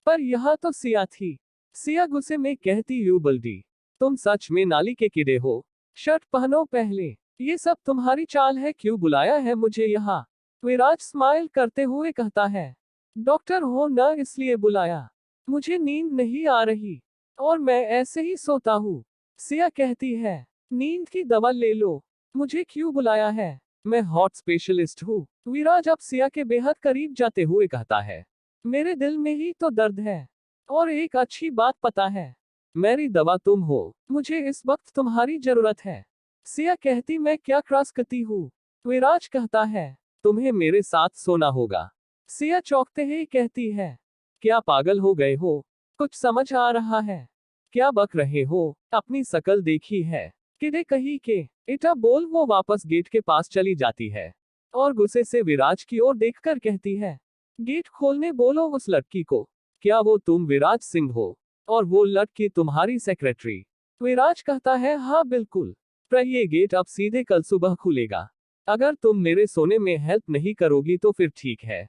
पर यह तो सिया थी। सिया गुस्से में कहती, यू बल्डी, तुम सच में नाली के कीड़े हो। शर्ट पहनो पहले, ये सब तुम्हारी चाल है, क्यों बुलाया है मुझे यहाँ? विराज स्माइल करते हुए कहता है, डॉक्टर हो न इसलिए बुलाया, मुझे नींद नहीं आ रही और मैं ऐसे ही सोता हूँ। सिया कहती है, नींद की दवा ले लो, मुझे क्यों बुलाया है? मैं हॉट स्पेशलिस्ट हूँ। विराज अब सिया के बेहद करीब जाते हुए कहता है, मेरे दिल में ही तो दर्द है और एक अच्छी बात पता है, मेरी दवा तुम हो, मुझे इस वक्त तुम्हारी जरूरत है। सिया कहती, मैं क्या क्रॉस करती हूँ? विराज कहता है, तुम्हें मेरे साथ सोना होगा। सिया चौंकते ही कहती है, क्या पागल हो गए हो? कुछ समझ आ रहा है? क्या बक रहे हो? अपनी शकल देखी है किधे कहीं के? इटा बोल वो वापस गेट के पास चली जाती है और गुस्से से विराज की ओर देखकर कहती है, गेट खोलने बोलो उस लड़की को। क्या वो तुम विराज सिंह हो और वो लड़की तुम्हारी सेक्रेटरी? विराज कहता है, हाँ बिल्कुल, पर ये गेट अब सीधे कल सुबह खुलेगा। अगर तुम मेरे सोने में हेल्प नहीं करोगी तो फिर ठीक है,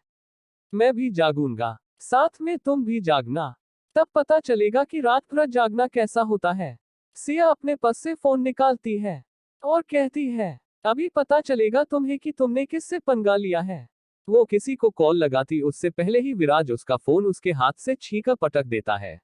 मैं भी जागूंगा, साथ में तुम भी जागना, तब पता चलेगा कि रात भर जागना कैसा होता है। सिया अपने पास से फोन निकालती है और कहती है, अभी पता चलेगा तुम्हें कि तुमने किससे पंगा लिया है। वो किसी को कॉल लगाती उससे पहले ही विराज उसका फोन उसके हाथ से छींकर पटक देता है,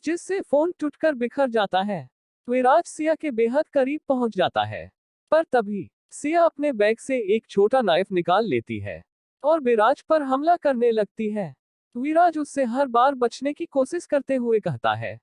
जिससे फोन टूटकर बिखर जाता है। विराज सिया के बेहद करीब पहुंच जाता है, पर तभी सिया अपने बैग से एक छोटा नाइफ निकाल लेती है और विराज पर हमला करने लगती है। विराज उससे हर बार बचने की कोशिश करते हुए कहता है,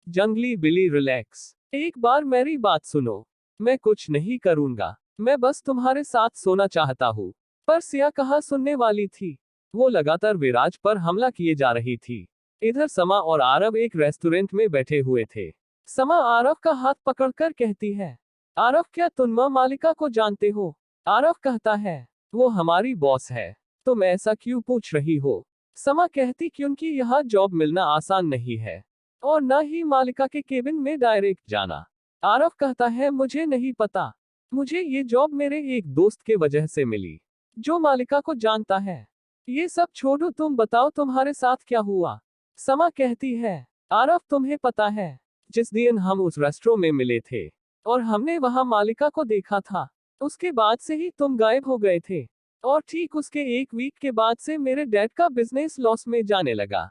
जंगली बिली रिलैक्स, एक बार मेरी बात सुनो, मैं कुछ नहीं करूंगा, मैं बस तुम्हारे साथ सोना चाहता हूँ। पर सिया कहाँ सुनने वाली थी, वो लगातार विराज पर हमला किए जा रही थी। इधर समा और आरव एक रेस्टोरेंट में बैठे हुए थे। समा आरव का हाथ पकड़कर कहती है, आरव क्या तुम मालिका को जानते हो? आरव कहता है, वो हमारी बॉस है, तुम ऐसा क्यों पूछ रही हो? समा कहती, क्योंकि यहाँ जॉब मिलना आसान नहीं है और न ही मालिका के केबिन में डायरेक्ट जाना। आरव कहता है, मुझे नहीं पता, मुझे ये जॉब मेरे एक दोस्त के वजह से मिली जो मालिका को जानता है। ये सब छोड़ो, तुम बताओ तुम्हारे साथ क्या हुआ? समा कहती है, आरव तुम्हें पता है, जिस दिन हम उस रेस्टोरेंट में मिले थे और हमने वहां मालिका को देखा था, उसके बाद से ही तुम गायब हो गए थे और ठीक उसके एक वीक के बाद से मेरे डैड का बिजनेस लॉस में जाने लगा,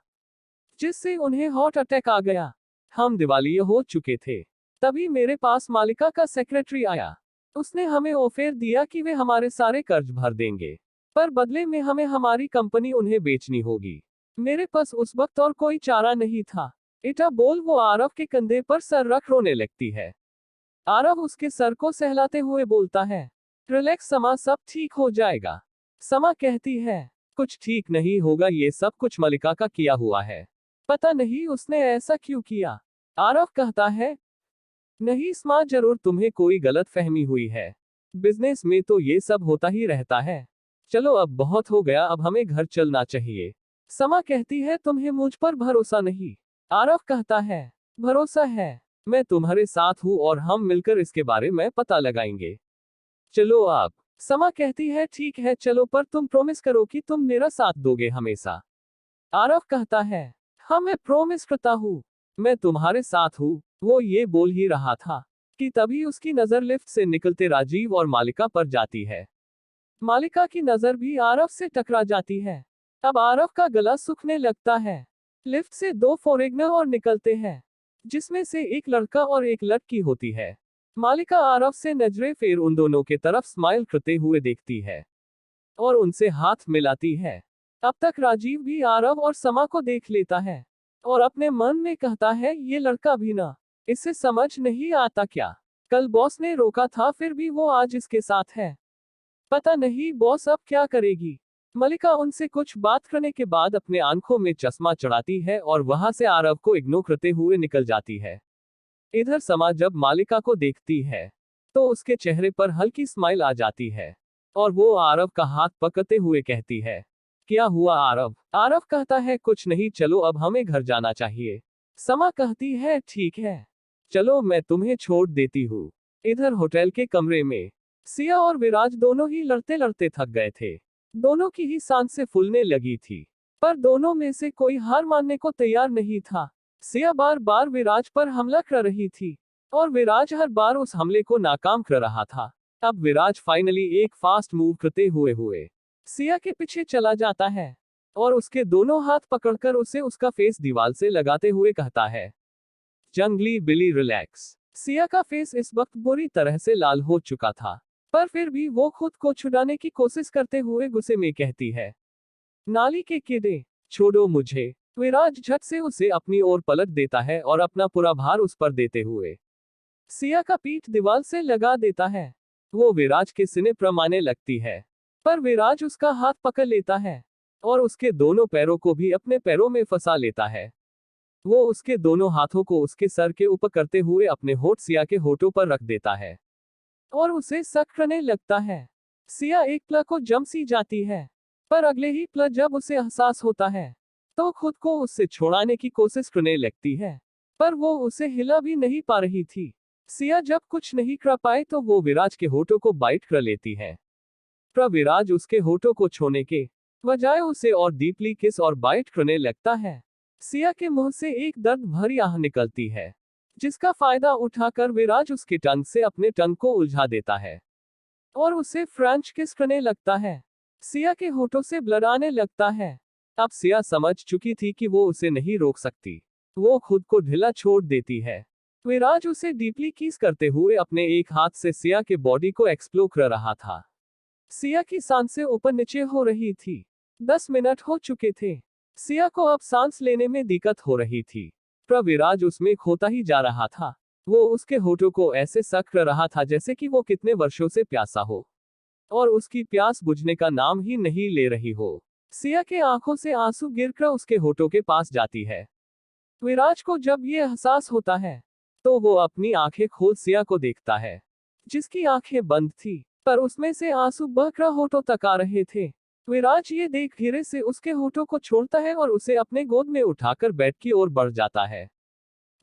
जिससे उन्हें हार्ट अटैक आ गया। हम दिवालिया हो चुके थे। तभी मेरे पास मालिका का सेक्रेटरी आया। उसने हमें ऑफर दिया कि वे हमारे सारे कर्ज भर देंगे, पर बदले में हमें हमारी कंपनी उन्हें बेचनी होगी। मेरे पास उस वक्त और कोई चारा नहीं था। इटा बोल वो आरव के कंधे पर सर रख रोने लगती है। आरव उसके सर को सहलाते हुए बोलता है, रिलैक्स समा, सब ठीक हो जाएगा। समा कहती है, कुछ ठीक नहीं होगा, ये सब कुछ मलिका का किया हुआ है, पता नहीं उसने ऐसा क्यों किया। आरव कहता है, नहीं स्मा, जरूर तुम्हें कोई गलत फहमी हुई है, बिजनेस में तो ये सब होता ही रहता है। चलो अब बहुत हो गया, अब हमें घर चलना चाहिए। समा कहती है, तुम्हें मुझ पर भरोसा नहीं? आरव कहता है, भरोसा है, मैं तुम्हारे साथ हूँ और हम मिलकर इसके बारे में पता लगाएंगे। चलो आप। समा कहती है, ठीक है चलो, पर तुम प्रॉमिस करो कि तुम मेरा साथ दोगे हमेशा। आरव कहता है, हाँ मैं प्रॉमिस करता हूँ, मैं तुम्हारे साथ हूँ। वो ये बोल ही रहा था कि तभी उसकी नजर लिफ्ट से निकलते राजीव और मालिका पर जाती है। मालिका की नजर भी आरव से टकरा जाती है। अब आरव का गला सूखने लगता है। लिफ्ट से दो फॉरेनर और निकलते हैं, जिसमें से एक लड़का और एक लड़की होती है। मालिका आरव से नजरें फेर उन दोनों के तरफ स्माइल करते हुए देखती है और उनसे हाथ मिलाती है। अब तक राजीव भी आरव और समा को देख लेता है और अपने मन में कहता है, ये लड़का भी ना, इसे समझ नहीं आता क्या? कल बॉस ने रोका था, फिर भी वो आज इसके साथ है। पता नहीं बॉस अब क्या करेगी। मलिका उनसे कुछ बात करने के बाद अपने आंखों में चश्मा चढ़ाती है और वहां से आरव को इग्नोर करते हुए निकल जाती है। इधर समा जब मालिका को देखती है तो उसके चेहरे पर हल्की स्माइल आ जाती है और वो आरव का हाथ पकड़ते हुए कहती है, क्या हुआ आरव? आरव कहता है, कुछ नहीं, चलो अब हमें घर जाना चाहिए। समा कहती है, ठीक है चलो, मैं तुम्हें छोड़ देती हूँ। इधर होटल के कमरे में सिया और विराज दोनों ही लड़ते लड़ते थक गए थे। दोनों की ही सांसें फूलने लगी थी, पर दोनों में से कोई हार मानने को तैयार नहीं था। सिया बार बार विराज पर हमला कर रही थी और विराज हर बार उस हमले को नाकाम कर रहा था। अब विराज फाइनली एक फास्ट मूव करते हुए सिया के पीछे चला जाता है और उसके दोनों हाथ पकड़कर उसे उसका फेस दीवार से लगाते हुए कहता है, जंगली बिली रिलैक्स। सिया का फेस इस वक्त बुरी तरह से लाल हो चुका था, पर फिर भी वो खुद को छुड़ाने की कोशिश करते हुए गुस्से में कहती है, नाली के कीड़े, छोड़ो मुझे। विराज झट से उसे अपनी ओर पलट देता है और अपना पूरा भार उस पर देते हुए सिया का पीठ दीवार से लगा देता है। वो विराज के सीने पर मारने लगती है, पर विराज उसका हाथ पकड़ लेता है और उसके दोनों पैरों को भी अपने पैरों में फंसा लेता है। वो उसके दोनों हाथों को उसके सर के ऊपर करते हुए अपने होठ सिया के होठों पर रख देता है और उसे सख्त करने लगता है। सिया एक पल को जम सी जाती है, पर अगले ही पल जब उसे एहसास होता है तो खुद को उससे छुड़ाने की कोशिश करने लगती है, पर वो उसे हिला भी नहीं पा रही थी। सिया जब कुछ नहीं कर पाए तो वो विराज के होठों को बाइट कर लेती है, पर विराज उसके होठों को छूने के बजाय उसे और डीपली किस और बाइट करने लगता है। सिया के मुंह से एक दर्द भरी आह निकलती है, जिसका फायदा उठाकर विराज उसके टंग से अपने टंग को उलझा देता है और उसे फ्रेंच किस करने लगता है। सिया के होठों से ब्लड आने लगता है। अब सिया समझ चुकी थी कि वो उसे नहीं रोक सकती। वो खुद को ढीला छोड़ देती है। विराज उसे डीपली किस करते हुए अपने एक हाथ से सिया के बॉडी को एक्सप्लोर कर रहा था। सिया की सांसें ऊपर नीचे हो रही थी। 10 मिनट हो चुके थे। सिया को अब सांस लेने में दिक्कत हो रही थी। पर विराज उसमें खोता ही जा रहा था। वो उसके होठों को ऐसे सक कर रहा था जैसे कि वो कितने वर्षों से प्यासा हो और उसकी प्यास बुझने का नाम ही नहीं ले रही हो। सिया के आंखों से आंसू गिरकर उसके होठों के पास जाती है। विराज को जब ये एहसास होता है तो वो अपनी आंखें खोल सिया को देखता है, जिसकी आंखें बंद थी, पर उसमें से आंसू बहकर होठों तक आ रहे थे। विराज ये देख धीरे से उसके होठों को छोड़ता है और उसे अपने गोद में उठाकर बेड की ओर बढ़ जाता है।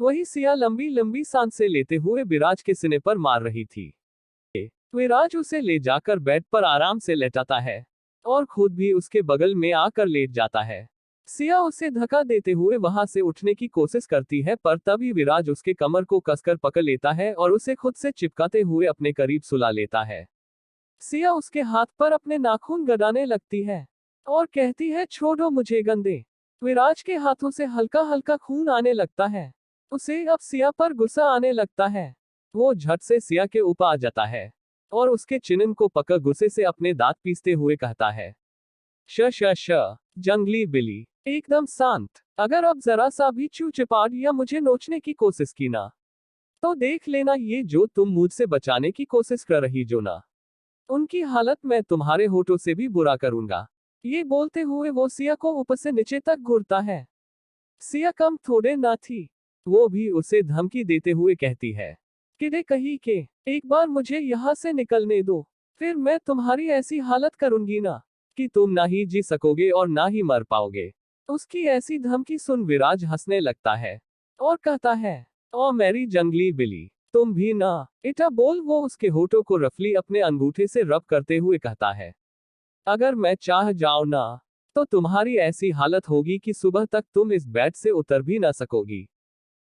वही सिया लंबी लंबी सांसें लेते हुए विराज के सीने पर मार रही थी। विराज उसे ले जाकर बेड पर आराम से लेटाता है और खुद भी उसके बगल में आकर लेट जाता है। सिया उसे धक्का देते हुए वहां से उठने की कोशिश करती है, पर तभी विराज उसके कमर को कसकर पकड़ लेता है और उसे खुद से चिपकाते हुए अपने करीब सुला लेता है। सिया उसके हाथ पर अपने नाखून गड़ाने लगती है और कहती है, छोड़ो मुझे गंदे। विराज के हाथों से हल्का हल्का खून आने लगता है। उसे अब सिया पर गुस्सा आने लगता है। वो झट से सिया के ऊपर आ जाता है और उसके चिन्ह को पकड़ गुस्से से अपने दांत पीसते हुए कहता है, श श श जंगली बिल्ली, एकदम शांत। अगर अब जरा सा भी चू चिपाड़ या मुझे नोचने की कोशिश की ना, तो देख लेना ये जो तुम मुझसे बचाने की कोशिश कर रही जो ना, उनकी हालत मैं तुम्हारे होठों से भी बुरा करूंगा। ये बोलते हुए वो सिया को ऊपर से नीचे तक घूरता है। सिया कम थोड़े ना थी। वो भी उसे धमकी देते हुए कहती है, किरे कहीं के, एक बार मुझे यहाँ से निकलने दो, फिर मैं तुम्हारी ऐसी हालत करूंगी ना कि तुम ना ही जी सकोगे और ना ही मर पाओगे। उसकी ऐसी धमकी सुन विराज हंसने लगता है और कहता है, ओ मेरी जंगली बिल्ली, तुम भी ना। इटा बोल वो उसके होठों को रफली अपने अंगूठे से रब करते हुए कहता है, अगर मैं चाह जाऊं ना, तो तुम्हारी ऐसी हालत होगी कि सुबह तक तुम इस बेड से उतर भी ना सकोगी।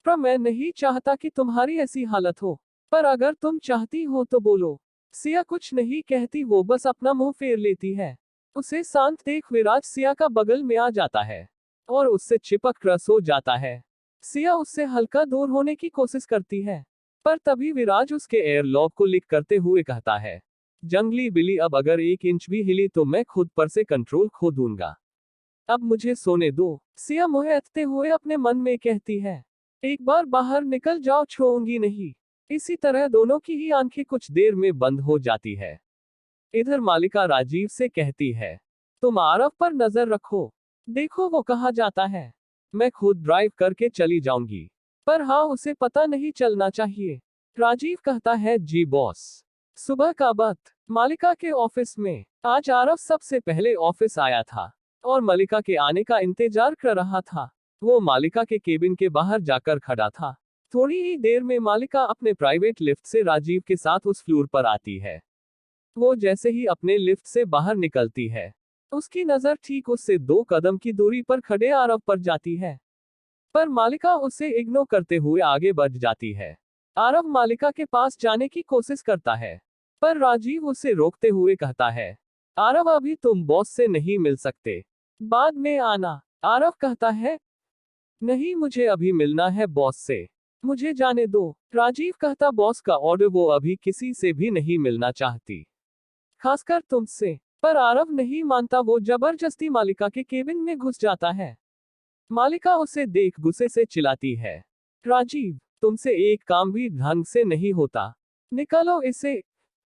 पर मैं नहीं चाहता कि तुम्हारी ऐसी हालत हो, पर अगर तुम चाहती हो तो बोलो। सिया कुछ नहीं कहती, वो बस अपना मुंह फेर लेती है। उसे शांत देख विराज सिया का बगल में आ जाता है और उससे चिपक कर सो जाता है। सिया उससे हल्का दूर होने की कोशिश करती है, पर तभी विराज उसके एयरलॉक को लिक करते हुए कहता है, जंगली बिल्ली, अब अगर 1 इंच भी हिली तो मैं खुद पर से कंट्रोल खो दूंगा। अब मुझे सोने दो। सिया मुंह ऐंठते हुए अपने मन में कहती है, एक बार बाहर निकल जाओ, छोड़ूंगी नहीं। इसी तरह दोनों की ही आंखें कुछ देर में बंद हो जाती है। इधर मालिका राजीव से कहती है, तुम आरव पर नजर रखो, देखो वो कहाँ जाता है। मैं खुद ड्राइव करके चली जाऊंगी, पर हाँ, उसे पता नहीं चलना चाहिए। राजीव कहता है, जी बॉस। सुबह का वक्त मालिका के ऑफिस में। आज आरव सबसे पहले ऑफिस आया था और मलिका के आने का इंतजार कर रहा था। वो मालिका के केबिन के बाहर जाकर खड़ा था। थोड़ी ही देर में मालिका अपने प्राइवेट लिफ्ट से राजीव के साथ उस फ्लोर पर आती है। वो जैसे ही अपने लिफ्ट से बाहर निकलती है, उसकी नजर ठीक उससे 2 कदम की दूरी पर खड़े आरव पर जाती है, पर मालिका उसे इग्नोर करते हुए आगे बढ़ जाती है। आरव मालिका के पास जाने की कोशिश करता है, पर राजीव उसे रोकते हुए कहता है, आरव अभी तुम बॉस से नहीं मिल सकते, बाद में आना। आरव कहता है, नहीं, मुझे अभी मिलना है बॉस से, मुझे जाने दो। राजीव कहता, बॉस का ऑर्डर, वो अभी किसी से भी नहीं मिलना चाहती, खासकर तुमसे। पर आरव नहीं मानता, वो जबरदस्ती मालिका के केबिन में घुस जाता है। मालिका उसे देख गुस्से से चिल्लाती है, राजीव, तुमसे एक काम भी ढंग से नहीं होता, निकलो इसे,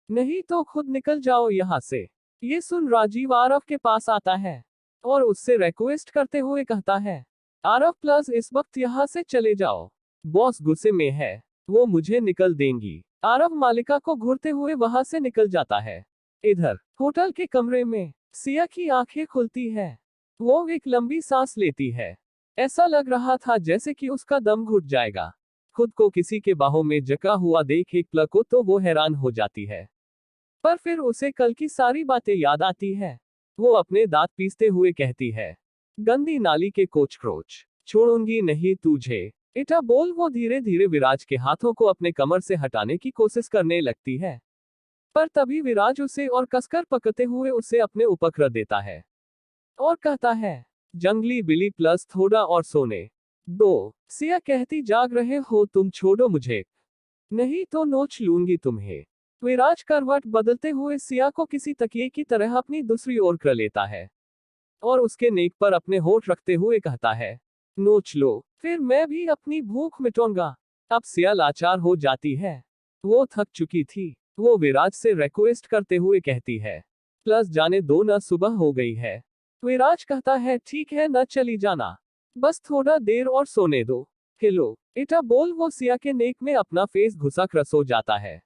नहीं तो खुद निकल जाओ यहाँ से। ये सुन राजीव आरव के पास आता है और उससे रिक्वेस्ट करते हुए कहता है, आरव प्लस इस वक्त यहाँ से चले जाओ, बॉस गुस्से में है, वो मुझे निकल देंगी। आरव मालिका को घूरते हुए वहां से निकल जाता है। इधर होटल के कमरे में सिया की आंखें खुलती है। वो एक लंबी सांस लेती है। ऐसा लग रहा था जैसे कि उसका दम घुट जाएगा। खुद को किसी के बाहों में जका हुआ देख एक पल को तो वो हैरान हो जाती है, पर फिर उसे कल की सारी बातें याद आती है। वो अपने दांत पीसते हुए कहती है, गंदी नाली के कोचक्रोच, छोड़ूंगी नहीं तुझे। इटा बोल वो धीरे धीरे विराज के हाथों को अपने कमर से हटाने की कोशिश करने लगती है, पर तभी विराज उसे और कसकर पकड़ते हुए उसे अपने उपकर देता है और कहता है, जंगली बिल्ली प्लस थोड़ा और सोने दो। सिया कहती, जाग रहे हो तुम, छोड़ो मुझे, नहीं तो नोच लूंगी तुम्हें। विराज करवट बदलते हुए सिया को किसी तकिए की तरह अपनी दूसरी ओर कर लेता है और उसके नेक पर अपने होठ रखते हुए कहता है, नोच लो, फिर मैं भी अपनी भूख मिटाऊंगा। अब सिया लाचार हो जाती है। वो थक चुकी थी। वो विराज से रिक्वेस्ट करते हुए कहती है, प्लस जाने दो न, सुबह हो गई है। विराज कहता है, ठीक है न, चली जाना, बस थोड़ा देर और सोने दो। हिलो इटा बोल वो सिया के नेक में अपना फेस घुसा कर सो जाता है।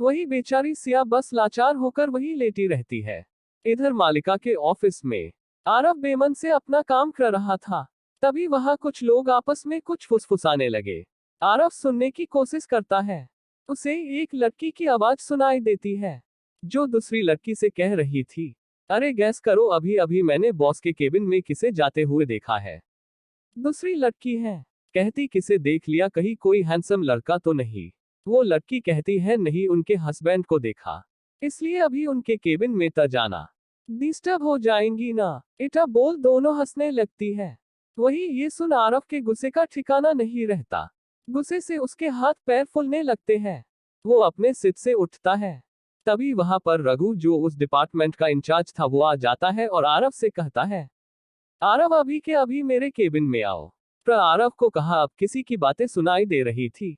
वही बेचारी सिया बस लाचार होकर वही लेटी रहती है। इधर मालिका के ऑफिस में आरव बेमन से अपना काम कर रहा था। तभी वहां कुछ लोग आपस में कुछ फुसफुसाने लगे। आरव सुनने की कोशिश करता है। उसे एक लड़की की आवाज सुनाई देती है, जो दूसरी लड़की से कह रही थी, अरे गैस करो, अभी अभी मैंने बॉस के केबिन में किसे जाते हुए देखा है। दूसरी लड़की है, कहती, किसे देख लिया, कहीं कोई हैंडसम लड़का तो नहीं। वो लड़की कहती है, नहीं, उनके हस्बैंड को देखा, इसलिए अभी उनके केबिन में त जाना, डिस्टर्ब हो जाएंगी ना। इटा बोल दोनों हंसने लगती है। वही ये सुन आरव के गुस्से का ठिकाना नहीं रहता। गुस्से से उसके हाथ पैर फूलने लगते हैं। वो अपने सीट से उठता है। तभी वहां पर रघु, जो उस डिपार्टमेंट का इंचार्ज था, वो आ जाता है और आरव से कहता है, आरव अभी के अभी मेरे केबिन में आओ। पर आरव को कहा अब किसी की बातें सुनाई दे रही थी।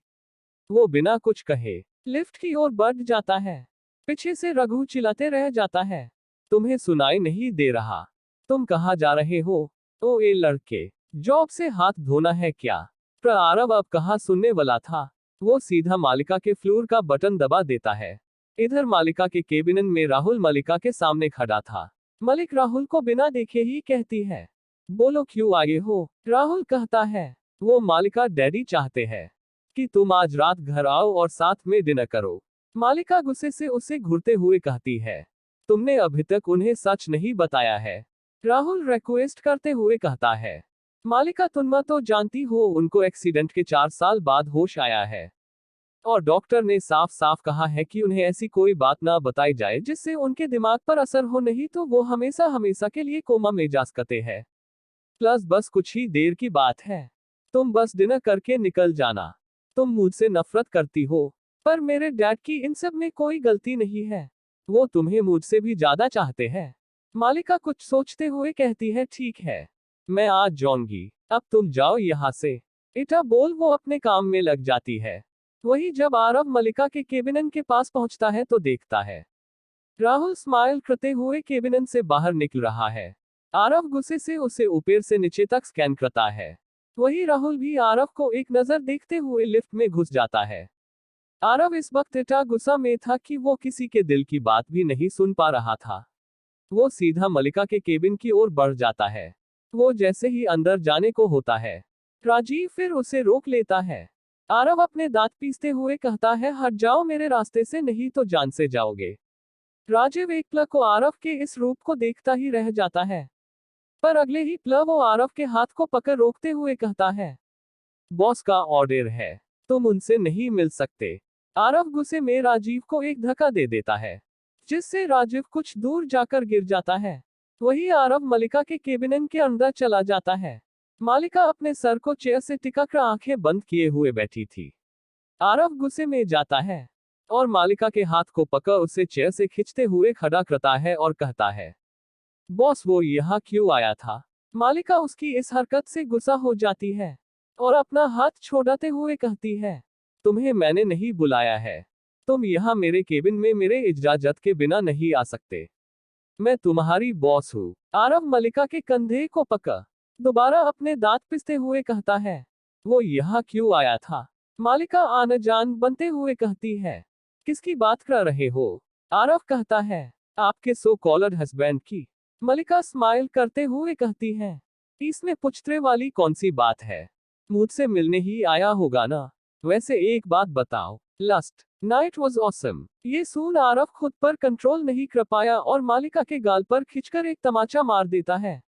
वो बिना कुछ कहे लिफ्ट की ओर बढ़ जाता है। पीछे से रघु चिल्लाते रह जाता है, तुम्हें सुनाई नहीं दे रहा? तुम कहाँ जा रहे हो? ओ ए लड़के, जॉब से हाथ धोना है क्या? पर आरव अब कहाँ सुनने वाला था। वो सीधा मालिका के फ्लोर का बटन दबा देता है। इधर मालिका के केबिन में राहुल मालिका के सामने खड़ा था। मलिक राहुल को बिना देखे ही कहती है, बोलो क्यों आए हो? राहुल कहता है, वो मालिका, डैडी चाहते हैं कि तुम आज रात घर आओ और साथ में डिनर करो। मालिका गुस्से से उसे घूरते हुए कहती है, तुमने अभी तक उन्हें सच नहीं बताया है। राहुल रिक्वेस्ट करते हुए कहता है, मालिका, तुम तो जानती हो उनको एक्सीडेंट के 4 साल बाद होश आया है और डॉक्टर ने साफ साफ कहा है कि उन्हें ऐसी कोई बात ना बताई जाए जिससे उनके दिमाग पर असर हो, नहीं तो वो हमेशा हमेशा के लिए कोमा में जा सकते हैं। प्लस बस कुछ ही देर की बात है, तुम बस डिनर करके निकल जाना। तुम मुझसे नफरत करती हो, पर मेरे डैड की इन सब में कोई गलती नहीं है। वो तुम्हें मुझसे भी ज्यादा चाहते हैं। मालिका कुछ सोचते हुए कहती है, ठीक है, मैं आज जाऊंगी, अब तुम जाओ यहाँ से। इटा बोल वो अपने काम में लग जाती है। वही जब आरव मलिका के केबिन के पास पहुंचता है तो देखता है राहुल स्माइल करते हुए केबिन से बाहर निकल रहा है। आरव गुस्से से उसे ऊपर से नीचे तक स्कैन करता है। वही राहुल भी आरव को एक नजर देखते हुए लिफ्ट में घुस जाता है। आरव इस वक्त इतना गुस्सा में था कि वो किसी के दिल की बात भी नहीं सुन पा रहा था। वो सीधा मलिका के केबिन की ओर बढ़ जाता है। वो जैसे ही अंदर जाने को होता है, राजीव फिर उसे रोक लेता है। आरव अपने दांत पीसते हुए कहता है, हट जाओ मेरे रास्ते से, नहीं तो जान से जाओगे। राजीव एक पल को आरव के इस रूप को देखता ही रह जाता है, पर अगले ही पल वो आरव के हाथ को पकड़ रोकते हुए कहता है, बॉस का ऑर्डर है, तुम उनसे नहीं मिल सकते। आरव गुस्से में राजीव को एक धक्का दे देता है, जिससे राजीव कुछ दूर जाकर गिर जाता है। वही आरव मलिका के केबिन के अंदर चला जाता है। मालिका अपने सर को चेयर से टिकाकर आंखें बंद किए हुए बैठी थी। आरव गुस्से में जाता है और मालिका के हाथ को पकड़ उसे चेयर से खींचते हुए खड़ा करता है और कहता है, बॉस वो यहाँ क्यों आया था? मालिका उसकी इस हरकत से गुस्सा हो जाती है और अपना हाथ छोड़ाते हुए कहती है, तुम्हें मैंने नहीं बुलाया है। तुम यहाँ मेरे केबिन में मेरे इजाजत के बिना नहीं आ सकते। मैं तुम्हारी बॉस हूँ। आरव मलिका के कंधे को पकड़ दोबारा अपने दांत पिसते हुए कहता है, वो यहाँ क्यों आया था? मालिका आन जान बनते हुए कहती है, किसकी बात कर रहे हो? आरव कहता है, आपके सो कॉल्ड हस्बैंड की। मलिका स्माइल करते हुए कहती है, इसमें पूछने वाली कौन सी बात है? मुझसे मिलने ही आया होगा ना? वैसे एक बात बताओ, लास्ट नाइट वॉज ऑसम। ये सुन आरव खुद पर कंट्रोल नहीं कर पाया और मालिका के गाल पर खींचकर एक तमाचा मार देता है,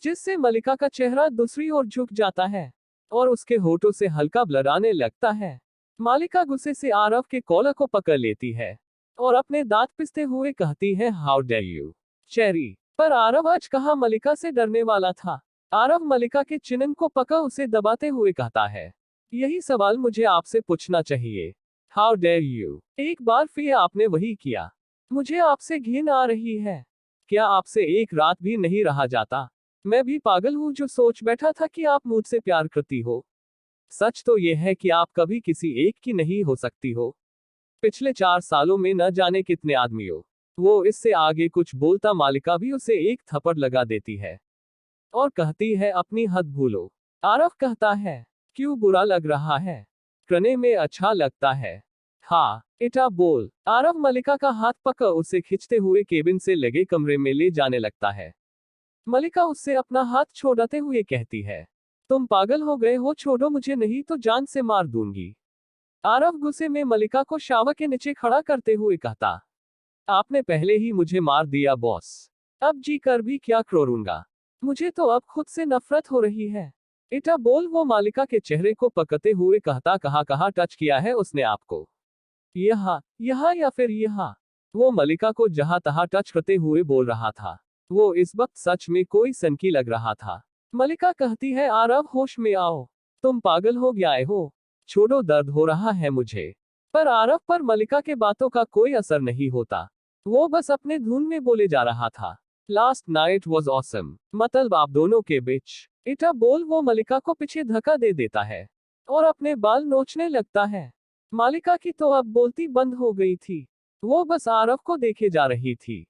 जिससे मलिका का चेहरा दूसरी ओर झुक जाता है और उसके होठों से हल्का ब्लड आने लगता है। मालिका गुस्से से आरव के कॉलर को पकड़ लेती है और अपने दांत पिसते हुए कहती है, हाउ डेयर यू चेरी। पर आरव आज कहाँ मलिका से डरने वाला था। आरव मलिका के चिन्ह को पकड़ उसे दबाते हुए कहता है, यही सवाल मुझे आपसे पूछना चाहिए, हाउ डेयर यू। एक बार फिर आपने वही किया। मुझे आपसे घिन आ रही है। क्या आपसे एक रात भी नहीं रहा जाता? मैं भी पागल हूं जो सोच बैठा था कि आप मुझसे प्यार करती हो। सच तो यह है कि आप कभी किसी एक की नहीं हो सकती हो। पिछले 4 सालों में न जाने कितने आदमियों। वो इससे आगे कुछ बोलता मालिका भी उसे एक थप्पड़ लगा देती है और कहती है, अपनी हद भूलो। आरव कहता है, क्यों बुरा लग रहा है? करने में अच्छा लगता है। हाँ, इटा बोल। आरव मलिका का हाथ पकड़ उसे खींचते हुए केबिन से लगे कमरे में ले जाने लगता है। मलिका उससे अपना हाथ छोड़ाते हुए कहती है, तुम पागल हो गए हो, छोड़ो मुझे नहीं तो जान से मार दूंगी। आरव गुस्से में मलिका को शावर के नीचे खड़ा करते हुए कहता, आपने पहले ही मुझे मार दिया बॉस। अब जी कर भी क्या करूंगा? मुझे तो अब खुद से नफरत हो रही है। इटा बोल वो मालिका के चेहरे को पकड़ते हुए कहता, कहाँ कहाँ टच किया है उसने आपको? यहाँ यहाँ या फिर यहाँ? वो मलिका को जहां तहां टच करते हुए बोल रहा था। वो इस वक्त सच में कोई सनकी लग रहा था। मलिका कहती है, आरव होश में आओ। तुम पागल हो गया हो। छोड़ो, दर्द हो रहा है मुझे। पर आरव पर मलिका के बातों का कोई असर नहीं होता। वो बस अपने धुन में बोले जा रहा था। Last night was awesome. मतलब आप दोनों के बीच। इटा बोल वो मलिका को पीछे धक्का दे देता है और अपने बाल नोचने लगता है। मालिका की तो अब बोलती बंद हो गई थी। वो बस आरव को देखे जा रही थी।